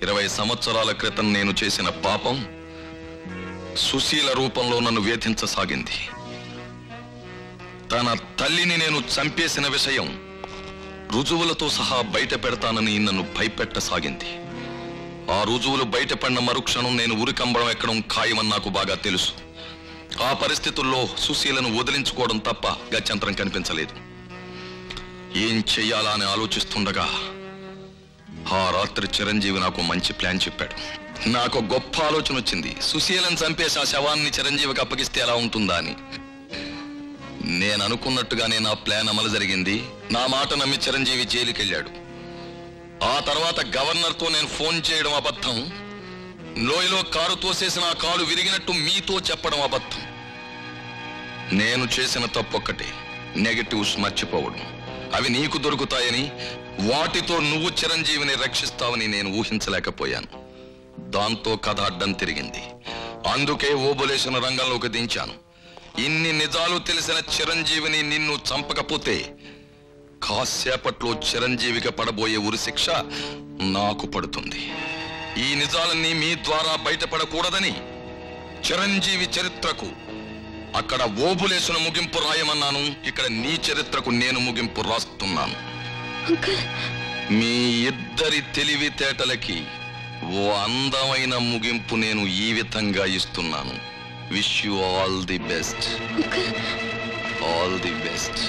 20 సంవత్సరాల క్రితం నేను చేసిన పాపం సుశీల రూపంలో నన్ను వేధించసాగింది. తన తల్లిని నేను చంపేసిన విషయం రుజువులతో సహా బయట పెడతానని నన్ను భయపెట్టసాగింది. ఆ రుజువులు బయటపడిన మరుక్షణం నేను ఉరికంబడం ఎక్కడం ఖాయమని నాకు బాగా తెలుసు. ఆ పరిస్థితుల్లో సుశీలను వదిలించుకోవడం తప్ప గత్యంతరం కనిపించలేదు. ఏం చెయ్యాలా అని ఆలోచిస్తుండగా ఆ రాత్రి చిరంజీవి నాకు మంచి ప్లాన్ చెప్పాడు. నాకు గొప్ప ఆలోచన వచ్చింది. సుశీలను చంపేసి ఆ శవాన్ని చిరంజీవికి అప్పగిస్తే ఎలా ఉంటుందా అని. నేను అనుకున్నట్టుగానే నా ప్లాన్ అమలు జరిగింది. నా మాట నమ్మి చిరంజీవి జైలుకి వెళ్ళాడు. ఆ తర్వాత గవర్నర్తో నేను ఫోన్ చేయడం అబద్ధం, లోయలో కారు తోసేసిన ఆ కాలు విరిగినట్టు మీతో చెప్పడం అబద్ధం. నేను చేసిన తప్పొక్కటే, నెగటివ్స్ మర్చిపోవడం. అవి నీకు దొరుకుతాయని, వాటితో నువ్వు చిరంజీవిని రక్షిస్తావని నేను ఊహించలేకపోయాను. దాంతో కథ అడ్డం తిరిగింది. అందుకే ఓబులేషన్ రంగంలోకి దించాను. ఇన్ని నిజాలు తెలిసిన చిరంజీవిని నిన్ను చంపకపోతే కాసేపట్లో చిరంజీవికి పడబోయే ఉరిశిక్ష నాకు పడుతుంది. ఈ నిజాలన్నీ మీ ద్వారా బయటపడకూడదని చిరంజీవి చరిత్రకు అక్కడ ఓబులేసును ముగింపు రాయమన్నాను. ఇక్కడ నీ చరిత్రకు నేను ముగింపు రాస్తున్నాను. మీ ఇద్దరి తెలివితేటలకి ఓ అందమైన ముగింపు నేను ఈ విధంగా ఇస్తున్నాను. Wish you all the best. All the best.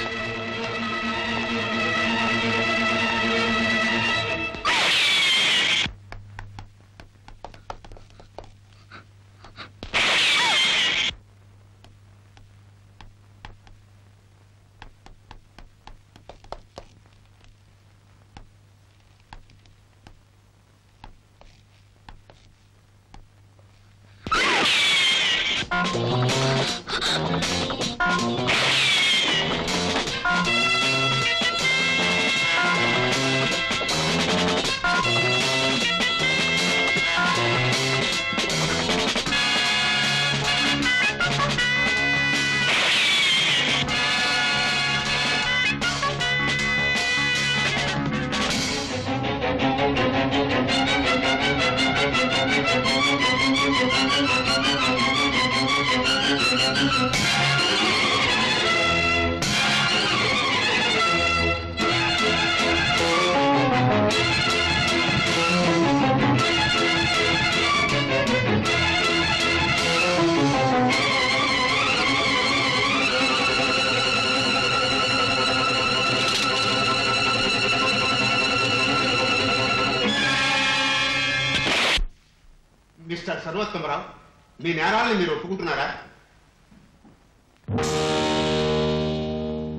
Mister Sarvottama Rao, మీ నేరాల్ని మీరు ఒప్పుకుంటున్నారా?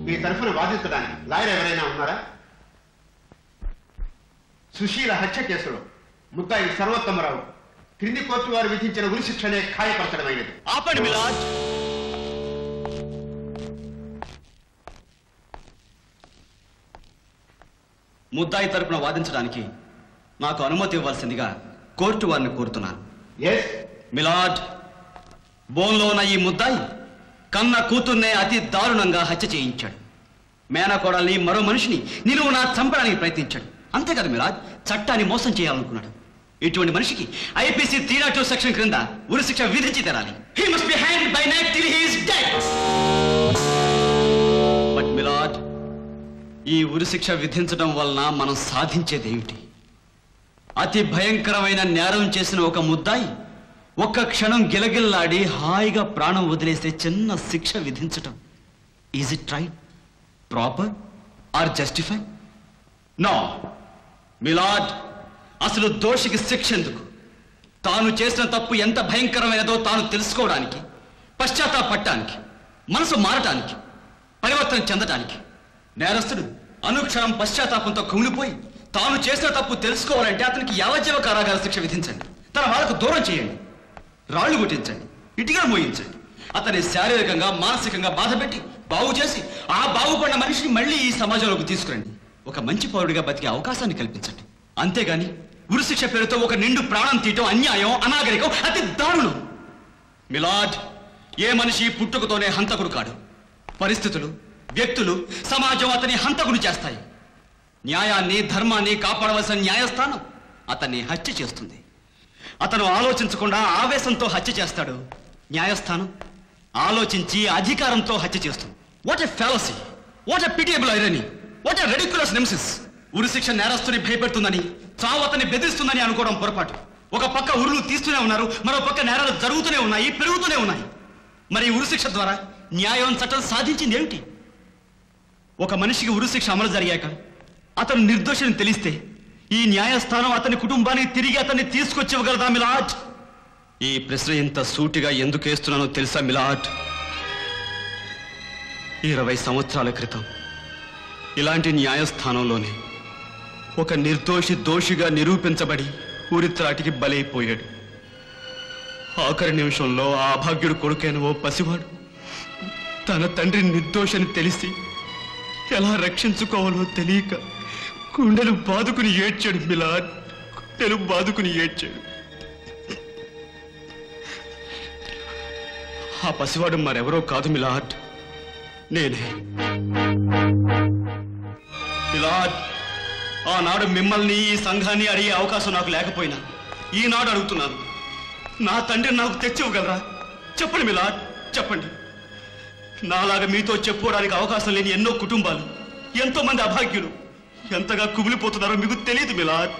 మీ తరఫున వాదించడానికి లాయర్ ఎవరైనా ఉన్నారా? సుశీల హత్య కేసులో ముద్దాయి సర్వోత్తమరావు క్రింది కోర్టు వారు విధించిన ఉరిశిక్షనే ఖాయపరచడమైనది. ఆపండి మిలాడ్. ముద్దాయి తరపున వాదించడానికి నాకు అనుమతి ఇవ్వాల్సిందిగా కోర్టు వారిని కోరుతున్నాను. మిలాడ్, బోన్లో ఉన్న ఈ ముద్దాయి కన్న కూతుర్నే అతి దారుణంగా హత్య చేయించాడు. మేనకోడల్ని మరో మనిషిని నిలువునా చంపడానికి ప్రయత్నించాడు. అంతేకాదు మిలాద్, చట్టాన్ని మోసం చేయాలనుకున్నాడు. ఇటువంటి మనిషికి ఐపీసీ 302 సెక్షన్ క్రింద ఉరిశిక్ష విధించి తెరాలి. He must be hanged by night till he is dead. But Milad, ఈ ఉరిశిక్ష విధించడం వలన మనం సాధించేదేమిటి? అతి భయంకరమైన నేరం చేసిన ఒక ముద్దాయి ఒక్క క్షణం గిలగిల్లాడి హాయిగా ప్రాణం వదిలేస్తే చిన్న శిక్ష విధించటం is it right, proper or justify? No milord, అసలు దోషికి శిక్ష ఎందుకు? తాను చేసిన తప్పు ఎంత భయంకరమైనదో తాను తెలుసుకోవడానికి, పశ్చాత్తాపడటానికి, మనసు మారటానికి, పరివర్తన చెందటానికి. నేరస్తుడు అనుక్షణం పశ్చాత్తాపంతో కుమిలిపోయి తాను చేసిన తప్పు తెలుసుకోవాలంటే అతనికి యావజ్జీవ కారాగార శిక్ష విధించండి. తన వాళ్ళకు దూరం చేయండి, రాళ్లు కొట్టించండి, ఇటుకలు మోయించండి, అతన్ని శారీరకంగా మానసికంగా బాధపెట్టి బాగు చేసి ఆ బాగుపడిన మనిషిని మళ్ళీ ఈ సమాజంలోకి తీసుకురండి. ఒక మంచి పౌరుడిగా బతికే అవకాశాన్ని కల్పించండి. అంతేగాని ఉరిశిక్ష పేరుతో ఒక నిండు ప్రాణం తీయటం అన్యాయం, అనాగరికం, అతి దారుణం. మిలాడ్, ఏ మనిషి పుట్టుకతోనే హంతకుడు కాడు. పరిస్థితులు, వ్యక్తులు, సమాజం అతని హంతకుడు చేస్తాయి. న్యాయాన్ని, ధర్మాన్ని కాపాడవలసిన న్యాయస్థానం అతన్ని హత్య చేస్తుంది. అతను ఆలోచించకుండా ఆవేశంతో హత్య చేస్తాడు. న్యాయస్థానం ఆలోచించి అధికారంతో హత్య చేస్తుంది. What a fallacy, what a pitiable irony, what a ridiculous nemesis. ఉరిశిక్ష నేరస్తుని భయపెడుతుందని, చావు అతన్ని బెదిరిస్తుందని అనుకోవడం పొరపాటు. ఒక పక్క ఉరులు తీస్తూనే ఉన్నారు, మరో పక్క నేరాలు జరుగుతూనే ఉన్నాయి, పెరుగుతూనే ఉన్నాయి. మరి ఉరిశిక్ష ద్వారా న్యాయం, చట్టం సాధించింది ఏమిటి? ఒక మనిషికి ఉరిశిక్ష అమలు జరిగాక అతను నిర్దోషిని తెలిస్తే ఈ న్యాయస్థానం అతని కుటుంబానికి తిరిగి అతన్ని తీసుకొచ్చివ్వగలదా మిలాడ్? ఈ ప్రశ్న ఇంత సూటిగా ఎందుకు వేస్తున్నానో తెలుసా మిలాడ్? 20 సంవత్సరాల క్రితం ఇలాంటి న్యాయస్థానంలోనే ఒక నిర్దోషి దోషిగా నిరూపించబడి ఉరిత్రాటికి బలైపోయాడు. ఆఖరి నిమిషంలో ఆ అభాగ్యుడు కొడుకైన ఓ పసివాడు తన తండ్రి నిర్దోషని తెలిసి ఎలా రక్షించుకోవాలో తెలియక గుండెలు బాదుకుని ఏడ్చాడు మిలాడ్, గుండెలు బాదుకుని ఏడ్చాడు. ఆ పసివాడు మరెవరో కాదు మిలాడ్, నేనే. మిలాడ్, ఆనాడు మిమ్మల్ని, ఈ సంఘాన్ని అడిగే అవకాశం నాకు లేకపోయినా ఈనాడు అడుగుతున్నాను. నా తండ్రి నాకు తెచ్చివ్వగలరా? చెప్పండి మిలాడ్, చెప్పండి. నాలాగా మీతో చెప్పుకోవడానికి అవకాశం లేని ఎన్నో కుటుంబాలు, ఎంతో మంది అభాగ్యులు ఎంతగా కుమిలిపోతున్నారో మీకు తెలియదు మిలాద్,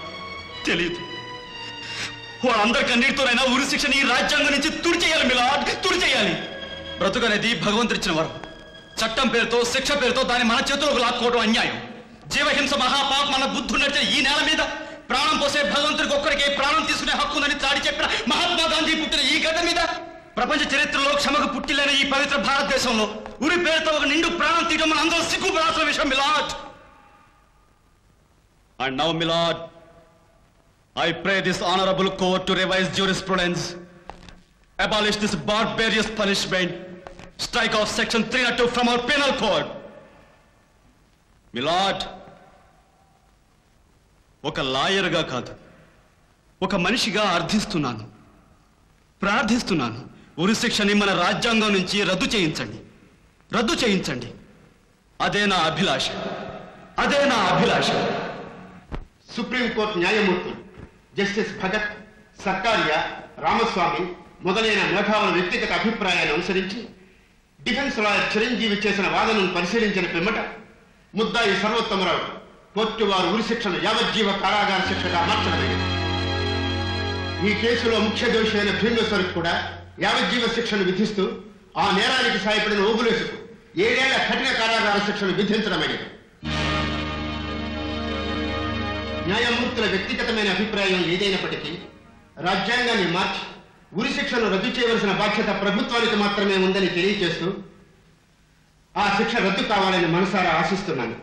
తెలియదు. వాళ్ళందరి కన్నీటితోనైనా ఉరిశిక్షని ఈ రాజ్యాంగం నుంచి తుడిచేయాలి మిలాద్, తుడిచేయాలి. బ్రతుకనేది భగవంతుడిచ్చిన వరం. చట్టం పేరుతో, శిక్ష పేరుతో దాన్ని మన చేతులకు లాక్కోవడం అన్యాయం. జీవహింస మహాపాపం అన్న బుద్ధుడు నడిచే ఈ నేల మీద ప్రాణం పోసే భగవంతుడికి ఒక్కడికే ప్రాణం తీసుకునే హక్కు ఉందని చాటి చెప్పిన మహాత్మా గాంధీ పుట్టిన ఈ గడ్డ మీద, ప్రపంచ చరిత్రలో క్షమకు పుట్టిలేని ఈ పవిత్ర భారతదేశంలో ఉరి పేరుతో ఒక నిండు ప్రాణం తీయడం మన అందరూ సిగ్గుపడాల్సిన విషయం Milad. And now, Milord, I pray this honorable court to revise jurisprudence, abolish this barbarous punishment, strike off section 302 from our penal code. Milord, ఒక లాయర్గా కాదు, ఒక మనిషిగా అర్థిస్తున్నాను, ప్రార్థిస్తున్నాను. ఉరిశిక్షని మన రాజ్యాంగం నుంచి రద్దు చేయించండి, రద్దు చేయించండి. అదే నా అభిలాష, అదే నా అభిలాష. సుప్రీంకోర్టు న్యాయమూర్తులు జస్టిస్ భగత్, సర్కారియా, రామస్వామి మొదలైన మేధావుల వ్యక్తిగత అభిప్రాయాన్ని అనుసరించి డిఫెన్స్ లాయర్ చిరంజీవి చేసిన వాదనను పరిశీలించిన పిమ్మట ముద్దాయి సర్వోత్తమరావు కోర్టు వారు ఉరిశిక్షను యావజ్జీవ కారాగార శిక్షగా మార్చడమైంది. ఈ కేసులో ముఖ్య దోషి అయిన భీమేశ్వరికి కూడా యావజ్జీవ శిక్షను విధిస్తూ ఆ నేరానికి సాయపడిన ఓబులేసుకు 7 ఏళ్ల కఠిన కారాగార శిక్షను విధించడమైనది. న్యాయమూర్తుల వ్యక్తిగతమైన అభిప్రాయం ఏదైనప్పటికీ రాజ్యాంగాన్ని మార్చి ఉరిశిక్షను రద్దు చేయవలసిన బాధ్యత ప్రభుత్వానికి మాత్రమే ఉందని తెలియజేస్తూ ఆ శిక్ష రద్దు కావాలని మనసారా ఆశిస్తున్నాను.